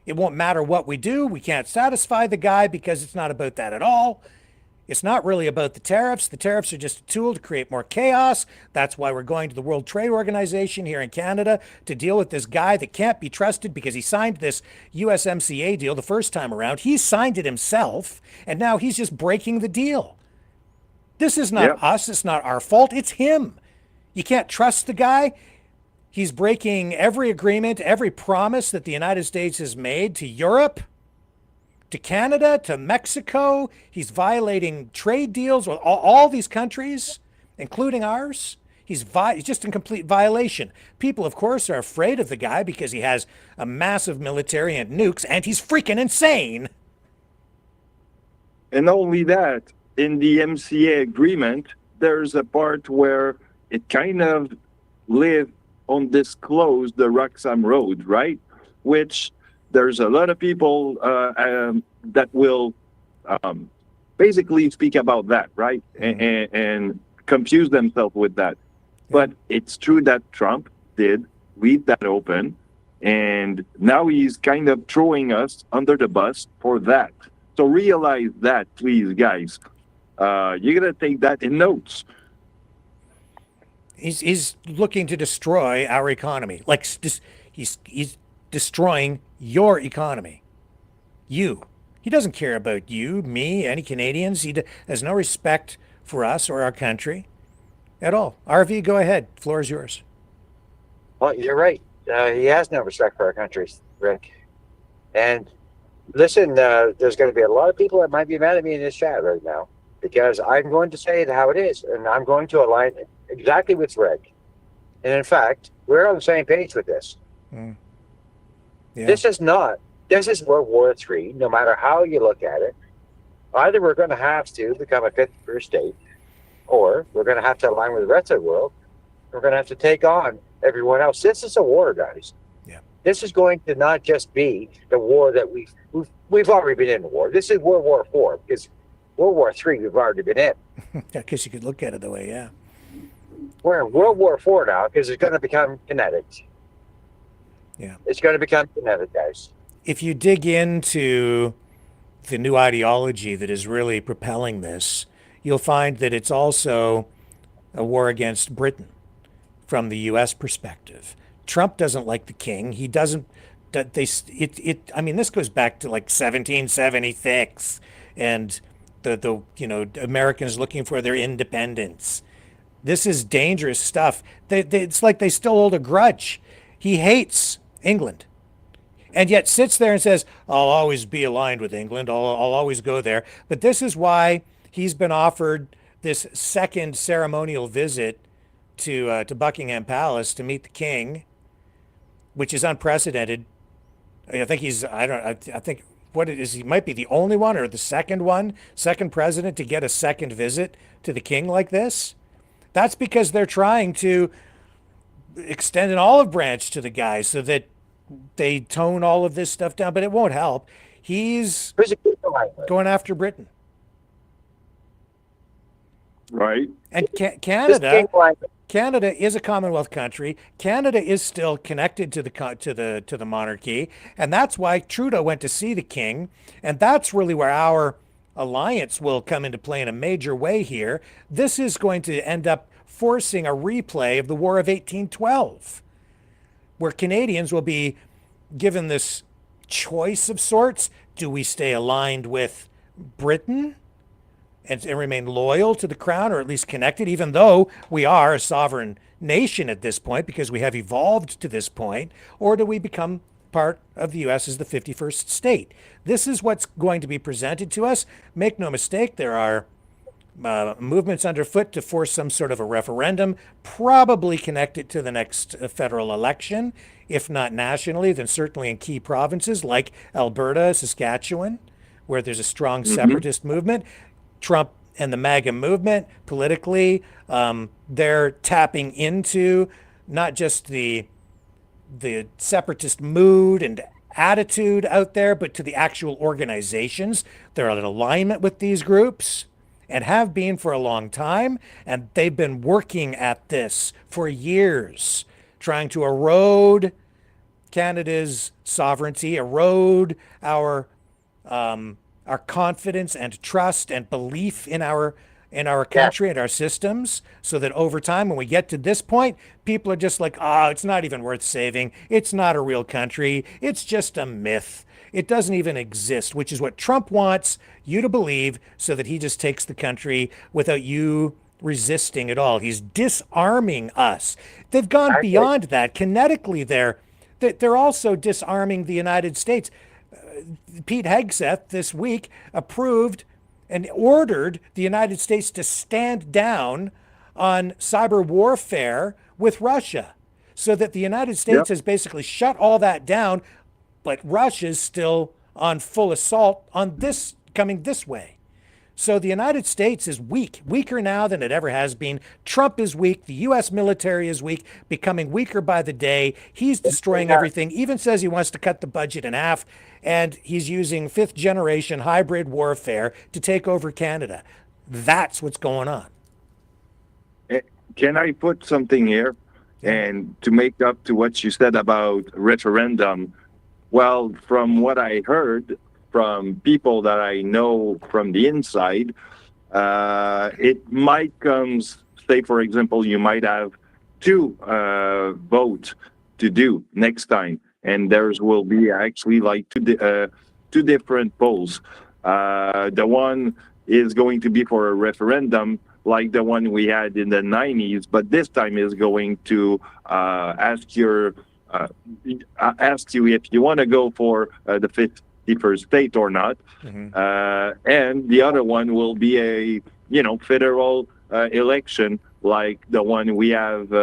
B: It won't matter what we do. We can't satisfy the guy, because it's not about that at all. It's not really about the tariffs. The tariffs are just a tool to create more chaos. That's why we're going to the World Trade Organization here in Canada to deal with this guy that can't be trusted, because he signed this USMCA deal the first time around. He signed it himself, and now he's just breaking the deal. This is not us. It's not our fault. It's him. You can't trust the guy. He's breaking every agreement, every promise that the United States has made to Europe, to Canada, to Mexico. He's violating trade deals with all these countries, including ours. He's just in complete violation. People, of course, are afraid of the guy because he has a massive military and nukes, and he's freaking insane.
S: And only that, in the MCA agreement, there's a part where it kind of live undisclosed the Roxham Road, right? Which there's a lot of people that will basically speak about that, right? Mm-hmm. And confuse themselves with that. But it's true that Trump did leave that open, and now he's kind of throwing us under the bus for that. So realize that, please, guys. You're going to take that in notes.
B: He's looking to destroy our economy. Like, he's destroying your economy. You. He doesn't care about you, me, any Canadians. He has no respect for us or our country at all. RV, go ahead. Floor is yours.
T: Well, you're right. He has no respect for our country, Rick. And Listen, there's going to be a lot of people that might be mad at me in this chat right now because I'm going to say it how it is, and I'm going to align exactly with Greg. And in fact, we're on the same page with this.
B: Yeah.
T: This is World War III, no matter how you look at it. Either we're going to have to become a 51st state, or we're going to have to align with the rest of the world. We're going to have to take on everyone else. This is a war, guys.
B: Yeah.
T: This is going to not just be the war that we've already been in the war. This is World War IV, because World War III we've already been in.
B: Yeah, because you could look at it that way, yeah.
T: We're in World War IV now because it's going to become kinetic.
B: Yeah.
T: It's going to become kinetic, guys.
B: If you dig into the new ideology that is really propelling this, you'll find that it's also a war against Britain from the U.S. perspective. Trump doesn't like the king. He doesn't. I mean, this goes back to like 1776, and the Americans looking for their independence. This is dangerous stuff. It's like they still hold a grudge. He hates England, and yet sits there and says, "I'll always be aligned with England. I'll always go there." But this is why he's been offered this second ceremonial visit to Buckingham Palace to meet the king, which is unprecedented. I think he might be the only one or the second president to get a second visit to the king like this. That's because they're trying to extend an olive branch to the guy so that they tone all of this stuff down, but it won't help. He's going after Britain.
S: Right.
B: And Canada is a Commonwealth country. Canada is still connected to the monarchy, and that's why Trudeau went to see the king, and that's really where our alliance will come into play in a major way here. This is going to end up forcing a replay of the War of 1812, where Canadians will be given this choice of sorts. Do we stay aligned with Britain and remain loyal to the crown, or at least connected, even though we are a sovereign nation at this point because we have evolved to this point, or do we become part of the U.S. as the 51st state? This is what's going to be presented to us. Make no mistake, there are movements underfoot to force some sort of a referendum, probably connected to the next federal election. If not nationally, then certainly in key provinces like Alberta, Saskatchewan, where there's a strong separatist movement. Trump and the MAGA movement politically, they're tapping into not just the separatist mood and attitude out there, but to the actual organizations. They're in alignment with these groups and have been for a long time, and they've been working at this for years, trying to erode Canada's sovereignty, erode our confidence and trust and belief in our country and our systems, so that over time, when we get to this point, people are just like, it's not even worth saving. It's not a real country. It's just a myth. It doesn't even exist, which is what Trump wants you to believe, so that he just takes the country without you resisting at all. He's disarming us. They've gone beyond that. Kinetically, they're also disarming the United States. Pete Hegseth this week approved and ordered the United States to stand down on cyber warfare with Russia, so that the United States has basically shut all that down, but Russia's still on full assault on this, coming this way. So the United States is weaker now than it ever has been. Trump is weak. The U.S. military is weak, becoming weaker by the day. He's destroying everything, even says he wants to cut the budget in half, and he's using fifth generation hybrid warfare to take over Canada. That's what's going on.
S: Can I put something here? And to make up to what you said about referendum, well, from what I heard from people that I know from the inside, it might come, say, for example, you might have two votes to do next time, and theirs will be actually like two different polls. The one is going to be for a referendum, like the one we had in the 90s, but this time is going to ask you if you want to go for the 51st state or not. And the other one will be a, federal election like the one we have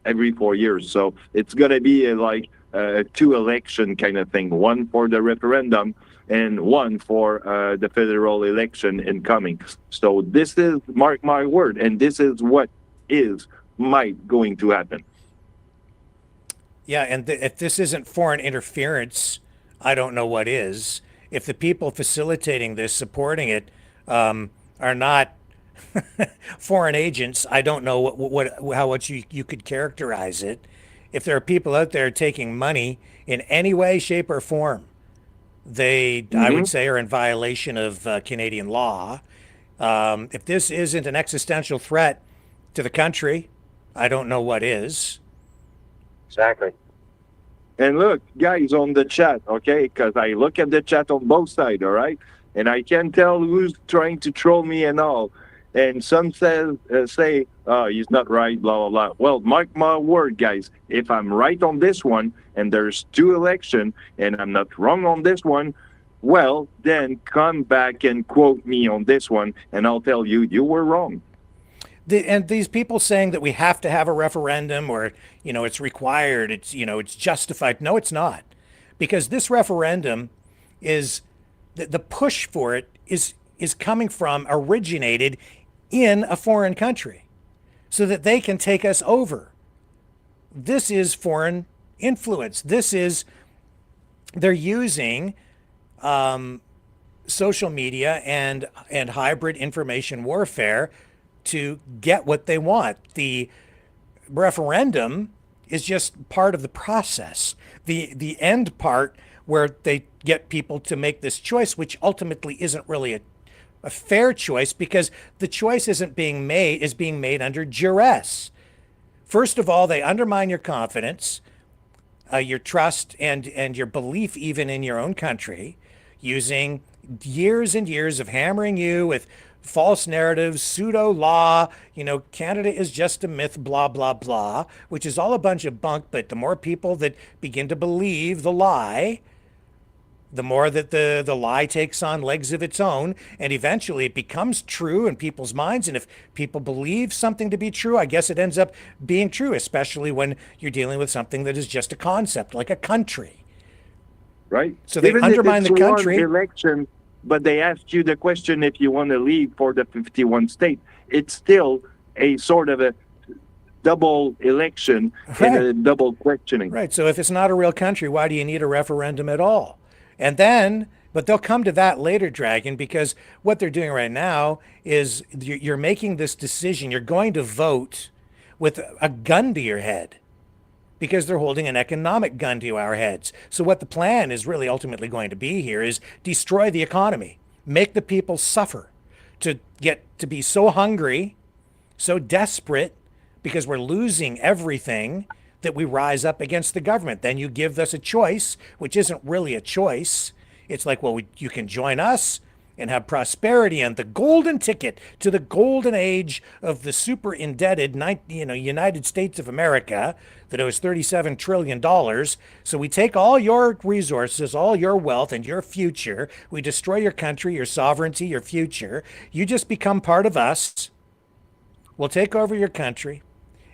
S: every 4 years. So it's going to be a two election kind of thing, one for the referendum and one for the federal election incoming. So this is, mark my word, and this is what might going to happen.
B: Yeah, and if this isn't foreign interference, I don't know what is. If the people facilitating this, supporting it, are not foreign agents, I don't know how you could characterize it. If there are people out there taking money in any way, shape, or form, they, I would say, are in violation of Canadian law. If this isn't an existential threat to the country, I don't know what is.
T: Exactly.
S: And look, guys, on the chat, okay? Because I look at the chat on both sides, all right? And I can tell who's trying to troll me and all. And some say, oh, he's not right, blah, blah, blah. Well, mark my word, guys. If I'm right on this one, and there's two elections, and I'm not wrong on this one, well, then come back and quote me on this one, and I'll tell you, you were wrong.
B: And these people saying that we have to have a referendum or, it's required, it's justified. No, it's not. Because this referendum is, the push for it is originated in a foreign country so that they can take us over. This is foreign influence. They're using social media and hybrid information warfare to get what they want. The referendum is just part of the process. The end part where they get people to make this choice, which ultimately isn't really a fair choice because the choice is being made under duress. First of all, they undermine your confidence, your trust, and your belief even in your own country, using years and years of hammering you with false narratives, pseudo law, Canada is just a myth, blah, blah, blah, which is all a bunch of bunk. But the more people that begin to believe the lie, the more that the lie takes on legs of its own, and eventually it becomes true in people's minds. And if people believe something to be true, I guess it ends up being true, especially when you're dealing with something that is just a concept, like a country.
S: Right.
B: So they undermine the country.
S: Election, but they ask you the question if you want to leave for the 51 state. It's still a sort of a double election and a double questioning.
B: Right. So if it's not a real country, why do you need a referendum at all? And then, but they'll come to that later, Dragon, because what they're doing right now is you're making this decision. You're going to vote with a gun to your head because they're holding an economic gun to our heads. So what the plan is really ultimately going to be here is destroy the economy, make the people suffer, to get to be so hungry, so desperate, because we're losing everything, that we rise up against the government. Then you give us a choice, which isn't really a choice. It's like, well, you can join us and have prosperity and the golden ticket to the golden age of the super indebted United States of America that owes $37 trillion. So we take all your resources, all your wealth and your future. We destroy your country, your sovereignty, your future. You just become part of us. We'll take over your country.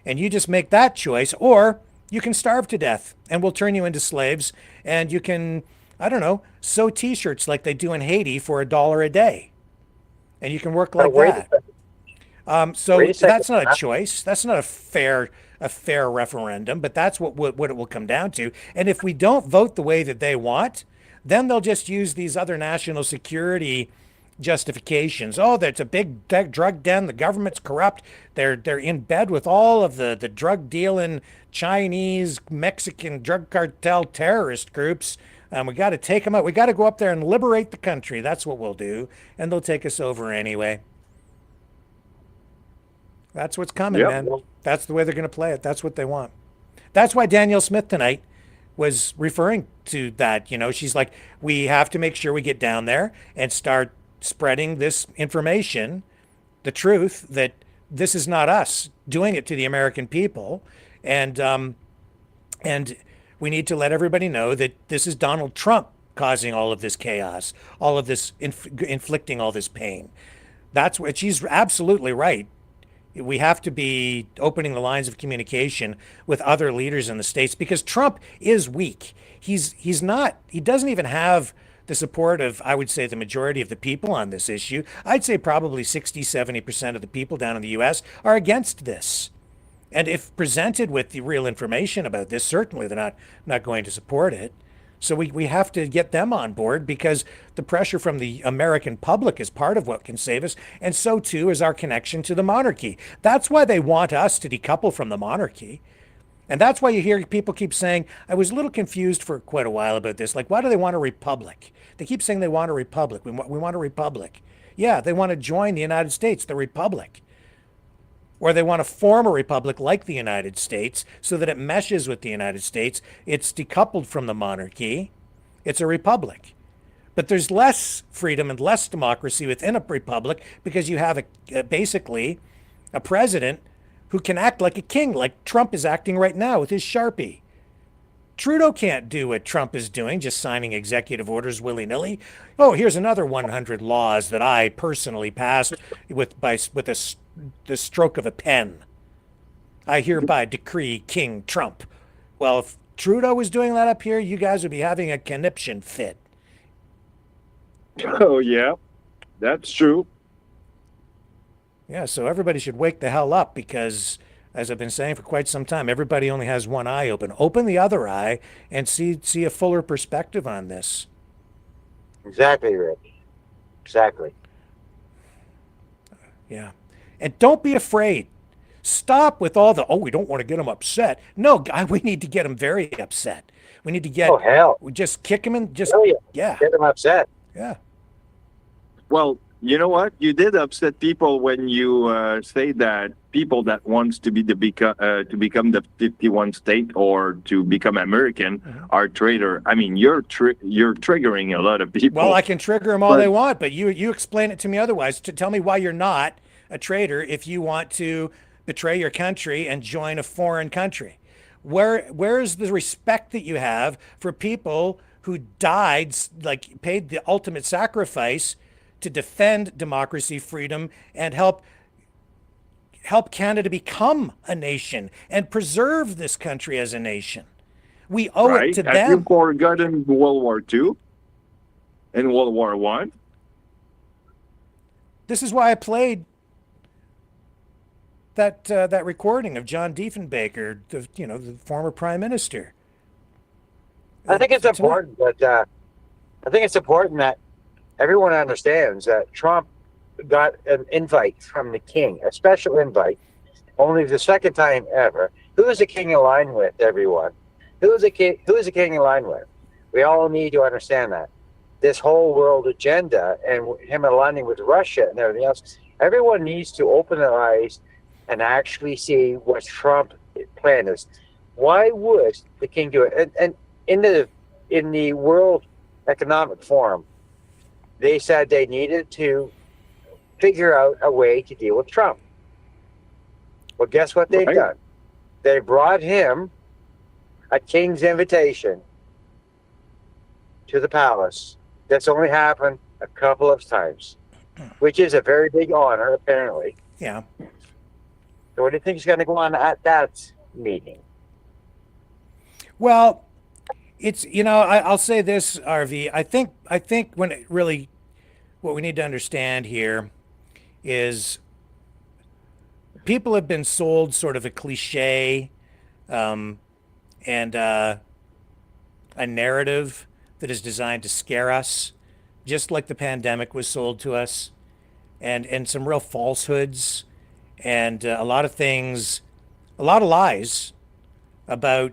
B: And you just make that choice, or you can starve to death and we'll turn you into slaves, and you can, I don't know, sew t-shirts like they do in Haiti for $1 a day. And you can work like that. So that's not a choice. That's not a fair referendum, but that's what it will come down to. And if we don't vote the way that they want, then they'll just use these other national security justifications. Oh, there's a big drug den. The government's corrupt. They're in bed with all of the drug dealing Chinese, Mexican drug cartel terrorist groups. We got to take them out. We got to go up there and liberate the country. That's what we'll do. And they'll take us over anyway. That's what's coming, man. That's the way they're going to play it. That's what they want. That's why Danielle Smith tonight was referring to that. She's like, we have to make sure we get down there and start spreading this information, the truth that this is not us doing it to the American people, and we need to let everybody know that this is Donald Trump causing all of this chaos, all of this inflicting all this pain. That's what she's absolutely right. We have to be opening the lines of communication with other leaders in the States because Trump is weak. He doesn't even have the support of, I would say, the majority of the people on this issue. I'd say probably 60-70% of the people down in the US are against this. And if presented with the real information about this, certainly they're not going to support it. So we have to get them on board because the pressure from the American public is part of what can save us. And so too is our connection to the monarchy. That's why they want us to decouple from the monarchy. And that's why you hear people keep saying, I was a little confused for quite a while about this. Like, why do they want a republic? They keep saying they want a republic. We want a republic. Yeah, they want to join the United States, the republic. Or they want to form a republic like the United States so that it meshes with the United States. It's decoupled from the monarchy. It's a republic. But there's less freedom and less democracy within a republic because you have basically a president who can act like a king, like Trump is acting right now with his Sharpie. Trudeau can't do what Trump is doing, just signing executive orders willy-nilly. Oh, here's another 100 laws that I personally passed with the stroke of a pen. I hereby decree King Trump. Well, if Trudeau was doing that up here, you guys would be having a conniption fit.
S: Oh, yeah, that's true.
B: Yeah, so everybody should wake the hell up because, as I've been saying for quite some time, everybody only has one eye open. Open the other eye and see a fuller perspective on this.
T: Exactly, Rick. Exactly.
B: Yeah. And don't be afraid. Stop with all the, we don't want to get them upset. No, we need to get them very upset. We need to get, we just kick them and just, yeah.
T: Get them upset.
B: Yeah.
S: Well, you know what? You did upset people when you say that people that wants to become the 51 state or to become American are traitor. I mean, you're triggering a lot of people.
B: Well, I can trigger them all they want, but you explain it to me otherwise. To tell me why you're not a traitor if you want to betray your country and join a foreign country. Where is the respect that you have for people who died, like paid the ultimate sacrifice to defend democracy, freedom, and help Canada become a nation and preserve this country as a nation? We owe it to them.
S: Have you forgotten World War II and World War I?
B: This is why I played that recording of John Diefenbaker, the former prime minister.
T: I think it's important that everyone understands that Trump got an invite from the king, a special invite, only the second time ever. Who is the king aligned with, everyone? Who is the king aligned with? We all need to understand that. This whole world agenda and him aligning with Russia and everything else, everyone needs to open their eyes and actually see what Trump's plan is. Why would the king do it? And in the World Economic Forum, they said they needed to figure out a way to deal with Trump. Well, guess what they've done? They brought him a king's invitation to the palace. That's only happened a couple of times, which is a very big honor, apparently.
B: Yeah.
T: So what do you think is going to go on at that meeting?
B: Well, it's, I'll say this, RV. I think when it really, what we need to understand here is people have been sold sort of a cliche and a narrative that is designed to scare us, just like the pandemic was sold to us, and some real falsehoods and a lot of things, a lot of lies about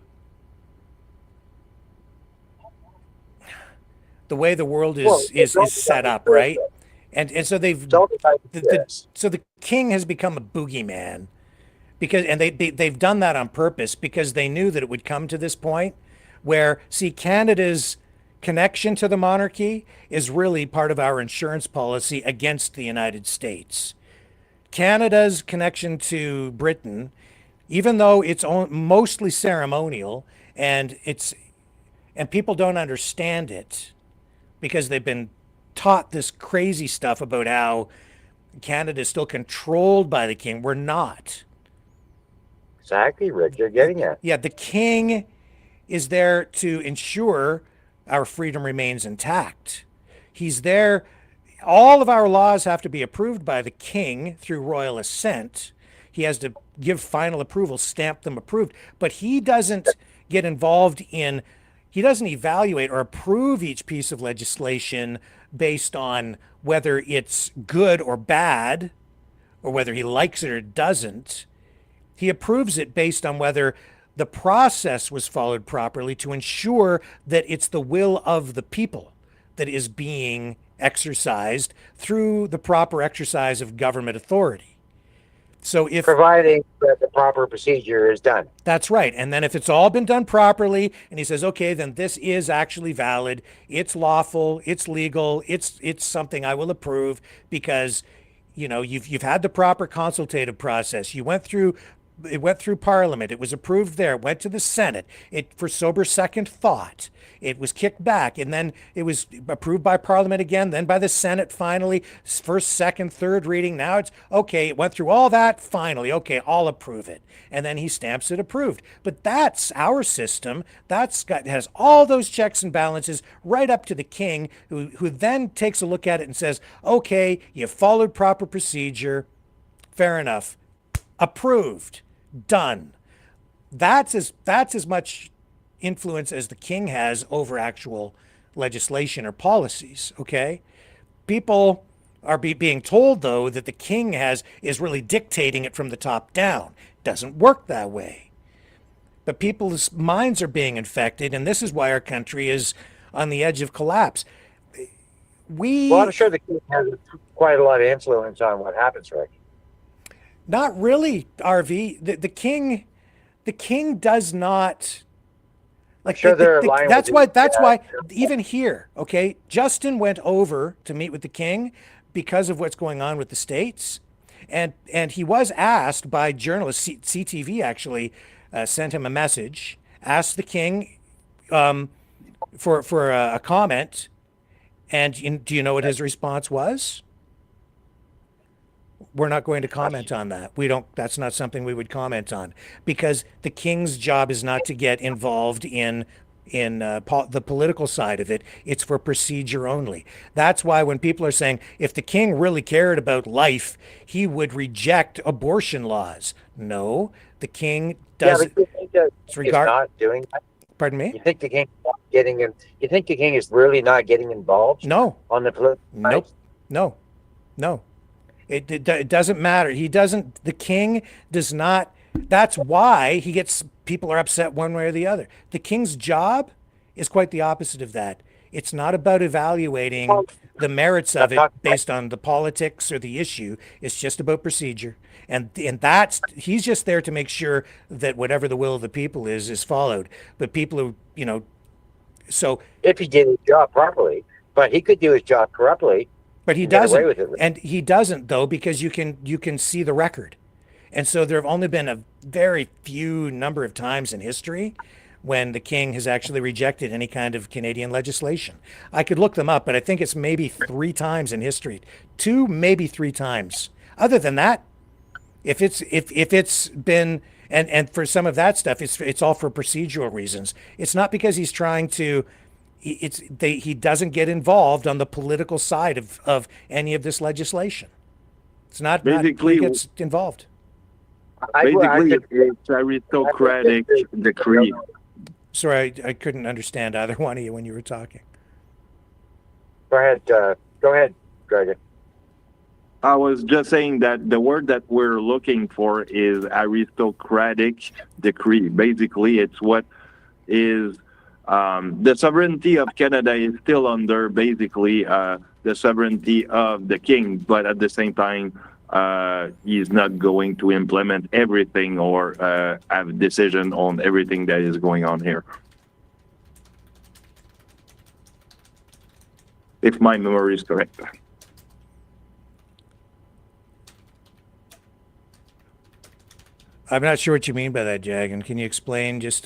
B: the way the world is set up, right? And so so the king has become a boogeyman because they've done that on purpose because they knew that it would come to this point where, see, Canada's connection to the monarchy is really part of our insurance policy against the United States. Canada's connection to Britain, even though it's mostly ceremonial and people don't understand it, because they've been taught this crazy stuff about how Canada is still controlled by the king. We're not.
T: Exactly, Rick. You're getting it.
B: Yeah, the king is there to ensure our freedom remains intact. He's there. All of our laws have to be approved by the king through royal assent. He has to give final approval, stamp them approved. But he doesn't get involved in, he doesn't evaluate or approve each piece of legislation based on whether it's good or bad, or whether he likes it or doesn't. He approves it based on whether the process was followed properly to ensure that it's the will of the people that is being exercised through the proper exercise of government authority. So if
T: providing that the proper procedure is done.
B: That's right. And then if it's all been done properly and he says, okay, then this is actually valid, it's lawful, it's legal, it's something I will approve because, you know, you've had the proper consultative process. It went through Parliament. It was approved there. It went to the Senate. For sober second thought, it was kicked back, and then it was approved by Parliament again, then by the Senate finally, first, second, third reading. Now it's okay. It went through all that. Finally, okay, I'll approve it. And then he stamps it approved. But that's our system. Has all those checks and balances right up to the king, who then takes a look at it and says, okay, you followed proper procedure. Fair enough. Approved. Done. That's as much influence as the king has over actual legislation or policies. Okay, people are being told though that the king is really dictating it from the top down. Doesn't work that way. But people's minds are being infected, and this is why our country is on the edge of collapse.
T: Well, I'm sure the king has quite a lot of influence on what happens, Rick.
B: Not really, RV. The king does not. Like,
T: sure
B: that's why even here, okay, Justin went over to meet with the king because of what's going on with the states, and he was asked by journalists. CTV actually sent him a message, asked the king for a comment, and do you know what his response was? We're not going to comment on that. That's not something we would comment on, because the king's job is not to get involved in the political side of it. It's for procedure only. That's why when people are saying if the king really cared about life, he would reject abortion laws. No, the king doesn't.
T: Yeah, but you think that he's not doing that?
B: Pardon me?
T: You think the king is not getting in? You think the king is really not getting involved?
B: No.
T: On the political side?
B: Nope. No. It doesn't matter. The king does not, that's why people are upset one way or the other. The king's job is quite the opposite of that. It's not about evaluating the merits of it based on the politics or the issue. It's just about procedure. And he's just there to make sure that whatever the will of the people is followed. But people who, so.
T: If he did his job properly, but he could do his job corruptly.
B: But he doesn't, and he doesn't though, because you can see the record. And so there have only been a very few number of times in history when the king has actually rejected any kind of Canadian legislation. I could look them up, but I think it's maybe 3 times in history. 2, maybe 3 times. Other than that, if it's been, and for some of that stuff, it's all for procedural reasons. It's not because he's trying to. He doesn't get involved on the political side of any of this legislation. It's not
S: basically
B: he gets involved.
S: Basically, it's aristocratic decree.
B: Sorry, I couldn't understand either one of you when you were talking.
T: Go ahead, Gregor.
S: I was just saying that the word that we're looking for is aristocratic decree. Basically, it's what is the sovereignty of Canada is still under basically the sovereignty of the king, but at the same time, he's not going to implement everything or have a decision on everything that is going on here. If my memory is correct.
B: I'm not sure what you mean by that, Jagan. Can you explain just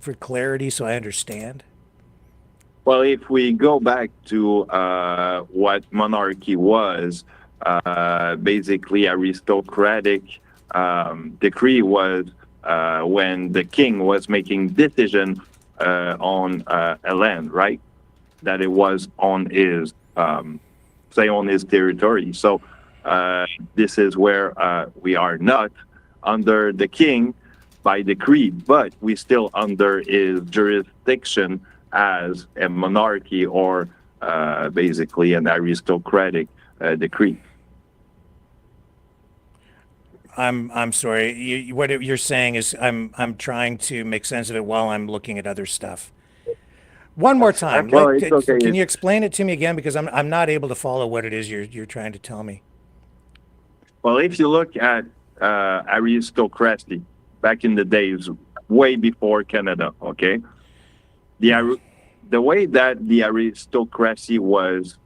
B: for clarity so I understand?
S: Well, if we go back to what monarchy was, basically aristocratic decree was when the king was making decision on a land, right? That it was on his, say, on his territory. So this is where we are not under the king by decree, but we still under his jurisdiction as a monarchy or basically an aristocratic decree.
B: I'm sorry. What you're saying is I'm trying to make sense of it while I'm looking at other stuff. One more time.
S: Well, it's okay.
B: Can you explain it to me again, because I'm not able to follow what it is you're trying to tell me.
S: Well, if you look at aristocracy back in the days, way before Canada, okay, the way that the aristocracy was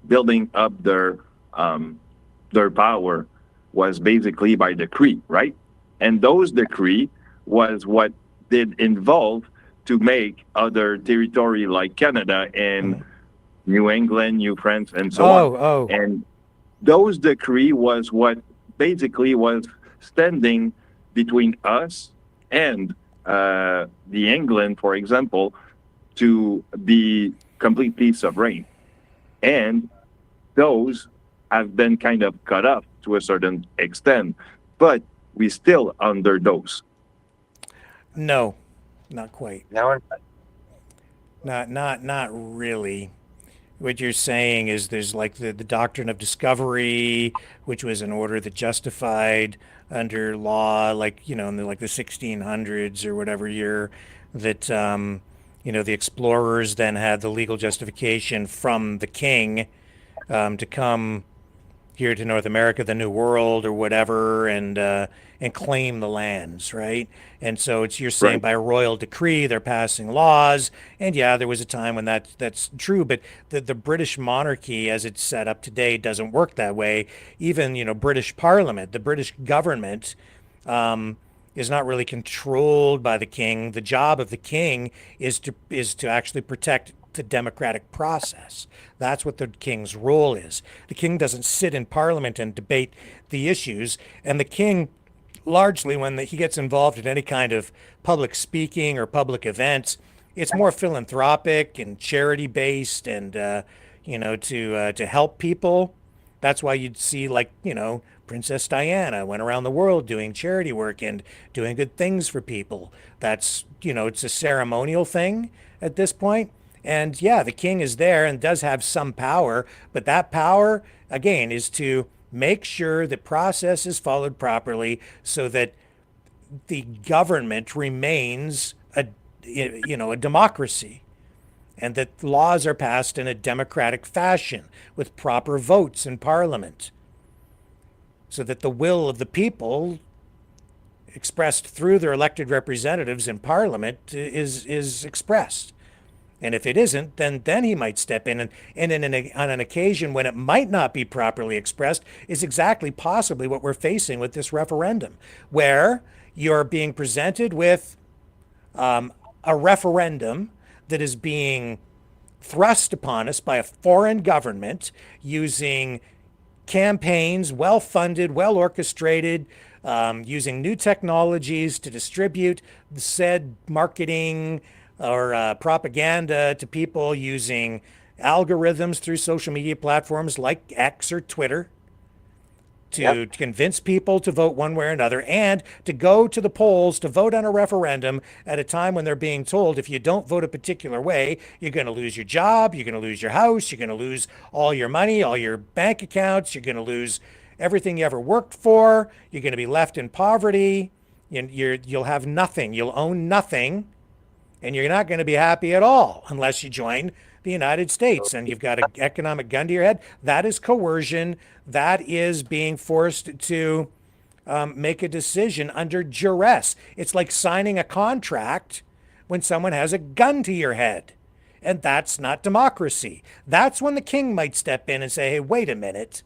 S: building up their power was basically by decree, right? And those decree was what did involve to make other territory like Canada and New England, New France, and so on. And those decree was what basically was standing between us and the England, for example, to be completely sovereign. And those have been kind of cut off to a certain extent, but we still under those.
B: No, not quite.
T: No,
B: Not really. What you're saying is there's like the doctrine of discovery, which was an order that justified under law, like, you know, in the 1600s or whatever year, that the explorers then had the legal justification from the king to come here to North America, the New World or whatever, and claim the lands, right? And so you're saying by royal decree they're passing laws, and yeah, there was a time when that's true, but the British monarchy as it's set up today doesn't work that way. Even British Parliament, the British government, is not really controlled by the king. The job of the king is to actually protect the democratic process. That's what the king's role is. The king doesn't sit in parliament and debate the issues, and the king largely, when he gets involved in any kind of public speaking or public events, it's more philanthropic and charity based, and to help people. That's why you'd see, Princess Diana went around the world doing charity work and doing good things for people. That's, it's a ceremonial thing at this point. And yeah, the king is there and does have some power, but that power, again, is to make sure the process is followed properly so that the government remains a democracy, and that laws are passed in a democratic fashion with proper votes in parliament, so that the will of the people expressed through their elected representatives in parliament is expressed. And if it isn't, then he might step in. And on an occasion when it might not be properly expressed is exactly possibly what we're facing with this referendum, where you're being presented with a referendum that is being thrust upon us by a foreign government using campaigns, well-funded, well-orchestrated, using new technologies to distribute said marketing or propaganda to people, using algorithms through social media platforms like X or Twitter to convince people to vote one way or another, and to go to the polls to vote on a referendum at a time when they're being told if you don't vote a particular way, you're going to lose your job, you're going to lose your house, you're going to lose all your money, all your bank accounts, you're going to lose everything you ever worked for, you're going to be left in poverty, you'll have nothing, you'll own nothing, and you're not going to be happy at all unless you join the United States and you've got an economic gun to your head. That is coercion. That is being forced to make a decision under duress. It's like signing a contract when someone has a gun to your head. And that's not democracy. That's when the king might step in and say, hey, wait a minute.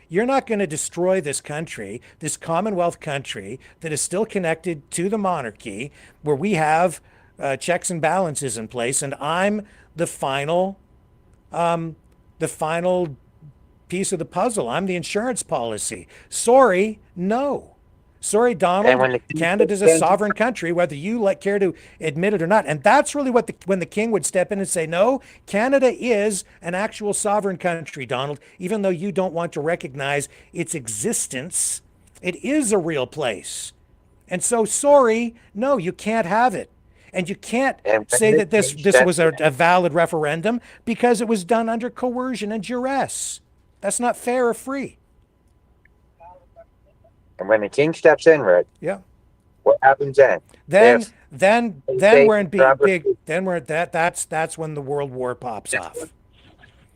B: You're not going to destroy this country, this Commonwealth country that is still connected to the monarchy, where we have checks and balances in place, and I'm the final piece of the puzzle. I'm the insurance policy. Sorry, no. Sorry, Donald. Canada's a sovereign country, whether you care to admit it or not. And that's really what when the king would step in and say, no, Canada is an actual sovereign country, Donald, even though you don't want to recognize its existence. It is a real place. And so, sorry, no, you can't have it. And you can't say that this was a valid referendum because it was done under coercion and duress. That's not fair or free.
T: And when the king steps in, Rick,
B: yeah,
T: what happens then?
B: Then we're in big. Then we're at that. That's when the World War pops off.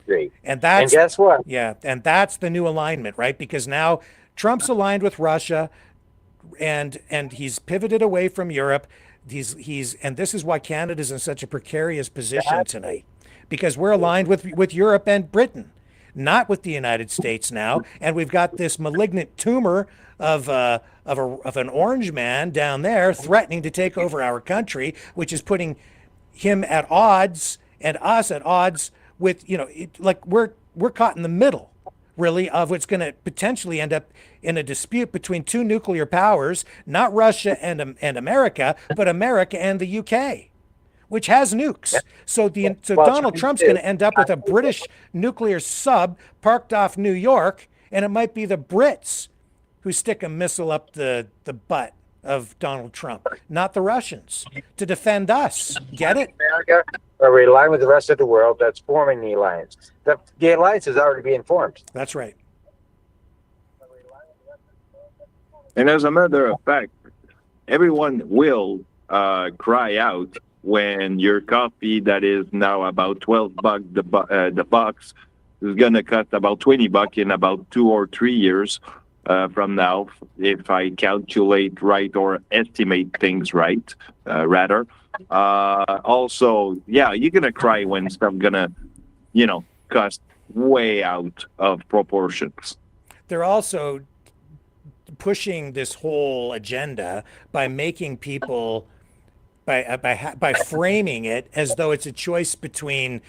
T: Great.
B: And
T: guess what?
B: Yeah, and that's the new alignment, right? Because now Trump's aligned with Russia, and he's pivoted away from Europe. And this is why Canada's in such a precarious position tonight, because we're aligned with Europe and Britain, not with the United States now. And we've got this malignant tumor of an orange man down there threatening to take over our country, which is putting him at odds and us at odds with, we're caught in the middle, really, of what's going to potentially end up in a dispute between two nuclear powers, not Russia and America, but America and the UK, which has nukes. So Donald Trump's going to end up with a British nuclear sub parked off New York, and it might be the Brits who stick a missile up the butt of Donald Trump, not the Russians, to defend us. Get it?
T: America, are we aligned with the rest of the world that's forming the alliance? The alliance is already being formed.
B: That's right.
S: And as a matter of fact, everyone will cry out when your coffee that is now about $12 the box is going to cost about $20 in about 2 or 3 years from now, if I calculate right or estimate things right, rather. Also, yeah, you're going to cry when stuff going to, cost way out of proportions.
B: They're also pushing this whole agenda by making people by framing it as though it's a choice between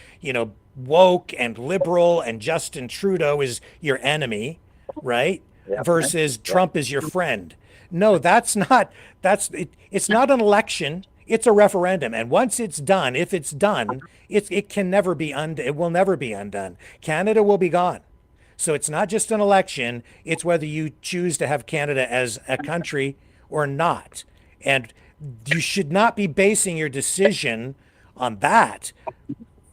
B: woke and liberal and Justin Trudeau is your enemy, right? Yep. Versus Trump is your friend. No, it's not an election. It's a referendum, and once it's done, if it's done, it can never be undone. It will never be undone. Canada will be gone. So it's not just an election, it's whether you choose to have Canada as a country or not. And you should not be basing your decision on that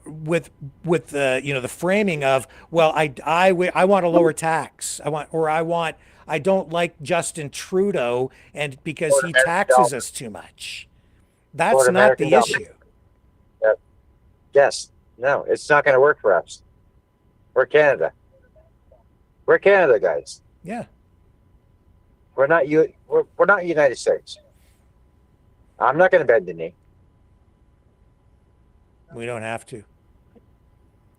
B: with the framing of, well, I want a lower tax. I don't like Justin Trudeau and because he taxes us too much. That's not the issue.
T: Yes. No, it's not going to work for us. We're Canada. We're Canada, guys.
B: Yeah.
T: We're not United States. I'm not going to bend the knee.
B: We don't have to.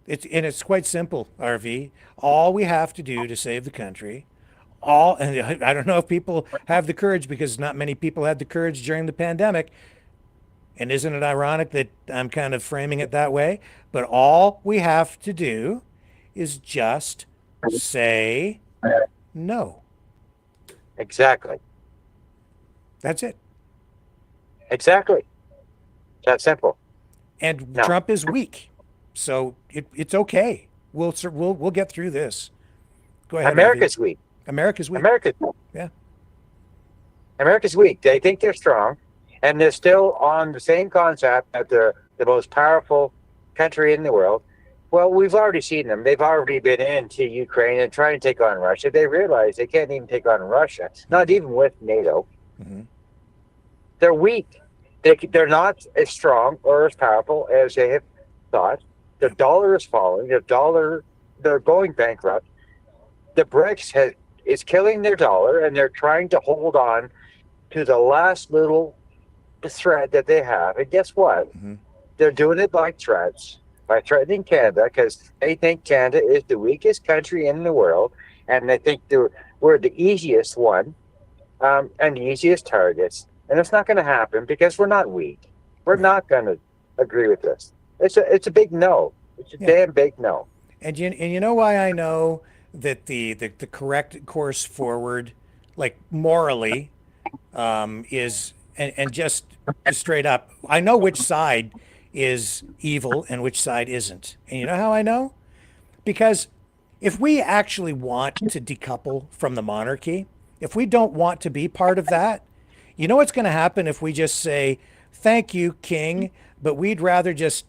B: It's quite simple, RV. All we have to do to save the country, and I don't know if people have the courage because not many people had the courage during the pandemic. And isn't it ironic that I'm kind of framing it that way? But all we have to do is just say no.
T: Exactly.
B: That's it.
T: Exactly. That's simple.
B: And no. Trump is weak, so it's okay. We'll get through this. Go ahead.
T: America's weak.
B: America's weak. Yeah.
T: America's weak. They think they're strong, and they're still on the same concept that they're the most powerful country in the world. Well, we've already seen them. They've already been into Ukraine and trying to take on Russia. They realize they can't even take on Russia, not even with NATO.
B: Mm-hmm.
T: They're weak. They're not as strong or as powerful as they have thought. The dollar is falling. They're going bankrupt. The BRICS is killing their dollar, and they're trying to hold on to the last little thread that they have. And guess what?
B: Mm-hmm.
T: They're doing it by threats, by threatening Canada, because they think Canada is the weakest country in the world, and they think we're the easiest one and the easiest targets. And it's not going to happen because we're not weak. We're not going to agree with this. It's a big no. It's a damn big no.
B: And you know why I know that the correct course forward, like morally, is and just straight up, I know which side is evil and which side isn't. And you know how I know? Because if we actually want to decouple from the monarchy, if we don't want to be part of that, you know what's going to happen if we just say, thank you, King, but we'd rather just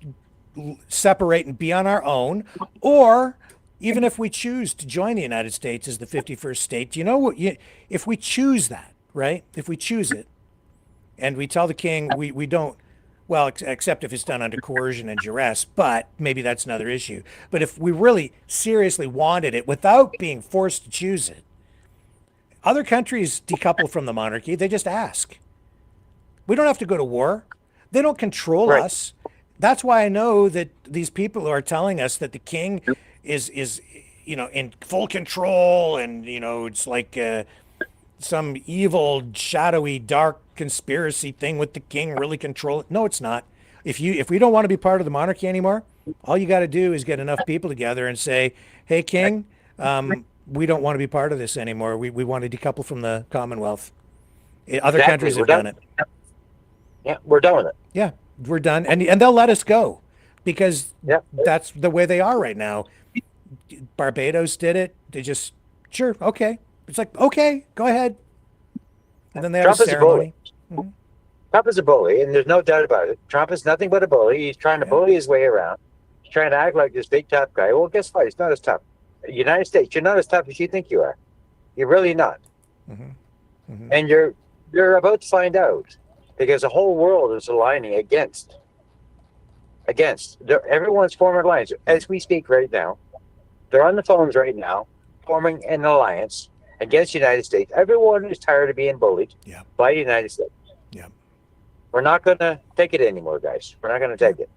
B: separate and be on our own, or even if we choose to join the United States as the 51st state, you know what? If we choose that, right? If we choose it, and we tell the king we don't, well, except if it's done under coercion and duress, but maybe that's another issue. But if we really seriously wanted it without being forced to choose it, other countries decouple from the monarchy. They just ask. We don't have to go to war. They don't control us. That's why I know that these people who are telling us that the king is in full control, and it's like some evil, shadowy, dark conspiracy thing with the king really control it. No, it's not. If we don't want to be part of the monarchy anymore, all you got to do is get enough people together and say, "Hey, King, we don't want to be part of this anymore. We want to decouple from the Commonwealth." Other countries have done it.
T: Yeah, we're done with it.
B: Yeah, we're done, and they'll let us go because that's the way they are right now. Barbados did it. They just, sure, okay. It's like, okay, go ahead. And then they have a ceremony.
T: Trump is a bully, and there's no doubt about it. Trump is nothing but a bully. He's trying to bully his way around. He's trying to act like this big tough guy. Well, guess what? He's not as tough. United States, you're not as tough as you think you are. You're really not. And you're about to find out, because the whole world is aligning against. Everyone's forming alliance as we speak right now. They're on the phones right now, forming an alliance against the United States. Everyone is tired of being bullied by the United States. We're not going to take it anymore, guys. We're not going to take it.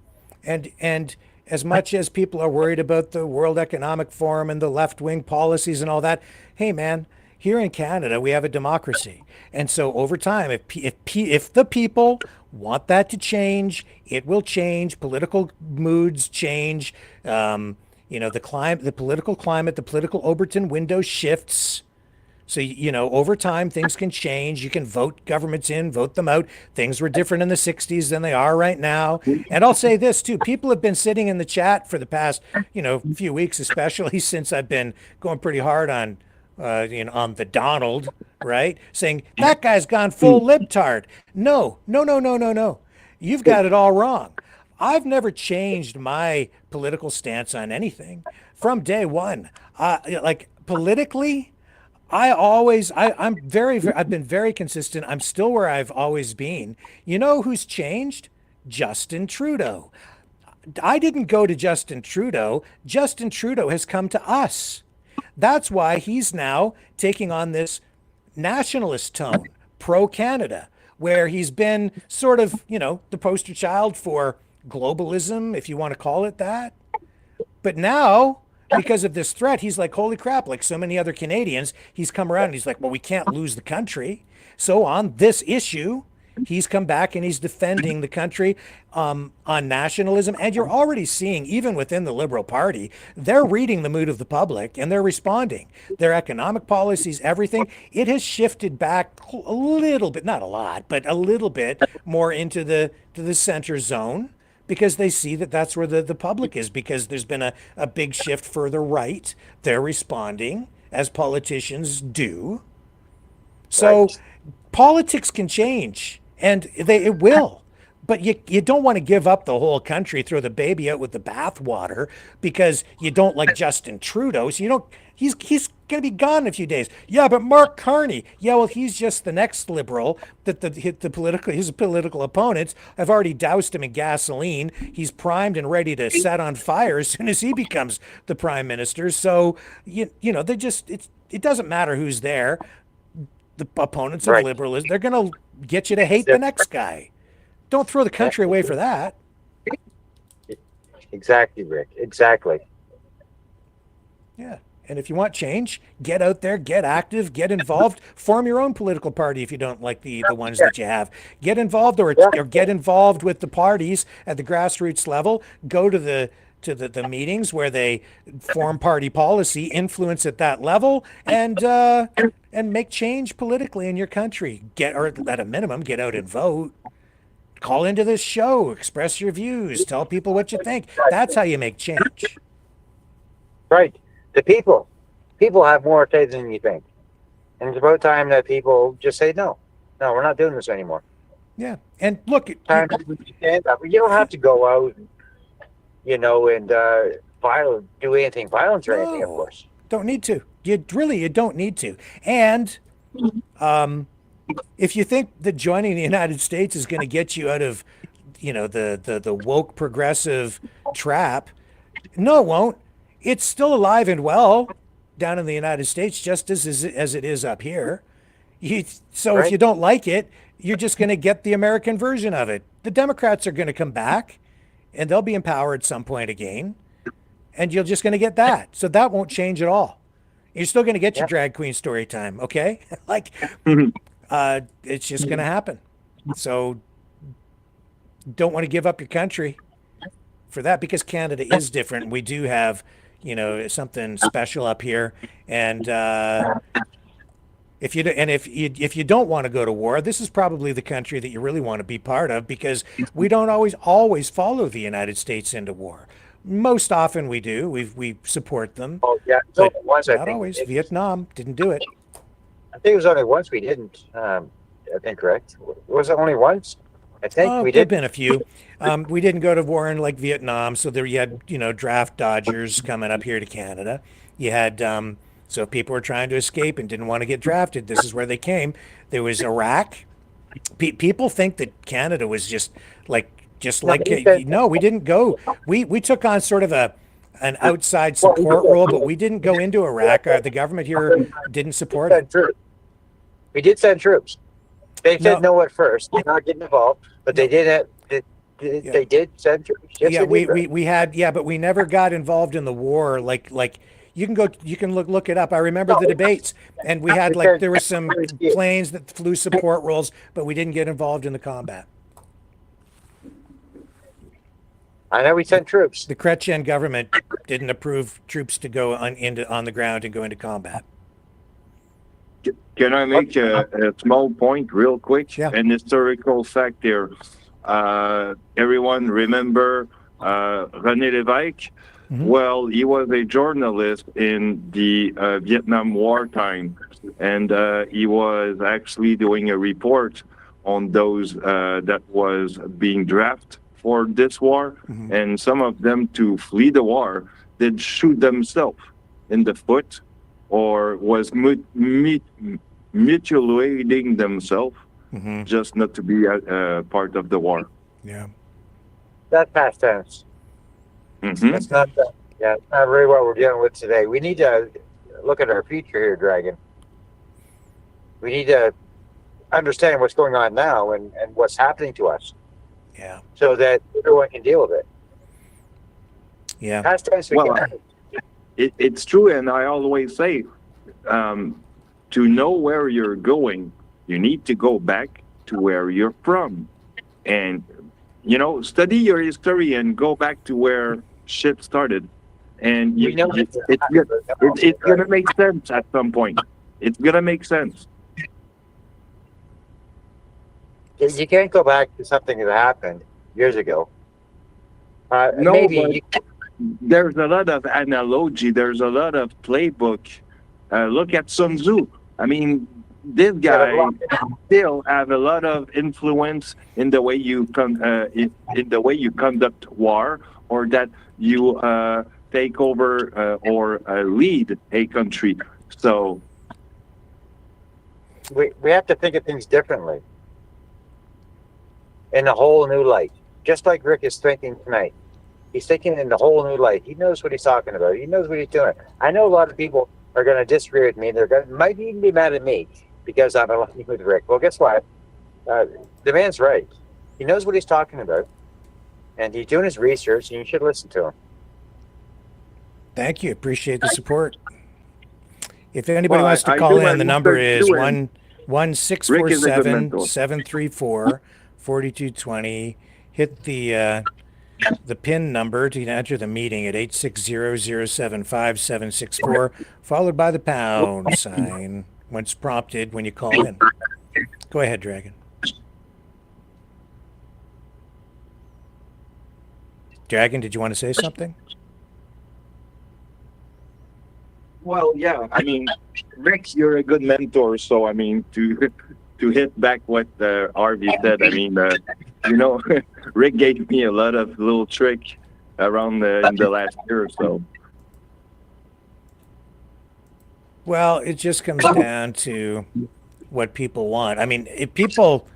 B: And as much as people are worried about the World Economic Forum and the left-wing policies and all that, hey, man, here in Canada, we have a democracy. And so over time, if the people want that to change, it will change. Political moods change. The political climate, the political Overton window shifts. So, over time, things can change. You can vote governments in, vote them out. Things were different in the 60s than they are right now. And I'll say this, too. People have been sitting in the chat for the past, few weeks, especially since I've been going pretty hard on the Donald, right? Saying, that guy's gone full libtard. No. You've got it all wrong. I've never changed my political stance on anything from day one. Politically, I've been very consistent. I'm still where I've always been. You know who's changed? Justin Trudeau. I didn't go to Justin Trudeau. Justin Trudeau has come to us. That's why he's now taking on this nationalist tone, pro-Canada, where he's been sort of, the poster child for globalism, if you want to call it that. But now, because of this threat, he's like, holy crap, like so many other Canadians, he's come around and he's like, well, we can't lose the country. So on this issue, he's come back and he's defending the country on nationalism. And you're already seeing, even within the Liberal Party, they're reading the mood of the public and they're responding. Their economic policies, everything, it has shifted back a little bit, not a lot, but a little bit more into the center zone, because they see that that's where the public is, because there's been a big shift further right. They're responding, as politicians do. So politics can change, and it will. But you don't want to give up the whole country, throw the baby out with the bathwater, because you don't like Justin Trudeau. So he's going to be gone in a few days. Yeah, but Mark Carney, well, he's just the next liberal that his political opponents have already doused him in gasoline. He's primed and ready to set on fire as soon as he becomes the prime minister. So it doesn't matter who's there. The opponents of liberalism, they're going to get you to hate the next guy. Don't throw the country away for that.
T: Exactly, Rick. Exactly.
B: Yeah. And if you want change, get out there, get active, get involved, form your own political party if you don't like the ones that you have. Get involved or get involved with the parties at the grassroots level. Go to the meetings where they form party policy, influence at that level, and make change politically in your country. Or at a minimum, get out and vote. Call into this show, express your views, tell people what you think. That's how you make change.
T: Right. The people have more say than you think. And it's about time that people just say, no, we're not doing this anymore.
B: Yeah. And look,
T: time to stand up. You don't have to go out, and do anything violent or anything, of course.
B: Don't need to. You don't need to. And if you think that joining the United States is going to get you out of, the woke progressive trap, no, it won't. It's still alive and well down in the United States, just as it is up here. If you don't like it, you're just going to get the American version of it. The Democrats are going to come back, and they'll be in power at some point again, and you're just going to get that. So that won't change at all. You're still going to get your drag queen story time, okay? It's just going to happen. So don't want to give up your country for that, because Canada is different. We do have something special up here, and if you don't want to go to war, this is probably the country that you really want to be part of, because we don't always follow the United States into war. Most often we do. We support them.
T: Oh yeah,
B: but not always. Vietnam didn't do it.
T: I think it was only once we didn't. I think, correct? Was it only once? I think we did.
B: There've been a few. We didn't go to war in Vietnam, so there you had draft dodgers coming up here to Canada. You had so people were trying to escape and didn't want to get drafted. This is where they came. There was Iraq. People think that Canada was just like no, we didn't go. We took on sort of an outside support role, but we didn't go into Iraq. The government here didn't support it.
T: We did send troops. They said no at first. They're not getting involved, but they did. They did send troops. Yes,
B: we had, but we never got involved in the war. Like you can look it up. I remember the debates, and we had there were some planes that flew support roles, but we didn't get involved in the combat.
T: I know we sent troops.
B: The Chrétien government didn't approve troops to go on the ground and go into combat.
S: Can I make a small point real quick?
B: Yeah.
S: An historical fact there. Everyone remember René Lévesque?
B: Mm-hmm.
S: Well, he was a journalist in the Vietnam War time, and he was actually doing a report on those that was being drafted for this war, and some of them, to flee the war, did shoot themselves in the foot, or was mutilating themselves just not to be a part of the war.
B: Yeah.
T: That's past tense. That's not it's not really what we're dealing with today. We need to look at our future here, Dragon. We need to understand what's going on now and what's happening to us.
B: Yeah.
T: So that everyone can deal with it.
B: Yeah.
T: Past tense.
S: It's true, and I always say, to know where you're going, you need to go back to where you're from, and study your history and go back to where shit started, and it's gonna make sense at some point. It's gonna make sense.
T: You can't go back to something that happened years ago.
S: No,
T: maybe
S: there's a lot of analogy. There's a lot of playbook. Look at Sun Tzu. I mean, this guy still have a lot of influence in the way you in the way you conduct war, or that you take over or lead a country. So
T: we have to think of things differently, in a whole new light. Just like Rick is thinking tonight. He's thinking in a whole new light. He knows what he's talking about. He knows what he's doing. I know a lot of people are going to disagree with me. Might even be mad at me because I'm aligning with Rick. Well, guess what? The man's right. He knows what he's talking about, and he's doing his research, and you should listen to him.
B: Thank you. Appreciate the support. If anybody
S: Well,
B: wants to
S: I
B: call
S: do
B: in, the
S: my
B: number
S: research
B: is
S: too, and Rick is a good mentor.
B: 1-647-734-4220. Hit the PIN number to enter the meeting at 860-075-764, followed by the pound sign once prompted when you call in. Go ahead, Dragon. Dragon, did you want to say something?
S: Well, yeah. I mean, Rick, you're a good mentor. So, I mean, to hit back what RV said, I mean, you know, Rick gave me a lot of little trick around in the last year or so.
B: Well, it just comes down to what people want. I mean, if people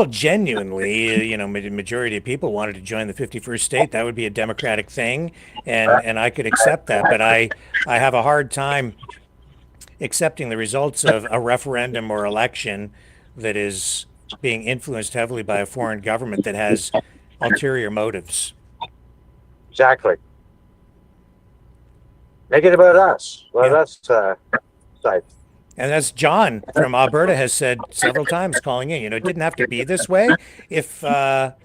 B: genuinely, you know, majority of people wanted to join the 51st state, that would be a democratic thing, and I could accept that. But I have a hard time accepting the results of a referendum or election that is being influenced heavily by a foreign government that has ulterior motives.
T: Exactly. Make it about us. Let us decide.
B: And as John from Alberta has said several times, calling in, you know, it didn't have to be this way. If Trump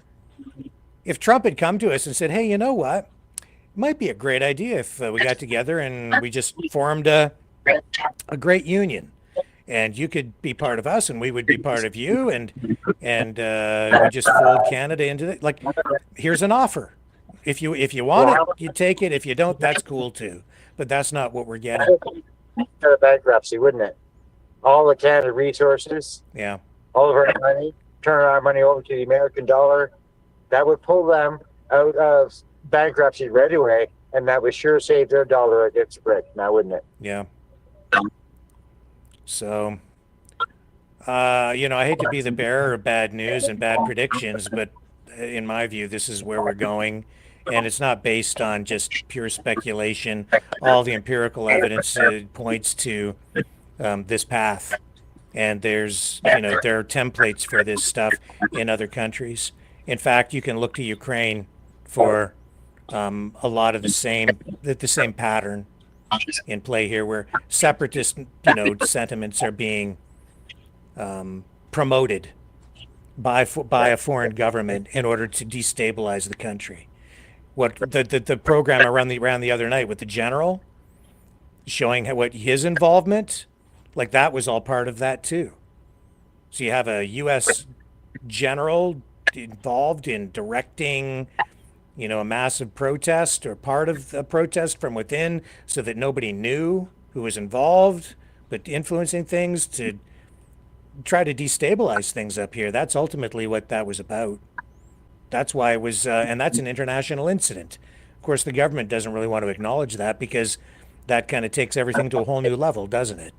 B: had come to us and said, hey, you know what, it might be a great idea if we got together and we just formed a great union, and you could be part of us and we would be part of you, and we just fold Canada into it. Like, here's an offer. If you want it, you take it. If you don't, that's cool too. But that's not what we're getting.
T: Bankruptcy, wouldn't it? All the Canada resources,
B: yeah,
T: all of our money, turn our money over to the American dollar, that would pull them out of bankruptcy right away, and that would sure save their dollar against BRIC now, wouldn't it?
B: Yeah. So, you know, I hate to be the bearer of bad news and bad predictions, but in my view, this is where we're going. And it's not based on just pure speculation. All the empirical evidence points to this path. And there's, you know, there are templates for this stuff in other countries. In fact, you can look to Ukraine for a lot of the same pattern in play here, where separatist, you know, sentiments are being promoted by a foreign government in order to destabilize the country. What the program around the other night with the general showing what his involvement, like, that was all part of that too. So you have a U.S. general involved in directing, you know, a massive protest or part of a protest from within, so that nobody knew who was involved, but influencing things to try to destabilize things up here. That's ultimately what that was about. That's why it was, and that's an international incident. Of course, the government doesn't really want to acknowledge that, because that kind of takes everything to a whole new level, doesn't it?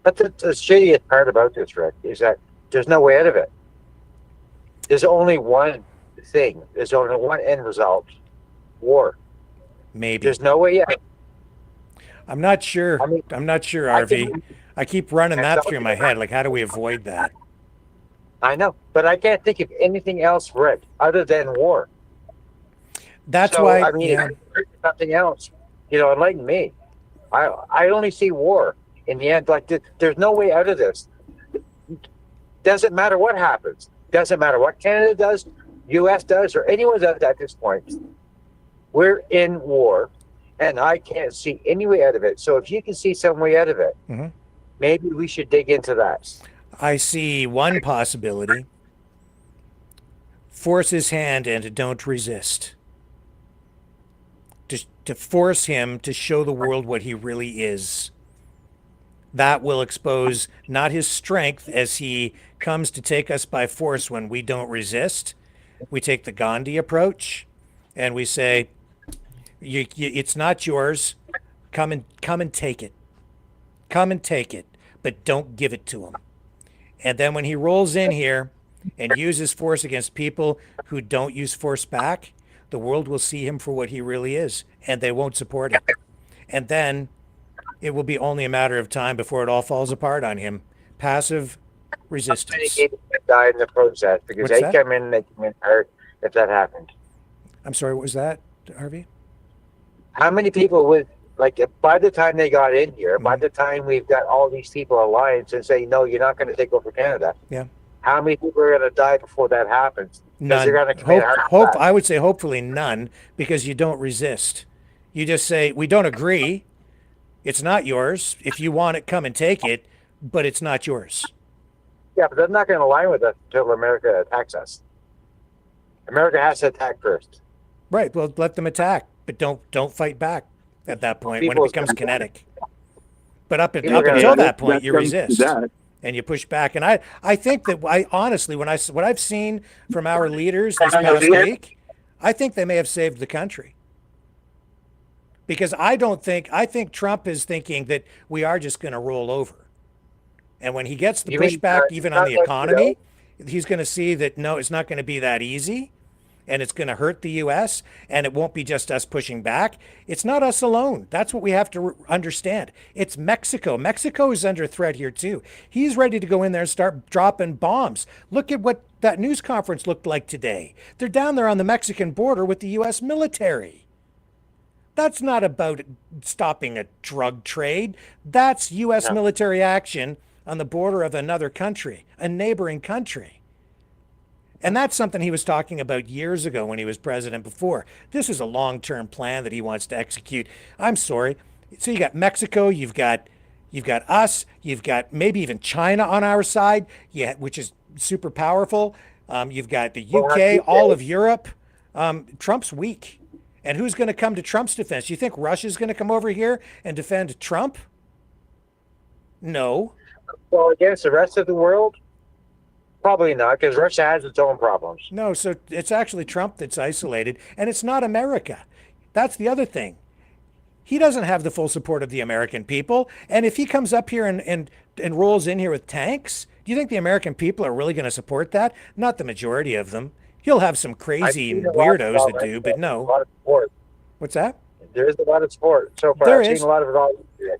T: But the shittiest part about this, Rick, is that there's no way out of it. There's only one thing. There's only one end result: war.
B: Maybe.
T: There's no way out.
B: I'm not sure. I'm not sure, RV. I keep running that through my head. Like, how do we avoid that?
T: I know, but I can't think of anything else, Rick, other than war.
B: That's why.
T: I mean,
B: yeah.
T: Nothing else. You know, enlighten me. I only see war in the end. Like, there's no way out of this. Doesn't matter what happens. Doesn't matter what Canada does, U.S. does, or anyone does at this point. We're in war, and I can't see any way out of it. So if you can see some way out of it, maybe we should dig into that.
B: I see one possibility. Force his hand and don't resist. To force him to show the world what he really is. That will expose not his strength as he comes to take us by force when we don't resist. We take the Gandhi approach and we say, it's not yours. Come and take it. Come and take it, but don't give it to him. And then when he rolls in here and uses force against people who don't use force back, the world will see him for what he really is, and they won't support it. And then it will be only a matter of time before it all falls apart on him. Passive resistance.
T: Many people would die in the process because they come in hurt if that happened.
B: I'm sorry, what was that, Harvey?
T: How many people would Like, by the time they got in here, by the time we've got all these people alliance and say, no, you're not going to take over Canada.
B: Yeah.
T: How many people are going to die before that happens? Because
B: None.
T: they're going to commit
B: Hope. I would say hopefully none, because you don't resist. You just say, we don't agree. It's not yours. If you want it, come and take it, but it's not yours.
T: Yeah, but they're not going to align with us until America attacks us. America has to attack first.
B: Right. Well, let them attack, but don't fight back at that point when it becomes kinetic. But up until that point, you resist and you push back. And I think that honestly, what I've seen from our leaders this past week, I think they may have saved the country. Because I think Trump is thinking that we are just going to roll over. And when he gets the pushback, even on the economy, he's going to see that, no, it's not going to be that easy. And it's going to hurt the U.S. And it won't be just us pushing back. It's not us alone. That's what we have to understand. It's Mexico. Mexico is under threat here too. He's ready to go in there and start dropping bombs. Look at what that news conference looked like today. They're down there on the Mexican border with the U.S. military. That's not about stopping a drug trade. That's U.S. military action on the border of another country, a neighboring country. And that's something he was talking about years ago when he was president before. This is a long-term plan that he wants to execute. I'm sorry. So you got Mexico, you've got us, you've got maybe even China on our side, which is super powerful. You've got the UK, all of Europe. Trump's weak. And who's going to come to Trump's defense? You think Russia's going to come over here and defend Trump? No.
T: Well, against the rest of the world? Probably not, because Russia has its own problems.
B: No, so it's actually Trump that's isolated, and it's not America. That's the other thing. He doesn't have the full support of the American people, and if he comes up here and rolls in here with tanks, do you think the American people are really going to support that? Not the majority of them. He'll have some crazy weirdos that do, but no.
T: A lot of support.
B: What's that?
T: There is a lot of support so far.
B: There
T: I've
B: is.
T: seen a lot of it all.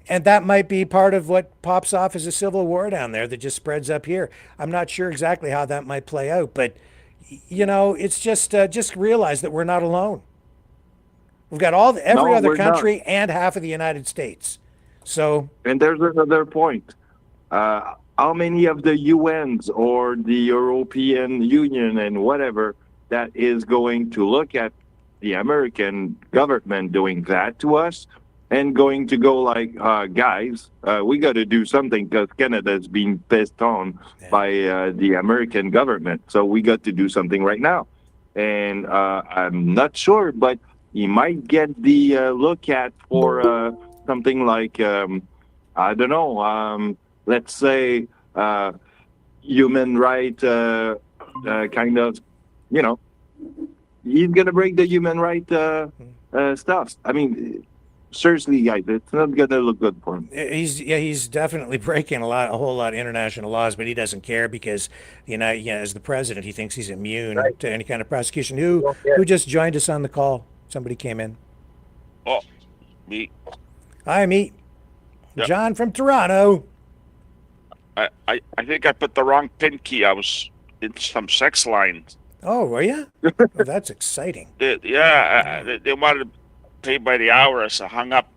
B: And that might be part of what pops off as a civil war down there that just spreads up here. I'm not sure exactly how that might play out, but it's just realize that we're not alone. We've got every other country and half of the United States. So,
S: and there's another point. How many of the UNs or the European Union and whatever that is going to look at the American government doing that to us and going to go like, guys, we got to do something because Canada's being pissed on by the American government. So we got to do something right now. And I'm not sure, but you might get the look at for something like, I don't know, let's say human right kind of, he's going to break the human right stuff. I mean, seriously, guys, it's not going to look good for him.
B: He's definitely breaking a whole lot of international laws, but he doesn't care because, as the president, he thinks he's immune to any kind of prosecution. Who just joined us on the call? Somebody came in.
U: Oh, me.
B: Hi, me.
U: Yep.
B: John from Toronto.
U: I think I put the wrong PIN key. I was in some sex line.
B: Oh, were you? Oh, that's exciting.
U: They wanted to pay by the hour, so I hung up.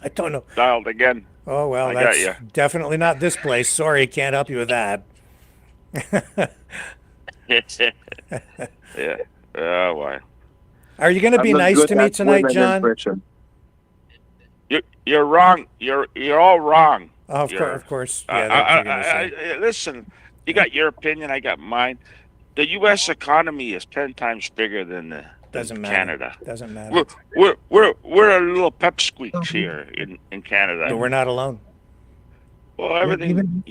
B: I don't know.
U: Dialed again.
B: Oh, well, that's definitely not this place. Sorry, can't help you with that.
U: Yeah. Oh, why?
B: Are you going to be nice to me tonight, John?
U: You're wrong. You're all wrong.
B: Oh, of course. Yeah,
U: listen, you got your opinion. I got mine. The U.S. economy is 10 times bigger than Canada.
B: Doesn't matter.
U: We're a little pipsqueaks here in Canada.
B: But we're not alone.
U: Well, everything.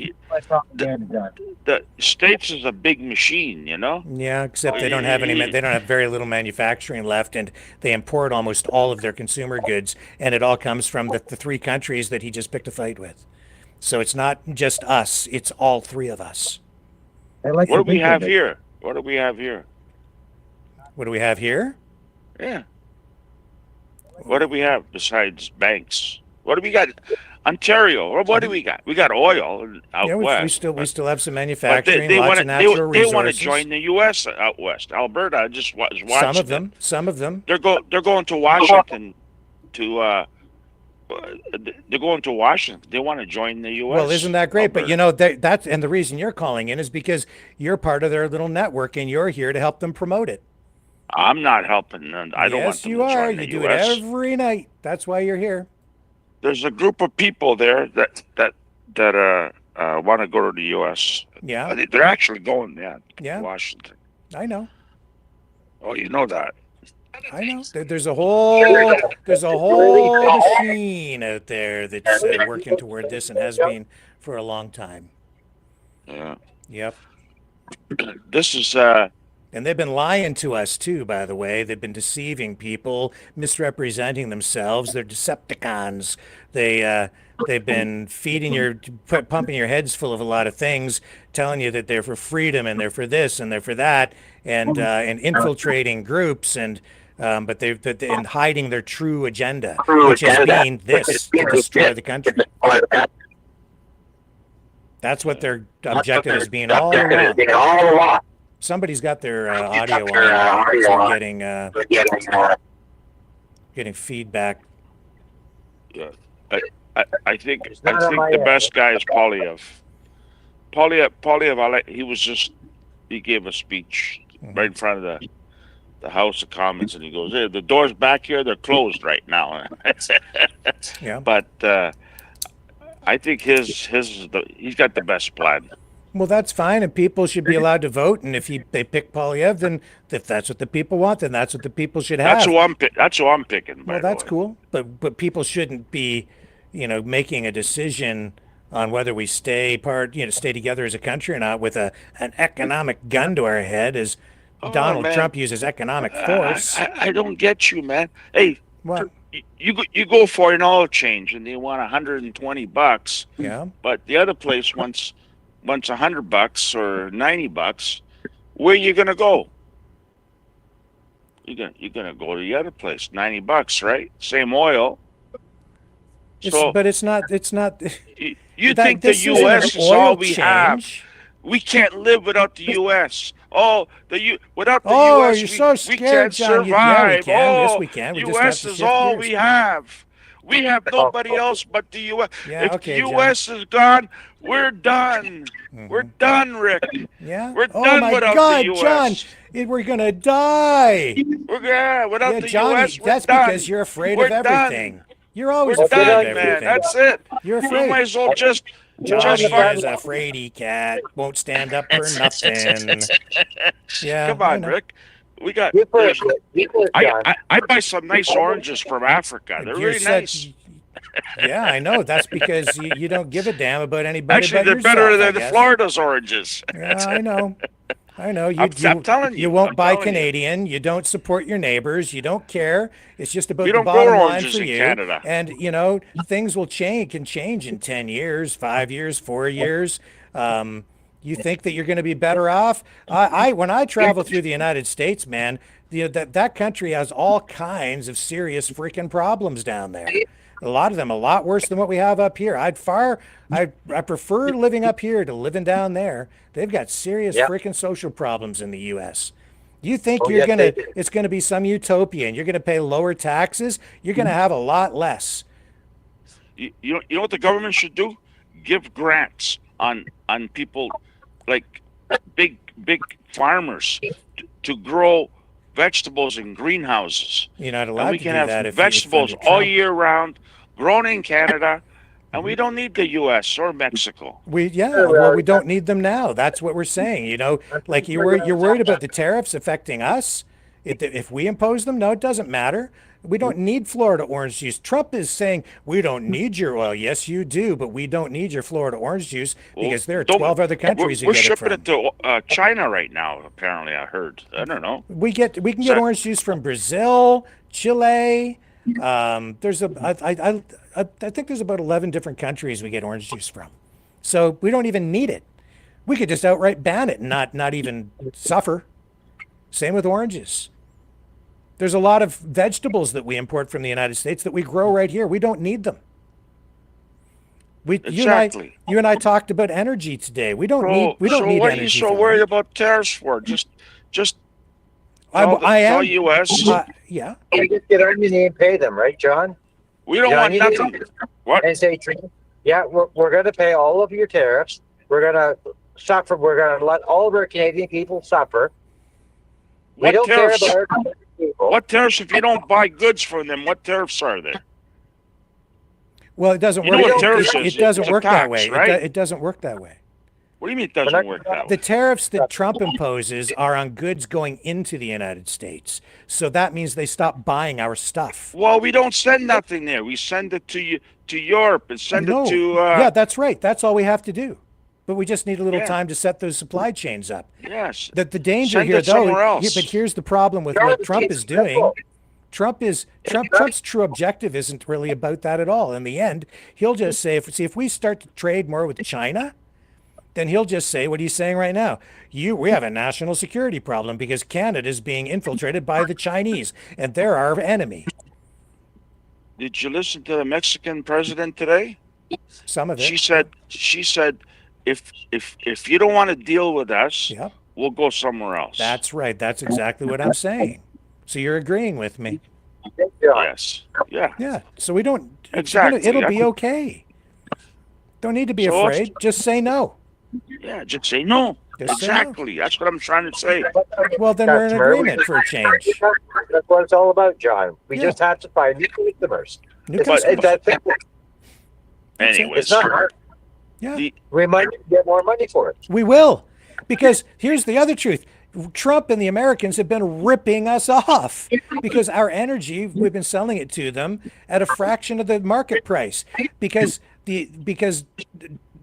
U: The States is a big machine,
B: Yeah, except they don't have They don't have very little manufacturing left, and they import almost all of their consumer goods, and it all comes from the three countries that he just picked a fight with. So it's not just us; it's all three of us.
U: What do we have here? What do we have here?
B: What do we have here?
U: Yeah. What do we have besides banks? What do we got? Ontario. What do we got? We got oil out west.
B: We still have some manufacturing,
U: lots
B: of natural resources.
U: They want to join the U.S. out west. Alberta just was watching.
B: Some of them.
U: They're going to Washington to they're going to Washington. They want to join the U.S.
B: Well, isn't that great? But you know that's and the reason you're calling in is because you're part of their little network and you're here to help them promote it.
U: I'm not helping them. I don't want
B: Yes,
U: them
B: you
U: to
B: are.
U: join the
B: You do
U: U.S.
B: it every night. That's why you're here.
U: There's a group of people there that want to go to the U.S.
B: Yeah.
U: They're actually going,
B: Yeah.
U: to Washington.
B: I know.
U: Oh, you know that.
B: I know. There's a whole machine out there that's working toward this and has been for a long time.
U: Yeah.
B: Yep.
U: This is
B: And they've been lying to us too, by the way. They've been deceiving people, misrepresenting themselves. They're Decepticons. They've been pumping your heads full of a lot of things, telling you that they're for freedom and they're for this and they're for that, and infiltrating groups but and hiding their true agenda, which has been this, to destroy the country. That's what their objective has been all along. Somebody's got their audio on, so I'm getting feedback.
U: Yeah, I think the best guy is Polyev. Polyev, he gave a speech right in front of the House of Commons, and he goes, "Hey, the doors back here, they're closed right now."
B: Yeah.
U: But I think he's got the best plan.
B: Well, that's fine, and people should be allowed to vote. And if they pick Polyev, then if that's what the people want, then that's what the people should have.
U: That's who I'm picking.
B: Well, that's cool, but people shouldn't be, making a decision on whether we stay together as a country or not with an economic gun to our head, as Donald Trump uses economic force.
U: I don't get you, man. Hey,
B: what?
U: You go for an oil change and they want $120.
B: Yeah.
U: But the other place wants $100 or $90. Where are you gonna go? You're gonna go to the other place, $90, right? Same oil.
B: But it's not.
U: You think the U.S. is all we have? We can't live without the U.S. Without the U.S.
B: You're so scared,
U: we can't
B: John.
U: survive.
B: Yes, we can.
U: The
B: We
U: U.S. is all we have. We have nobody else but the U.S. If the U.S. is gone, we're done. We're done, Rick.
B: Yeah.
U: We're done without the U.S.
B: John, we're gonna die.
U: Without the
B: Johnny,
U: U.S., we're
B: that's
U: done.
B: because you're afraid
U: We're
B: of everything.
U: done.
B: You're always
U: We're
B: afraid
U: done,
B: of everything.
U: man. That's it.
B: You're afraid.
U: We might as well just
B: Johnny is a fraidy cat. Won't stand up for nothing. Yeah.
U: Come on, Rick. We got. I buy some nice oranges from Africa. They're really nice.
B: Yeah, I know. That's because you don't give a damn about anybody.
U: Actually, they're better than Florida's oranges.
B: Yeah, I know.
U: I'm telling you.
B: You won't buy Canadian. You don't support your neighbors. You don't care. It's just about
U: We
B: the
U: don't
B: bottom
U: grow
B: line
U: oranges
B: for
U: in
B: you.
U: Canada.
B: And things will can change in 10 years, 5 years, 4 years. You think that you're going to be better off? When I travel through the United States, man, that country has all kinds of serious freaking problems down there. A lot of them, a lot worse than what we have up here. I prefer living up here to living down there. They've got serious freaking social problems in the U.S. You think it's gonna be some utopia and you're gonna pay lower taxes? You're gonna have a lot less.
U: You know what the government should do? Give grants on people like big farmers to grow vegetables in greenhouses.
B: You're not allowed
U: we
B: to
U: can
B: do
U: have
B: that if
U: vegetables
B: you
U: all year round, grown in Canada, and we don't need the U.S. or Mexico.
B: We don't need them now. That's what we're saying. Like you're worried about the tariffs affecting us. If we impose them, no, it doesn't matter. We don't need Florida orange juice. Trump is saying we don't need your oil. Yes, you do, but we don't need your Florida orange juice because there are 12 other countries
U: we're
B: who get it from.
U: We're shipping it to China right now. Apparently, I heard. I don't know.
B: We can get orange juice from Brazil, Chile. I think there's about 11 different countries we get orange juice from. So we don't even need it. We could just outright ban it and not even suffer. Same with oranges. There's a lot of vegetables that we import from the United States that we grow right here. We don't need them.
U: Exactly.
B: You and I talked about energy today. We don't need energy.
U: So what are you so worried about tariffs for? Just
B: I am
U: U.S.
B: Yeah.
T: You just get on your knee and pay them, right, John?
U: We don't want nothing. What?
T: And say, yeah, we're going to pay all of your tariffs. We're going to suffer. We're going to let all of our Canadian people suffer. We don't care about our people.
U: What tariffs if you don't buy goods from them? What tariffs are there?
B: Well, it doesn't work. It doesn't work that way. It doesn't work that way.
U: What do you mean it doesn't work that way?
B: The tariffs that Trump imposes are on goods going into the United States. So that means they stop buying our stuff.
U: Well, we don't send nothing there. We send it to Europe and send it to...
B: yeah, that's right. That's all we have to do. But we just need a little time to set those supply chains up.
U: Yes.
B: The danger
U: Send
B: here,
U: it somewhere
B: though,
U: else.
B: but here's the problem with what Trump is doing. Trump's true objective isn't really about that at all. In the end, he'll just say, if we start to trade more with China, then he'll just say what he's saying right now. We have a national security problem because Canada is being infiltrated by the Chinese, and they're our enemy.
U: Did you listen to the Mexican president today?
B: Some of it.
U: She said, if you don't want to deal with us, we'll go somewhere else.
B: That's right. That's exactly what I'm saying. So you're agreeing with me.
U: Yes. Yeah.
B: Yeah. So we don't.
U: Exactly.
B: It'll be okay. Don't need to be afraid. Just say no.
U: Yeah, just say no.
B: Just say no.
U: Exactly. That's what I'm trying to say.
B: Well, then we're in agreement for a change.
T: That's what it's all about, John. We just have to find new customers.
U: Anyways.
T: It's not hard.
B: Yeah.
T: We might get more money for it.
B: We will. Because here's the other truth. Trump and the Americans have been ripping us off because our energy, we've been selling it to them at a fraction of the market price because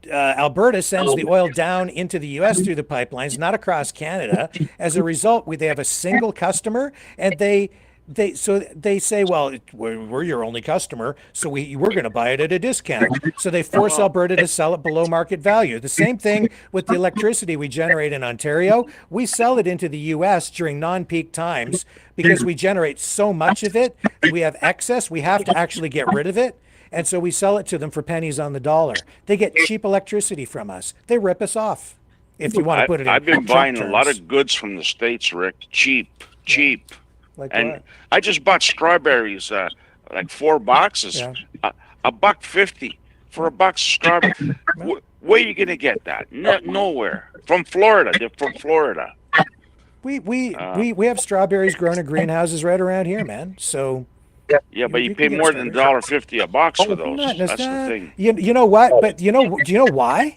B: Alberta sends the oil down into the U.S. through the pipelines, not across Canada. As a result, they have a single customer, and they say, well, we're your only customer, so we're going to buy it at a discount. So they force Alberta to sell it below market value. The same thing with the electricity we generate in Ontario. We sell it into the U.S. during non-peak times because we generate so much of it. We have excess. We have to actually get rid of it. And so we sell it to them for pennies on the dollar. They get cheap electricity from us. They rip us off, if you want to put it in
U: I've been
B: Trump
U: buying
B: terms.
U: a lot of goods from the States, Rick. Cheap.
B: Like
U: and
B: what?
U: I just bought strawberries, like 4 boxes, $1.50 for a box of strawberries. Where are you gonna get that? Nowhere. From Florida. They're from Florida.
B: We have strawberries grown in greenhouses right around here, man. So
U: yeah, but you pay more than $1.50 a box for those. That's the thing.
B: You know what? But do you know why?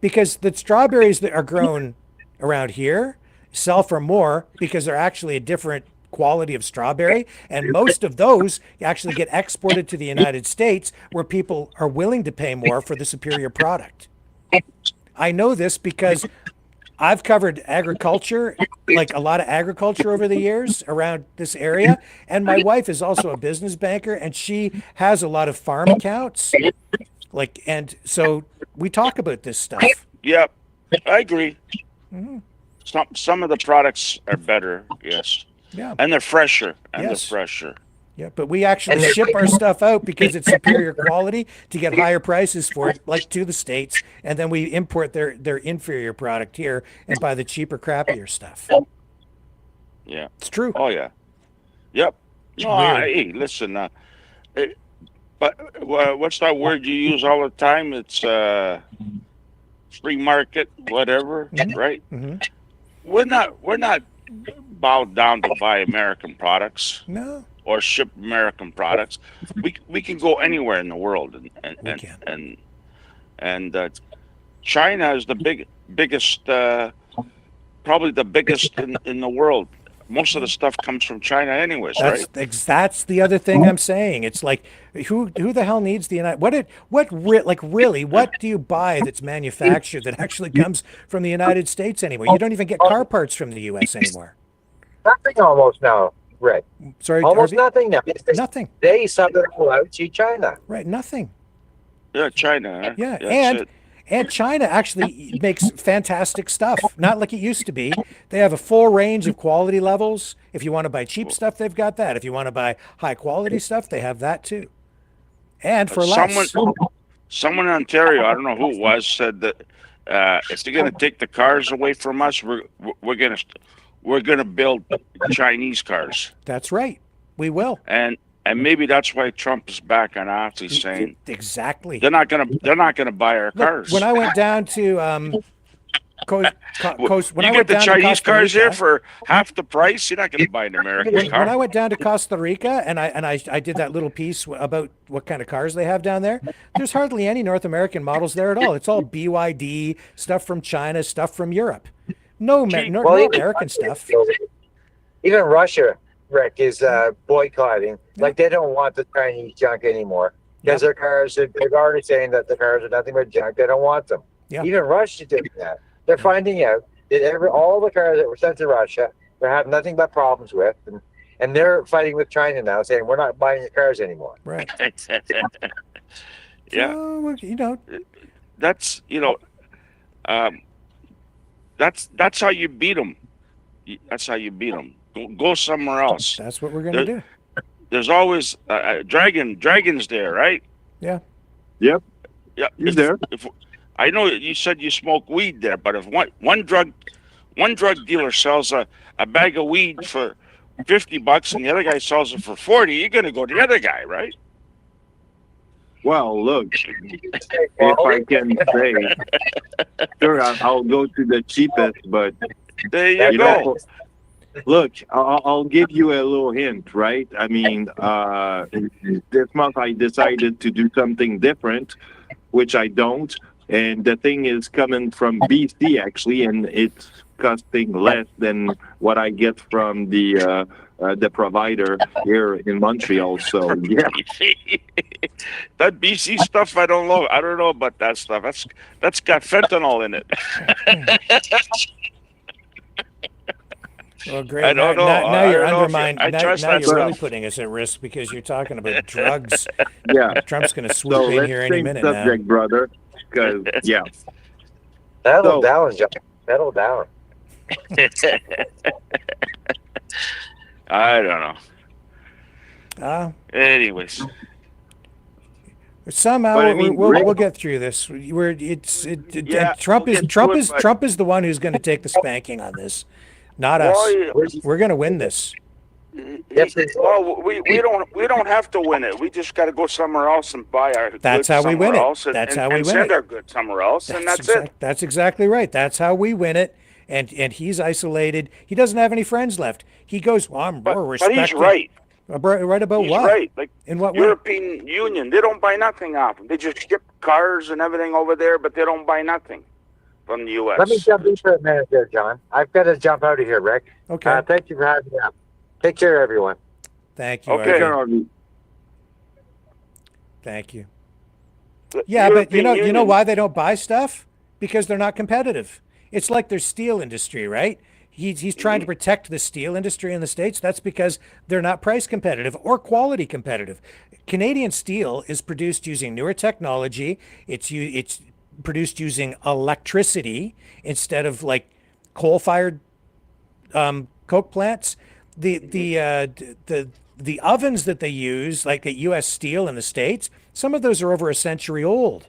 B: Because the strawberries that are grown around here sell for more because they're actually a different quality of strawberry, and most of those actually get exported to the United States where people are willing to pay more for the superior product. I know this because I've covered agriculture, like a lot of agriculture over the years around this area, and my wife is also a business banker, and she has a lot of farm accounts, and so we talk about this stuff.
U: Yep, I agree.
B: Mm-hmm.
U: Some of the products are better, yes.
B: Yeah.
U: And they're fresher.
B: Yeah, but we actually ship our stuff out because it's superior quality to get higher prices for it, like to the States, and then we import their inferior product here and buy the cheaper, crappier stuff.
U: Yeah.
B: It's true.
U: Oh, yeah. Yep. No, hey, listen, but what's that word you use all the time? It's free market, whatever, right?
B: Mm-hmm.
U: We're not bowed down to buy American products.
B: No.
U: Or ship American products. We can go anywhere in the world, and China is the biggest, probably the biggest in the world. Most of the stuff comes from China, anyways, right?
B: That's the other thing I'm saying. It's like, who the hell needs the United? What do you buy that's manufactured that actually comes from the United States anymore? You don't even get car parts from the U.S. anymore.
T: Nothing almost now, Rick.
B: Sorry,
T: almost
B: Harvey?
T: nothing now.
B: Nothing.
T: They sub it all out to China.
B: Right, nothing.
U: Yeah, China. Huh?
B: Yeah, and China actually makes fantastic stuff. Not like it used to be. They have a full range of quality levels. If you want to buy cheap stuff, they've got that. If you want to buy high quality stuff, they have that too. And for less.
U: Someone in Ontario, I don't know who it was, said that if they're going to take the cars away from us, we're going to build Chinese cars.
B: That's right. We will.
U: And And maybe that's why Trump is backing off. He's saying
B: exactly
U: they're not gonna buy our cars.
B: Look, when I went down to when
U: you
B: I
U: get
B: went
U: the
B: down to
U: Chinese
B: Costa
U: cars
B: Rica,
U: here for half the price. You're not going to buy an American car.
B: when I went down to Costa Rica and I did that little piece about what kind of cars they have down there, there's hardly any North American models there at all. It's all BYD, stuff from China, stuff from Europe. No American stuff.
T: Even Russia, Rick, is boycotting. Like, they don't want the Chinese junk anymore because their cars, they're already saying that the cars are nothing but junk. They don't want them. Even Russia did that. They're finding out that all the cars that were sent to Russia, they have nothing but problems with, and they're fighting with China now, saying we're not buying your cars anymore.
B: Right.
U: Yeah.
B: So, you know,
U: that's that's how you beat them. That's how you beat them. Go somewhere else.
B: That's what we're gonna do.
U: There's always Dragon's there, right?
B: Yeah.
S: Yep.
U: Yeah.
S: He's there.
U: If, I know you said you smoke weed there, but if one drug dealer sells a bag of weed for $50 and the other guy sells it for 40, you're gonna go to the other guy, right?
S: Well, look, if I can say, sure, I'll go to the cheapest, but
U: there you go.
S: Look, I'll give you a little hint, right? I mean, this month I decided to do something different, which I don't. And the thing is coming from BC, actually, and it's costing less than what I get from the provider here in Montreal. So, yeah.
U: That BC stuff, I don't know. I don't know about that stuff. That's got fentanyl in it.
B: Well, great.
U: I don't know.
B: Now you're
U: I don't know
B: undermining.
U: I
B: Now
U: trust
B: you're
U: that
B: really
U: stuff.
B: putting us at risk because you're talking about drugs.
S: Yeah.
B: Trump's going to swoop
S: So
B: in
S: let's
B: here any
S: change
B: minute
S: subject,
B: now.
S: brother. Because, yeah.
T: Settle down, John. Settle down.
U: I don't know. Anyways.
B: Somehow
U: But I mean,
B: we'll get through this. Trump is the one who's going to take the spanking on this, not us. We're going to win this.
U: Well, we don't have to win it. We just got to go somewhere else and buy our
B: That's
U: goods
B: how we win
U: somewhere
B: it.
U: else and,
B: That's
U: and,
B: how we
U: and
B: win
U: send
B: it.
U: our goods somewhere else, and that's it.
B: That's exactly right. That's how we win it. And he's isolated. He doesn't have any friends left. He goes, well, we're respecting.
U: But he's right.
B: Right about
U: He's
B: what?
U: right. Like
B: in what way?
U: European Union, they don't buy nothing off them. They just ship cars and everything over there, but they don't buy nothing from the U.S.
T: Let me jump in for a minute there, John. I've got to jump out of here, Rick.
B: Okay.
T: Thank you for having me up. Take care, everyone.
B: Thank you.
U: Okay.
B: Artie. Thank you. Yeah, but you know why they don't buy stuff? Because they're not competitive. It's like their steel industry, right? He's trying to protect the steel industry in the States. That's because they're not price competitive or quality competitive. Canadian steel is produced using newer technology. It's produced using electricity instead of like coal-fired coke plants. The ovens that they use, like at U.S. Steel in the States, some of those are over a century old.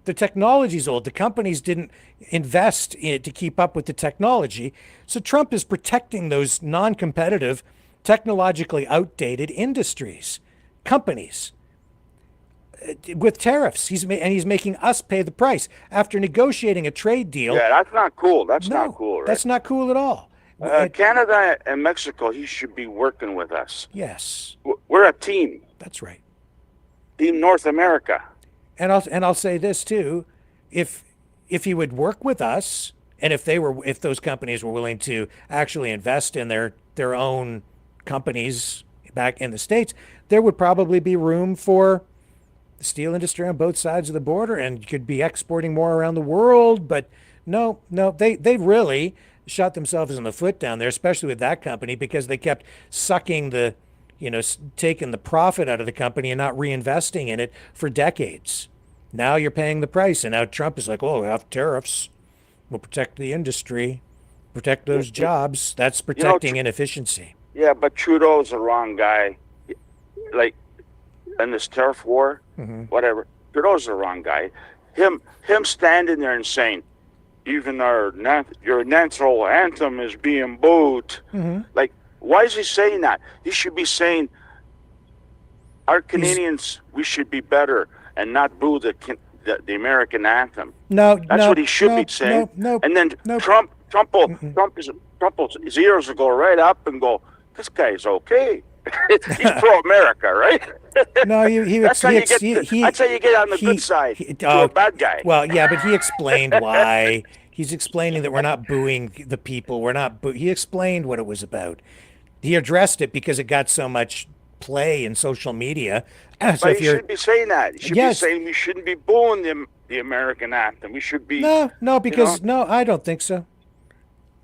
B: The technology's old. The companies didn't invest in it to keep up with the technology. So Trump is protecting those non-competitive, technologically outdated industries, companies. With tariffs, he's making us pay the price after negotiating a trade deal.
U: Yeah, that's not cool. That's not cool, right?
B: That's not cool at all.
U: Canada and Mexico, he should be working with us.
B: Yes.
U: We're a team.
B: That's right.
U: Team North America.
B: And I'll say this too, if he would work with us, and if those companies were willing to actually invest in their own companies back in the States, there would probably be room for the steel industry on both sides of the border, and could be exporting more around the world. But no, they really shot themselves in the foot down there, especially with that company, because they kept sucking taking the profit out of the company and not reinvesting in it for decades. Now you're paying the price, and now Trump is like, oh, we have tariffs. We'll protect the industry, protect those jobs. That's protecting inefficiency.
U: Yeah, but Trudeau's the wrong guy. Like, in this tariff war, whatever, Trudeau's the wrong guy. Him standing there and saying, even your national anthem is being booed. Like, why is he saying that? He should be saying, our Canadians, we should be better and not boo the American anthem. That's what he should be saying. And then Trump his ears will go right up and go, this guy's okay. He's pro-America, right?
B: No,
U: that's how you get on the good side to a bad guy.
B: Well, yeah, but he explained why. He's explaining that we're not booing the people. He explained what it was about. He addressed it because it got so much play in social media.
U: But he shouldn't be saying that. He should be saying we shouldn't be booing the American anthem. We should be.
B: No, because no, I don't think so.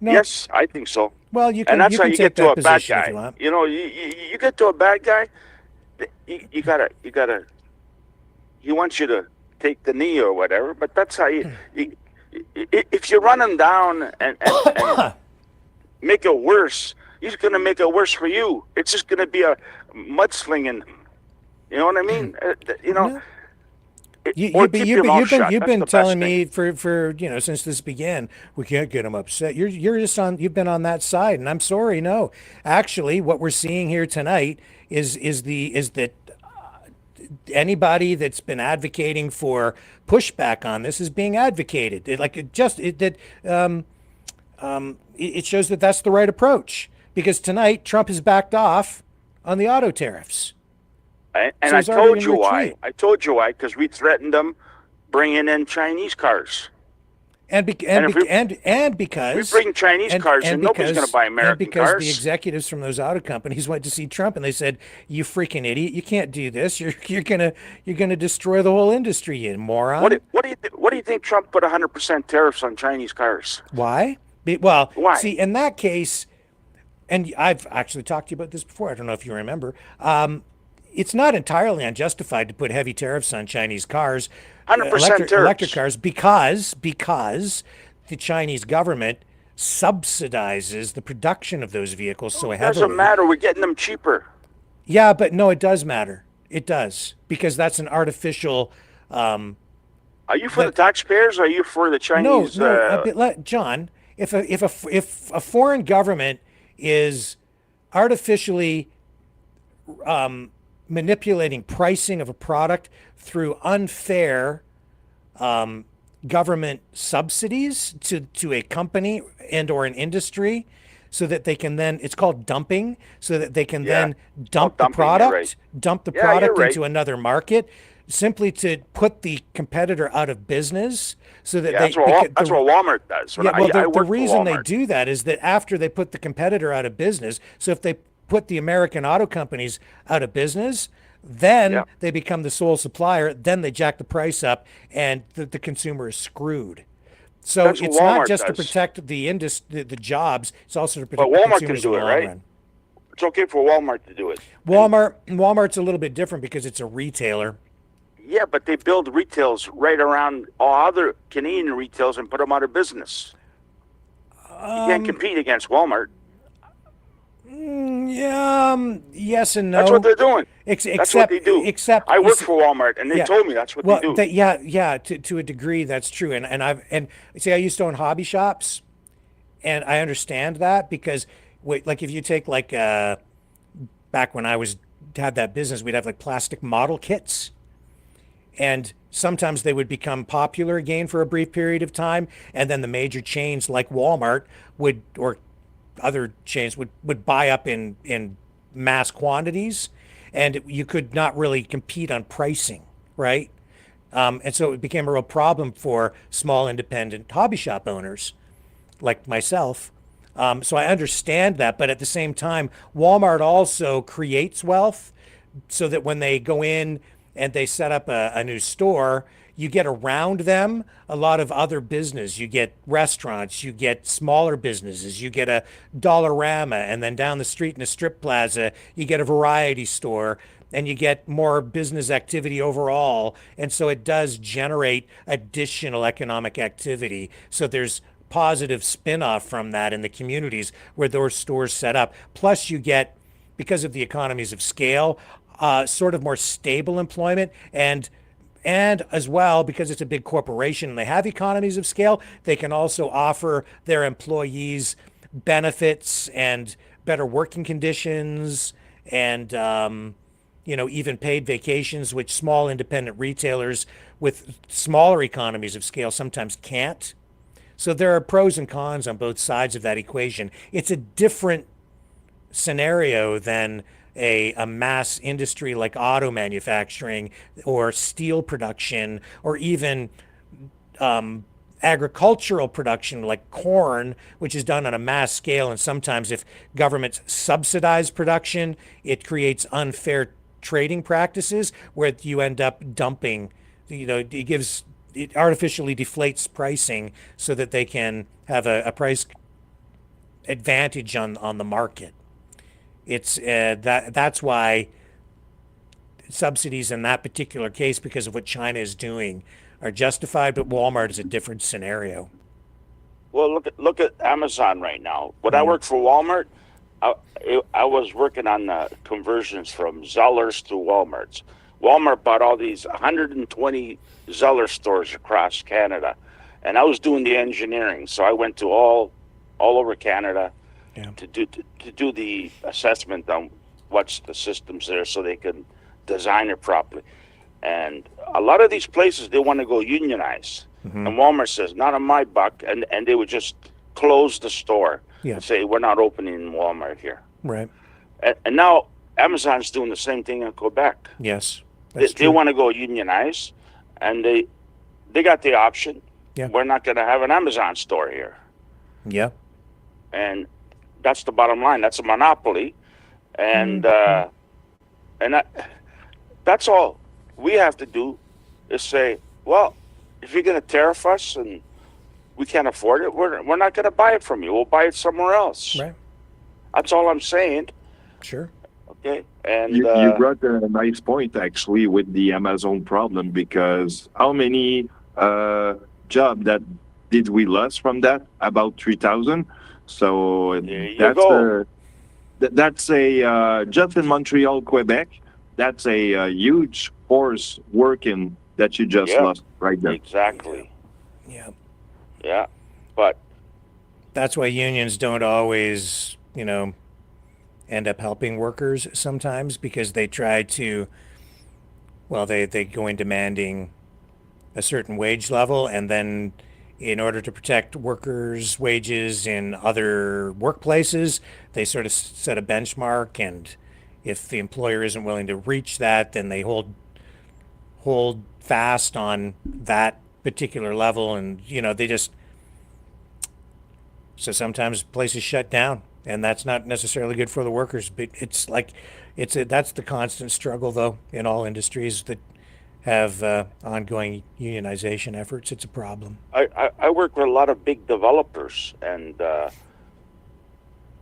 B: No.
U: Yes, I think so.
B: Well, you can.
U: And that's
B: you
U: how
B: can
U: you
B: take
U: get to
B: that
U: a bad
B: position if
U: guy.
B: you want.
U: You know, you get to a bad guy. You gotta. He wants you to take the knee or whatever. But that's how you if you run him down and make it worse, he's going to make it worse for you. It's just going to be a mudslinging. You know what I mean? You know.
B: You've been telling me for since this began, we can't get him upset. You're just on. You've been on that side, and I'm sorry. No, actually, what we're seeing here tonight is that anybody that's been advocating for pushback on this is being advocated. It shows that that's the right approach, because tonight Trump has backed off on the auto tariffs.
U: And I told you why. I told you why, because we threatened them bringing in Chinese cars.
B: And because
U: we bring Chinese cars in, nobody's going to buy American cars.
B: And because the executives from those auto companies went to see Trump and they said, "You freaking idiot! You can't do this. You're gonna destroy the whole industry, you moron."
U: What do you think Trump put 100% tariffs on Chinese cars?
B: Why?
U: Why?
B: See, in that case, and I've actually talked to you about this before. I don't know if you remember. It's not entirely unjustified to put heavy tariffs on Chinese cars,
U: 100%
B: electric cars, because the Chinese government subsidizes the production of those vehicles so heavily.
U: It doesn't matter. We're getting them cheaper.
B: Yeah, but no, it does matter. It does, because that's an artificial.
U: Are you for the taxpayers? Or are you for the Chinese?
B: No. John, if a foreign government is artificially manipulating pricing of a product through unfair government subsidies to a company and or an industry, so that they can then, it's called dumping, so that they can then dump the product into another market, simply to put the competitor out of business, so that
U: that's what Walmart does.
B: The reason they do that is that after they put the competitor out of business, so if they put the American auto companies out of business, then they become the sole supplier, then they jack the price up, and the consumer is screwed. So it's not just to protect the jobs, it's also to protect the consumers in the long run.
U: It's okay for Walmart to do it.
B: Walmart's a little bit different because it's a retailer.
U: Yeah, but they build retails right around all other Canadian retails and put them out of business. You can't compete against Walmart.
B: Yes and no.
U: That's what they're doing.
B: That's
U: what they do.
B: Except
U: I work for Walmart, and they told me that's what they do.
B: To a degree, that's true. And see, I used to own hobby shops, and I understand that, because like if you take back when I had that business, we'd have like plastic model kits, and sometimes they would become popular again for a brief period of time, and then the major chains like Walmart or other chains would buy up in mass quantities, and you could not really compete on pricing, right? And so it became a real problem for small independent hobby shop owners like myself. So I understand that, but at the same time, Walmart also creates wealth, so that when they go in and they set up a new store, you get around them a lot of other business. You get restaurants, you get smaller businesses, you get a Dollarama, and then down the street in a strip plaza, you get a variety store, and you get more business activity overall. And so it does generate additional economic activity. So there's positive spin-off from that in the communities where those stores set up. Plus you get, because of the economies of scale, sort of more stable employment, and as well, because it's a big corporation and they have economies of scale, they can also offer their employees benefits and better working conditions, and even paid vacations, which small independent retailers with smaller economies of scale sometimes can't. So there are pros and cons on both sides of that equation. It's a different scenario than a mass industry like auto manufacturing or steel production or even agricultural production like corn, which is done on a mass scale. And sometimes if governments subsidize production, it creates unfair trading practices where you end up dumping, it artificially deflates pricing so that they can have a price advantage on the market. It's that's why subsidies in that particular case, because of what China is doing, are justified, but Walmart is a different scenario.
U: Well, look at Amazon right now. When I worked for Walmart, I was working on the conversions from Zellers to Walmarts. Walmart bought all these 120 Zeller stores across Canada, and I was doing the engineering. So I went to all over Canada to do the assessment on what's the systems there, so they can design it properly. And a lot of these places, they want to go unionize. And Walmart says, not on my buck. And they would just close the store and say, we're not opening in Walmart here.
B: Right.
U: And now Amazon's doing the same thing in Quebec.
B: Yes.
U: They want to go unionize, and they got the option.
B: Yeah.
U: We're not going to have an Amazon store here.
B: Yeah.
U: And that's the bottom line. That's a monopoly. And that's all we have to do is say, well, if you're going to tariff us and we can't afford it, we're not going to buy it from you. We'll buy it somewhere else.
B: Right.
U: That's all I'm saying.
B: Sure.
U: Okay. And
S: you brought a nice point, actually, with the Amazon problem, because how many jobs that did we lose from that? About 3,000. So that's a just in Montreal, Quebec. That's a huge force working that you just lost right there.
U: Exactly.
B: Yeah.
U: Yeah. But
B: that's why unions don't always, end up helping workers sometimes, because they try to, they go in demanding a certain wage level, and then in order to protect workers' wages in other workplaces, they sort of set a benchmark, and if the employer isn't willing to reach that, then they hold fast on that particular level, and so sometimes places shut down, and that's not necessarily good for the workers. But that's the constant struggle, though, in all industries that have ongoing unionization efforts. It's a problem.
U: I work with a lot of big developers, and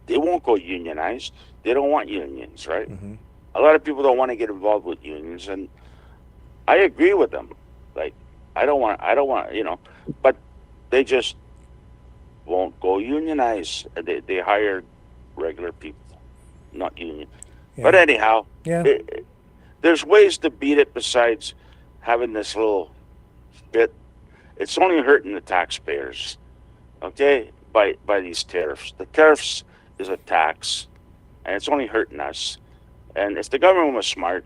U: they won't go unionized. They don't want unions, right?
B: Mm-hmm.
U: A lot of people don't want to get involved with unions, and I agree with them. Like, I don't want, but they just won't go unionize. They hire regular people, not union. Yeah. But anyhow, there's ways to beat it besides having this little bit. It's only hurting the taxpayers, okay, by these tariffs. The tariffs is a tax, and it's only hurting us. And if the government was smart,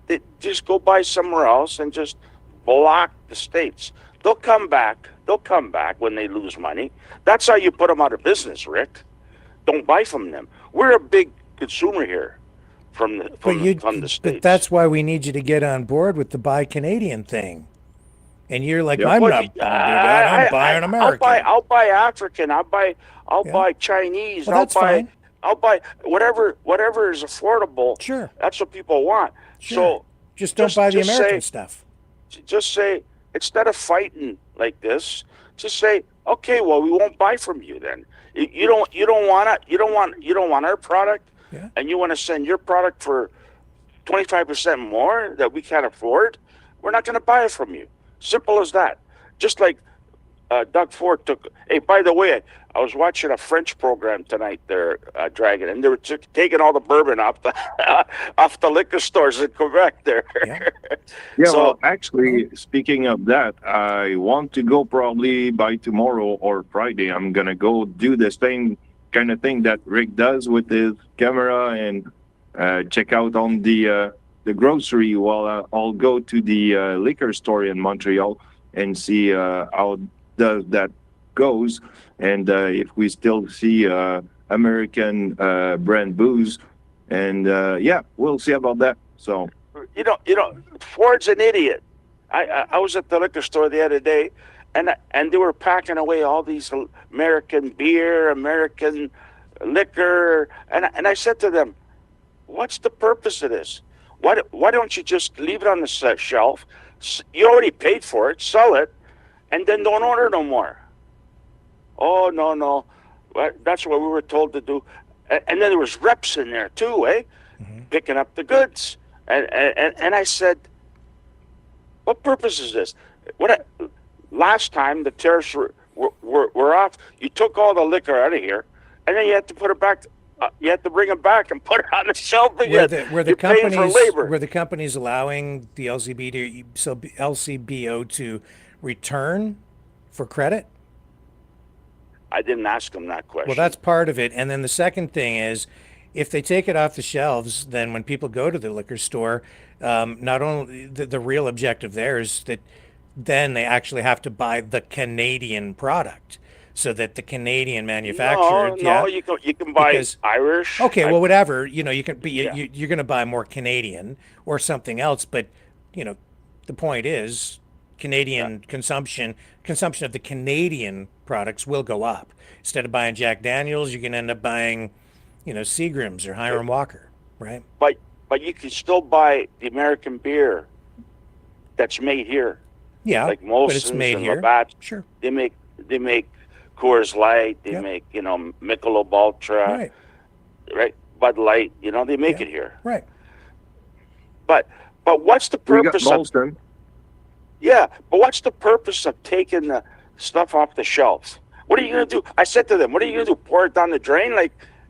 U: they just go buy somewhere else and just block the states. They'll come back when they lose money. That's how you put them out of business, Rick. Don't buy from them. We're a big consumer here from the states.
B: But that's why we need you to get on board with the Buy Canadian thing. And you're like, I'm not buying that. I'm buying American.
U: I'll buy African. I'll buy Chinese.
B: Well, that's fine.
U: I'll buy whatever is affordable.
B: Sure.
U: That's what people want.
B: Sure.
U: So
B: just don't buy the American stuff.
U: Just say, instead of fighting like this, just say, okay, well, we won't buy from you then. You don't want our product, and you want to send your product for 25% more that we can't afford. We're not going to buy it from you. Simple as that. Just like Doug Ford took. Hey, by the way, I was watching a French program tonight there, Dragon, and they were taking all the bourbon off the liquor stores in Quebec there.
S: Yeah, so, well, actually, speaking of that, I want to go probably by tomorrow or Friday. I'm going to go do the same kind of thing that Rick does with his camera and check out on the the grocery, well, I'll go to the liquor store in Montreal and see how that goes, and if we still see American brand booze, and yeah, we'll see about that. So
U: Ford's an idiot. I was at the liquor store the other day, and they were packing away all these American beer, American liquor, and I said to them, "What's the purpose of this? Why don't you just leave it on the shelf? You already paid for it, sell it, and then don't order no more." Oh, no. That's what we were told to do. And then there was reps in there too, picking up the goods. And I said, what purpose is this? Last time the tariffs were off, you took all the liquor out of here, and then you had to put it back. You had to bring it back and put it on the shelf again.
B: Were the companies allowing the LCBO to return for credit?
U: I didn't ask them that question.
B: Well, that's part of it. And then the second thing is, if they take it off the shelves, then when people go to the liquor store, not only the real objective there is that then they actually have to buy the Canadian product, so that the Canadian manufacturer.
U: No, you can buy Irish.
B: Okay, well, whatever. You can be. You're going to buy more Canadian or something else, but the point is, Canadian consumption of the Canadian products will go up. Instead of buying Jack Daniels, you can end up buying, Seagram's or Hiram Walker, right?
U: But you can still buy the American beer that's made here.
B: Yeah,
U: like
B: but
U: Molson's
B: it's made
U: and
B: here.
U: Labatt.
B: Sure.
U: They make Coors Light. They make Michelob Ultra. Right. Bud Light. They make it here.
B: Right.
U: But what's the purpose
S: we got
U: of?
S: Molson.
U: Yeah, but what's the purpose of taking the stuff off the shelves? What are you going to do? I said to them, what are you going to do? Pour it down the drain?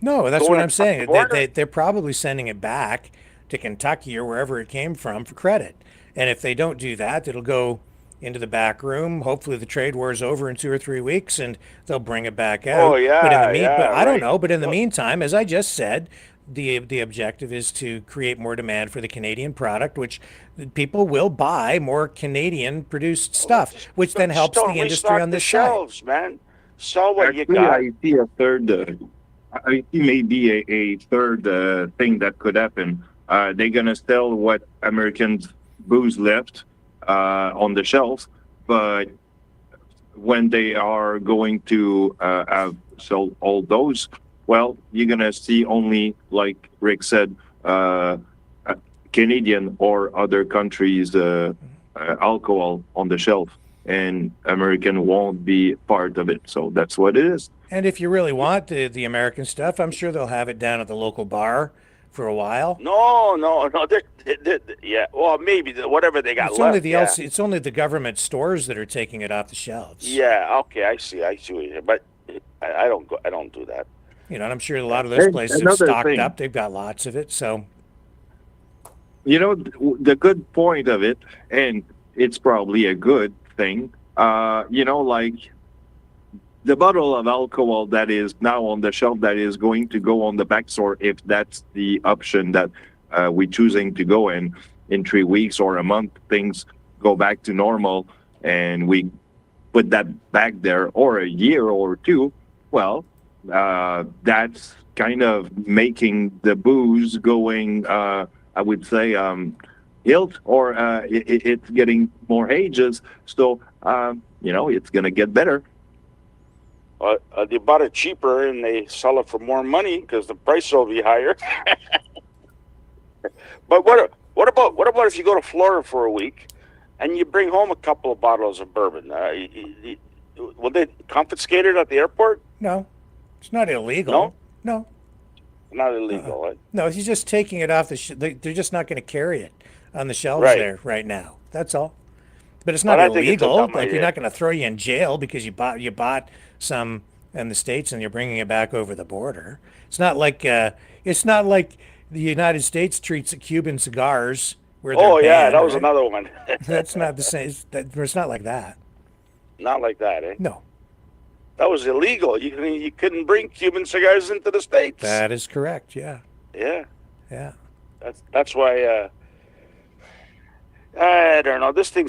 B: No, that's
U: going
B: what I'm
U: across
B: saying.
U: the border?
B: They're probably sending it back to Kentucky or wherever it came from for credit. And if they don't do that, it'll go into the back room. Hopefully the trade war is over in 2 or 3 weeks and they'll bring it back out.
U: Oh, yeah,
B: But I don't
U: right.
B: know. But in the meantime, as I just said, the objective is to create more demand for the Canadian product, which people will buy more Canadian produced stuff, which then helps the industry on this side.
U: Shelves, man. Sell what
S: Actually,
U: you got.
S: I see a third. I see maybe a third thing that could happen. They're gonna sell what Americans booze left on the shelves, but when they are going to have sold all those, well, you're gonna see only, like Rick said, Canadian or other countries' alcohol on the shelf, and American won't be part of it. So that's what it is.
B: And if you really want the American stuff, I'm sure they'll have it down at the local bar for a while.
U: No. Yeah, well, maybe whatever they got
B: It's
U: left.
B: only the it's only the government stores that are taking it off the shelves.
U: Yeah. Okay. I see what you're. But I don't do that.
B: And I'm sure a lot of those places have stocked up. They've got lots of it. So.
S: The good point of it, and it's probably a good thing, like the bottle of alcohol that is now on the shelf that is going to go on the back store, if that's the option that we're choosing to go in 3 weeks or a month, things go back to normal and we put that back there, or a year or two, well, that's kind of making the booze going, I would say, hilt, or it's getting more ages. So, it's going to get better.
U: They bought it cheaper and they sell it for more money because the price will be higher. But what about if you go to Florida for a week and you bring home a couple of bottles of bourbon? Will they confiscate it at the airport?
B: No, it's not illegal. No.
U: Not illegal. Right?
B: No, he's just taking it off they're just not going to carry it on the shelves there right now. That's all. But it's not illegal. You're not going to throw you in jail because you bought some in the States and you're bringing it back over the border. It's not like the United States treats Cuban cigars where they're banned,
U: that was another one.
B: That's not the same. It's not like that.
U: Not like that, eh?
B: No.
U: That was illegal. You couldn't bring Cuban cigars into the States.
B: That is correct. Yeah.
U: Yeah.
B: Yeah.
U: That's why I don't know. This thing,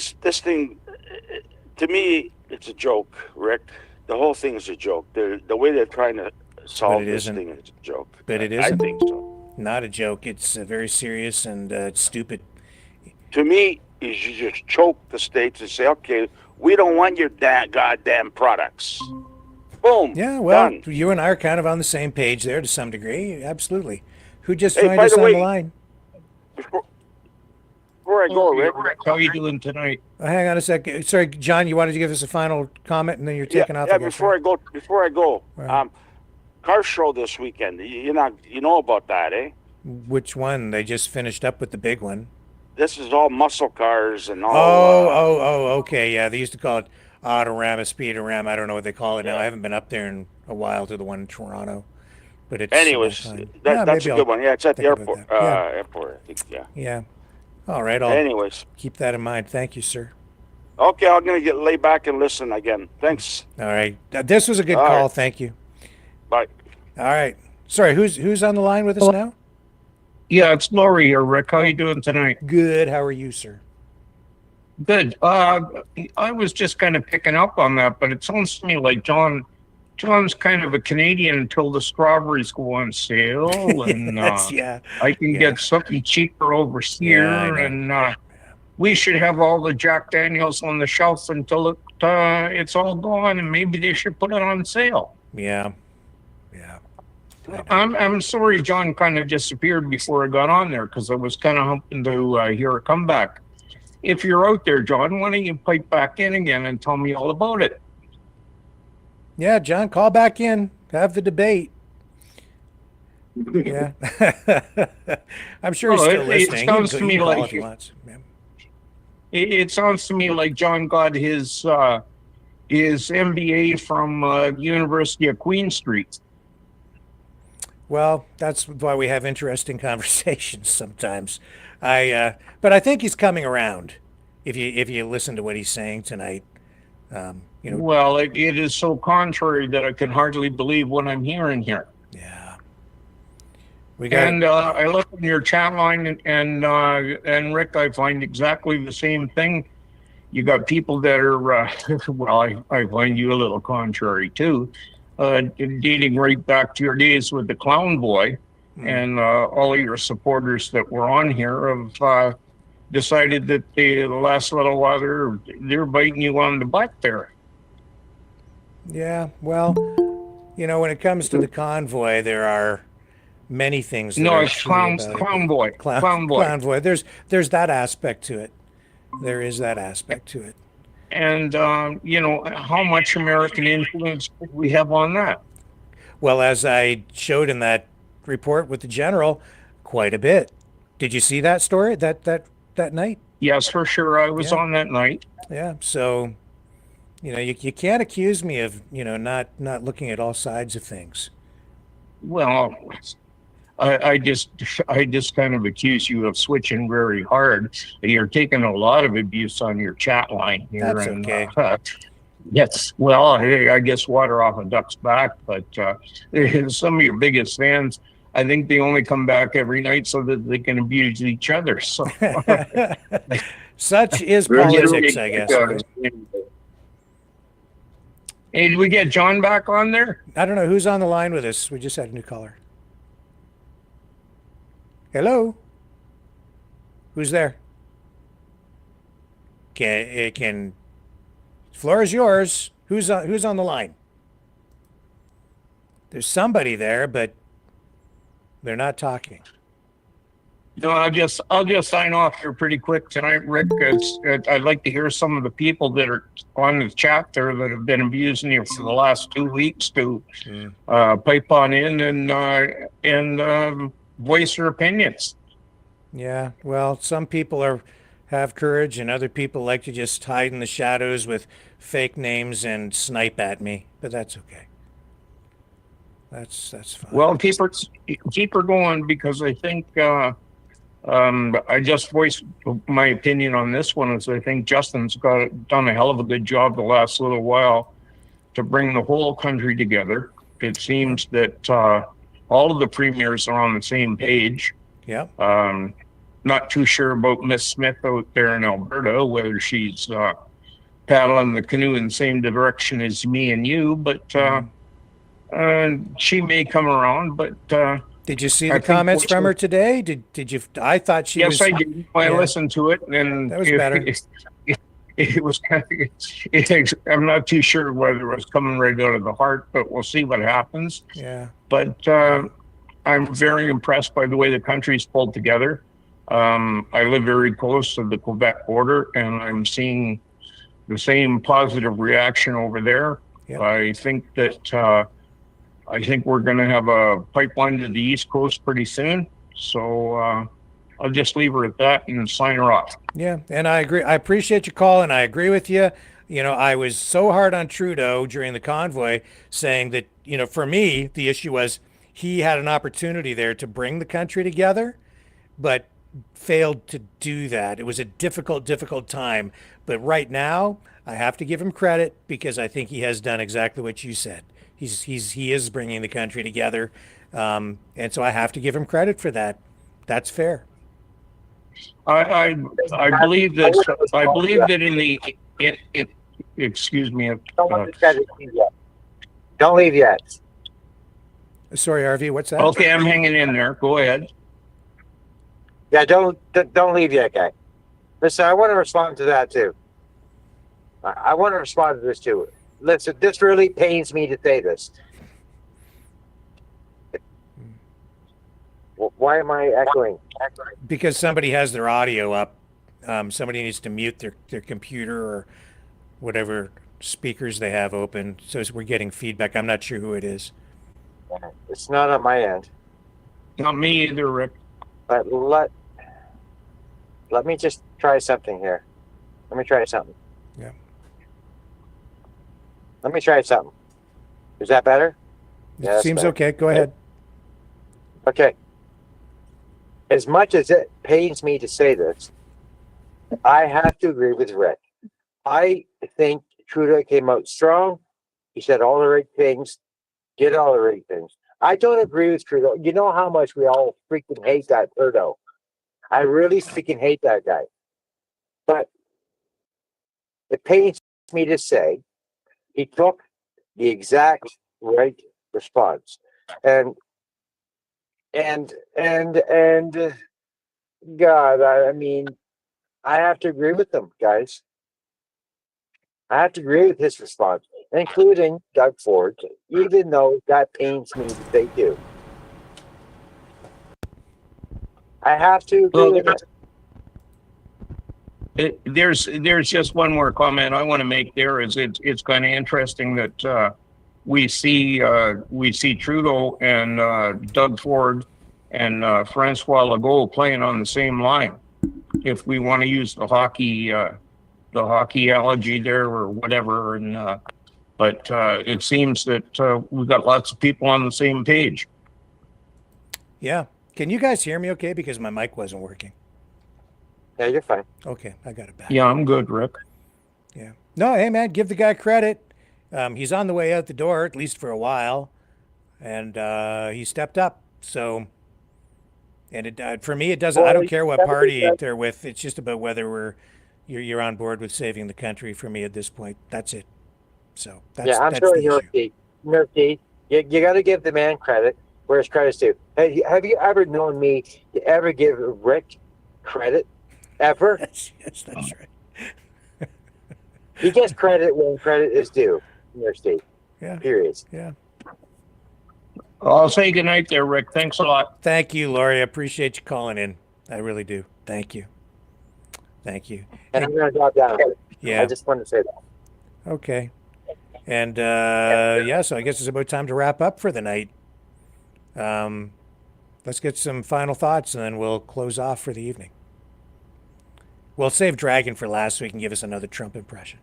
U: to me, it's a joke, Rick. The whole thing is a joke. The way they're trying to solve this thing is a joke.
B: But it isn't.
U: I think so.
B: Not a joke. It's very serious and it's stupid.
U: To me, is you just choke the states and say, okay, we don't want your goddamn products. Boom.
B: Yeah, well,
U: done.
B: you and I are kind of on the same page there to some degree. Absolutely. Who just
U: Hey,
B: joined
U: by
B: us
U: the
B: on
U: way,
B: the line?
U: Before I go, Rick.
A: How are you doing tonight?
B: Hang on a second. Sorry, John, you wanted to give us a final comment and then you're taking off.
U: Yeah,
B: I guess,
U: before
B: right?
U: I go,
B: Right.
U: car show this weekend. You know about that, eh?
B: Which one? They just finished up with the big one.
U: This is all muscle cars and all.
B: Okay. Yeah, they used to call it Autorama, Speedorama. I don't know what they call it now. I haven't been up there in a while to the one in Toronto. But it's
U: Anyways, that's a good one. Yeah, it's at the airport. Airport, I think. Yeah.
B: Yeah. All right. I'll
U: Anyways,
B: keep that in mind. Thank you, sir.
U: okay, I'm gonna lay back and listen again. Thanks.
B: All right. This was a good
U: All
B: call.
U: right.
B: Thank you.
U: Bye.
B: All right. Sorry, who's on the line with us now?
A: Yeah, it's Lori here, Rick. How are you doing tonight?
B: Good. How are you, sir?
A: Good. I was just kind of picking up on that, but it sounds to me like John's kind of a Canadian until the strawberries go on sale, and I can get something cheaper over here, and we should have all the Jack Daniels on the shelf until it's all gone, and maybe they should put it on sale.
B: Yeah.
A: I'm sorry John kind of disappeared before I got on there because I was kind of hoping to hear a comeback. If you're out there, John, why don't you pipe back in again and tell me all about it?
B: Yeah, John, call back in. Have the debate. Yeah. I'm sure he's still listening.
A: It sounds to me
B: call
A: like
B: if he wants. Yeah.
A: It sounds to me like John got his MBA from University of Queen Street.
B: Well, that's why we have interesting conversations sometimes. But I think he's coming around. If you listen to what he's saying tonight,
A: Well, it is so contrary that I can hardly believe what I'm hearing here.
B: Yeah.
A: I look in your chat line and Rick, I find exactly the same thing. You got people that are well, I find you a little contrary too. Dating right back to your days with the clown boy, and all of your supporters that were on here have decided that the last little while they're biting you on the butt there.
B: Yeah, well, when it comes to the convoy, there are many things.
A: No, it's clown boy. Clown boy.
B: There's that aspect to it. There is that aspect to it.
A: And, how much American influence did we have on that?
B: Well, as I showed in that report with the general, quite a bit. Did you see that story that night?
A: Yes, for sure. I was on that night.
B: Yeah. So, you can't accuse me of, not looking at all sides of things.
A: Well, I just kind of accuse you of switching very hard. You're taking a lot of abuse on your chat line here.
B: That's
A: and,
B: okay.
A: Yes. Well, I guess water off a duck's back, but some of your biggest fans, I think they only come back every night so that they can abuse each other. So
B: such is politics, I guess.
A: Hey, did we get John back on there?
B: I don't know who's on the line with us. We just had a new caller. Hello? Who's there? Floor is yours. Who's on the line? There's somebody there, but they're not talking.
A: No, I'll just sign off here pretty quick tonight, Rick. I'd like to hear some of the people that are on the chat there that have been abusing you for the last 2 weeks to pipe on in and voice their opinions.
B: Yeah, well, some people have courage, and other people like to just hide in the shadows with fake names and snipe at me. But that's okay. That's fine.
A: Well, keep her going, because I think I just voiced my opinion on this one. Is I think Justin's done a hell of a good job the last little while to bring the whole country together. It seems that all of the premiers are on the same page.
B: Yeah.
A: not too sure about Miss Smith out there in Alberta, whether she's paddling the canoe in the same direction as me and you, but she may come around. But
B: did you see the comments from her today? Did you? I thought she was.
A: Yes, I did. I listened to it, and
B: that was better.
A: It was kind of. I'm not too sure whether it was coming right out of the heart, but we'll see what happens.
B: Yeah.
A: But I'm very impressed by the way the country's pulled together. I live very close to the Quebec border, and I'm seeing the same positive reaction over there.
B: Yep.
A: I think that I think we're going to have a pipeline to the East Coast pretty soon. So I'll just leave her at that and sign her off.
B: Yeah, and I agree. I appreciate your call, and I agree with you. You know, I was so hard on Trudeau during the convoy, saying that, you know, for me, the issue was he had an opportunity there to bring the country together, but failed to do that. It was a difficult time. But right now, I have to give him credit because I think he has done exactly what you said. He is bringing the country together, and so I have to give him credit for that. That's fair.
A: I believe that in the excuse me.
T: Don't leave yet.
B: Sorry, RV. What's that?
A: Okay, I'm hanging in there. Go ahead.
T: Yeah, don't leave yet, guy. Listen, I want to respond to that too. I want to respond to this too. Listen, this really pains me to say this. Why am I echoing?
B: Because somebody has their audio up. Somebody needs to mute their computer or whatever speakers they have open. So we're getting feedback. I'm not sure who it is.
T: It's not on my end.
A: Not me either, Rick.
T: But let me just try something here. Let me try something.
B: Yeah.
T: Let me try something. Is that better?
B: It seems better. Okay. Go ahead.
T: Okay. As much as it pains me to say this, I have to agree with Rick. I think Trudeau came out strong. He said all the right things, did all the right things. I don't agree with Trudeau. You know how much we all freaking hate that Trudeau. I really freaking hate that guy. But it pains me to say he took the exact right response. And God, I mean, I have to agree with them, guys. I have to agree with his response, including Doug Ford, even though that pains me to say too. I have to agree with it.
A: There's just one more comment I want to make. There is it's kind of interesting that we see Trudeau and Doug Ford and Francois Legault playing on the same line. If we want to use the hockey analogy there or whatever, and but it seems that we've got lots of people on the same page.
B: Yeah. Can you guys hear me okay? Because my mic wasn't working.
T: Yeah, you're fine.
B: Okay, I got it back.
A: Yeah, I'm good, Rick.
B: Yeah. No, hey, man, give the guy credit. He's on the way out the door, at least for a while. And he stepped up. So, and for me, it doesn't, I don't care what party they're with. It's just about whether you're on board with saving the country for me at this point. That's it. So, that's
T: I'm sure you're Murphy. You got to give the man credit where his credit's due. Hey, have you ever known me to ever give Rick credit? Ever?
B: Yes, that's right.
T: He gets credit when credit is due in your state.
B: Yeah.
T: Period.
B: Yeah.
A: I'll say goodnight there, Rick. Thanks a lot.
B: Thank you, Laurie. I appreciate you calling in. I really do. Thank you. Thank you.
T: And I'm going to drop down.
B: Yeah.
T: I just wanted to say that.
B: Okay. And yeah, so I guess it's about time to wrap up for the night. Let's get some final thoughts and then we'll close off for the evening. We'll save Dragon for last so he can give us another Trump impression.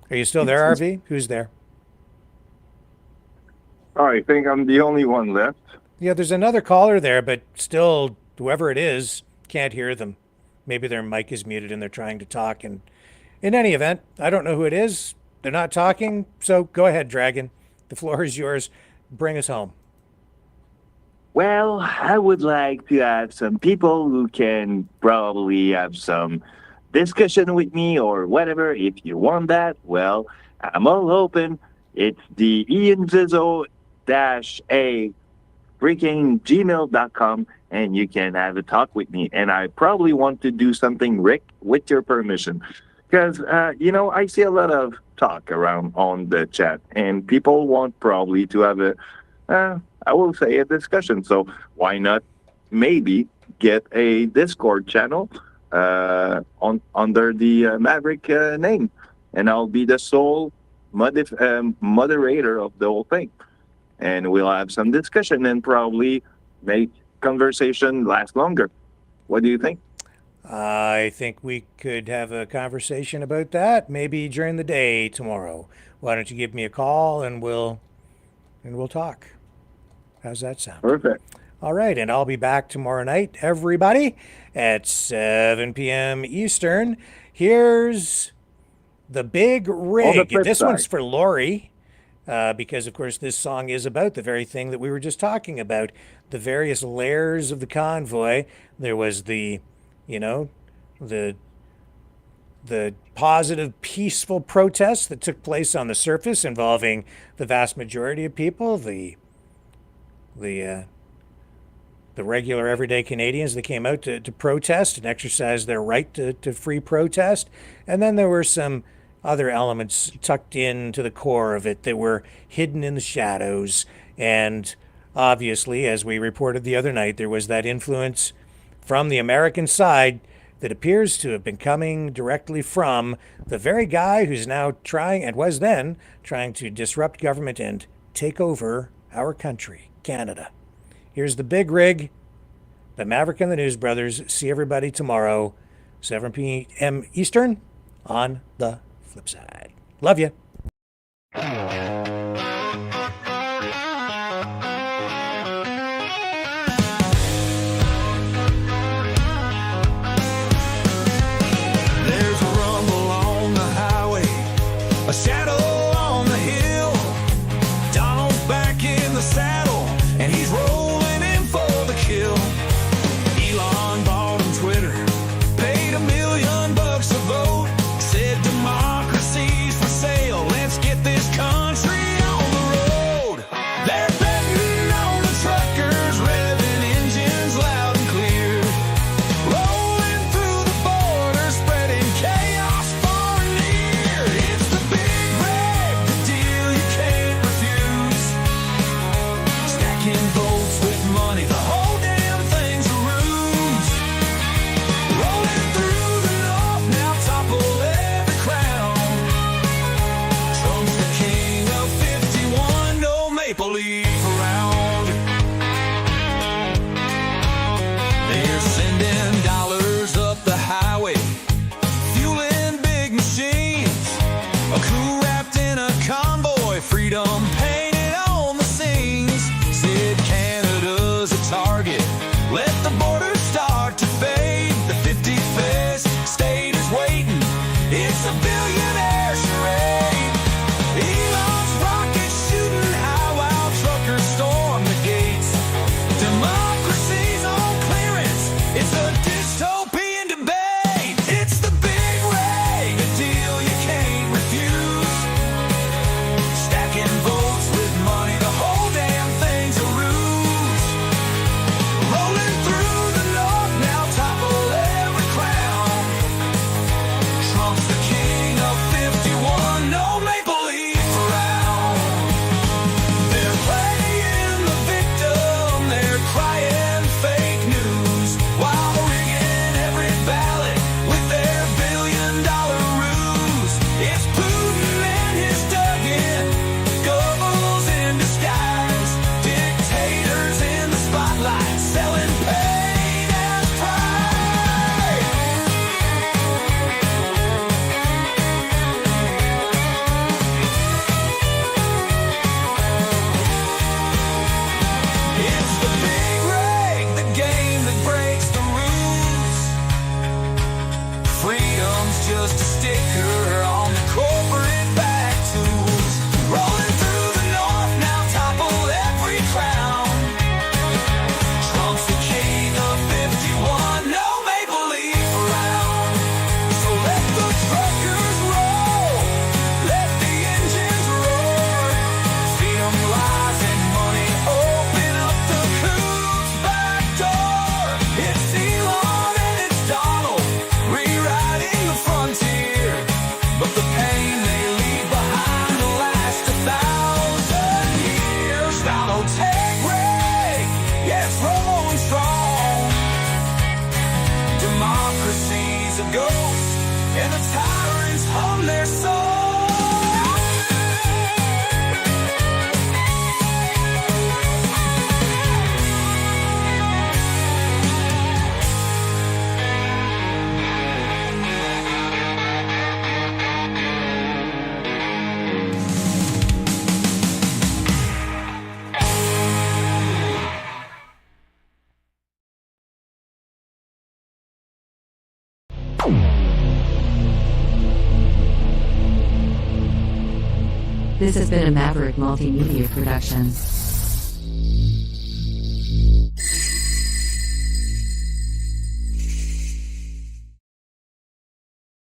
B: Are you still there, RV? Who's there?
S: I think I'm the only one left.
B: Yeah, there's another caller there, but still, whoever it is, can't hear them. Maybe their mic is muted and they're trying to talk. And in any event, I don't know who it is. They're not talking. So go ahead, Dragon. The floor is yours. Bring us home.
S: Well, I would like to have some people who can probably have some discussion with me or whatever. If you want that, well, I'm all open. It's the ianzizzo-a freaking gmail.com, and you can have a talk with me. And I probably want to do something, Rick, with your permission. Because, I see a lot of talk around on the chat, and people want probably to have I will say a discussion. So why not maybe get a Discord channel under the Maverick name, and I'll be the sole moderator of the whole thing, and we'll have some discussion and probably make conversation last longer. What do you think?
B: I think we could have a conversation about that maybe during the day tomorrow. Why don't you give me a call and we'll talk. How's that sound?
S: Perfect.
B: All right, and I'll be back tomorrow night, everybody, at 7 p.m. Eastern. Here's the big rig. This one's for Lori, because, of course, this song is about the very thing that we were just talking about, the various layers of the convoy. There was the positive, peaceful protests that took place on the surface involving the vast majority of people, the regular everyday Canadians that came out to protest and exercise their right to free protest. And then there were some other elements tucked into the core of it that were hidden in the shadows. And obviously, as we reported the other night, there was that influence from the American side that appears to have been coming directly from the very guy who's now trying, and was then, trying to disrupt government and take over our country, Canada. Here's the big rig, the Maverick and the News Brothers. See everybody tomorrow, 7 p.m. Eastern, on the flip side. Love you.
C: A shadow on the hill, Donald's back in the saddle, and he's rolling in for the kill. Elon bought him Twitter, paid $1 million a vote, said democracy's for sale, let's get this country on the road. They're betting on the truckers, revving engines loud and clear, rolling through the border, spreading chaos far and near. It's the big rig, the deal you can't refuse. Stacking votes with money, the whole damn thing's a ruse. Rolling through the north, now topple every crown. Trump's the king of 51, no maple leaf around. They're sending dollars up the highway, fueling big machines. A crew wrapped in a convoy, freedom painted on the scenes. Said Canada's a target, let the border start to fade. The 51st state is waiting, it's a billionaire charade. Elon's rocket shooting high while truckers storm the gates. Democracy's on clearance, it's a dystopian debate. It's the big rig, a deal you can't refuse. Stacking votes with money, the whole damn thing's a ruse. Rolling through the north, now topple every crown. Trump's the king of 51, from their soul.
E: This has been a Maverick Multimedia production.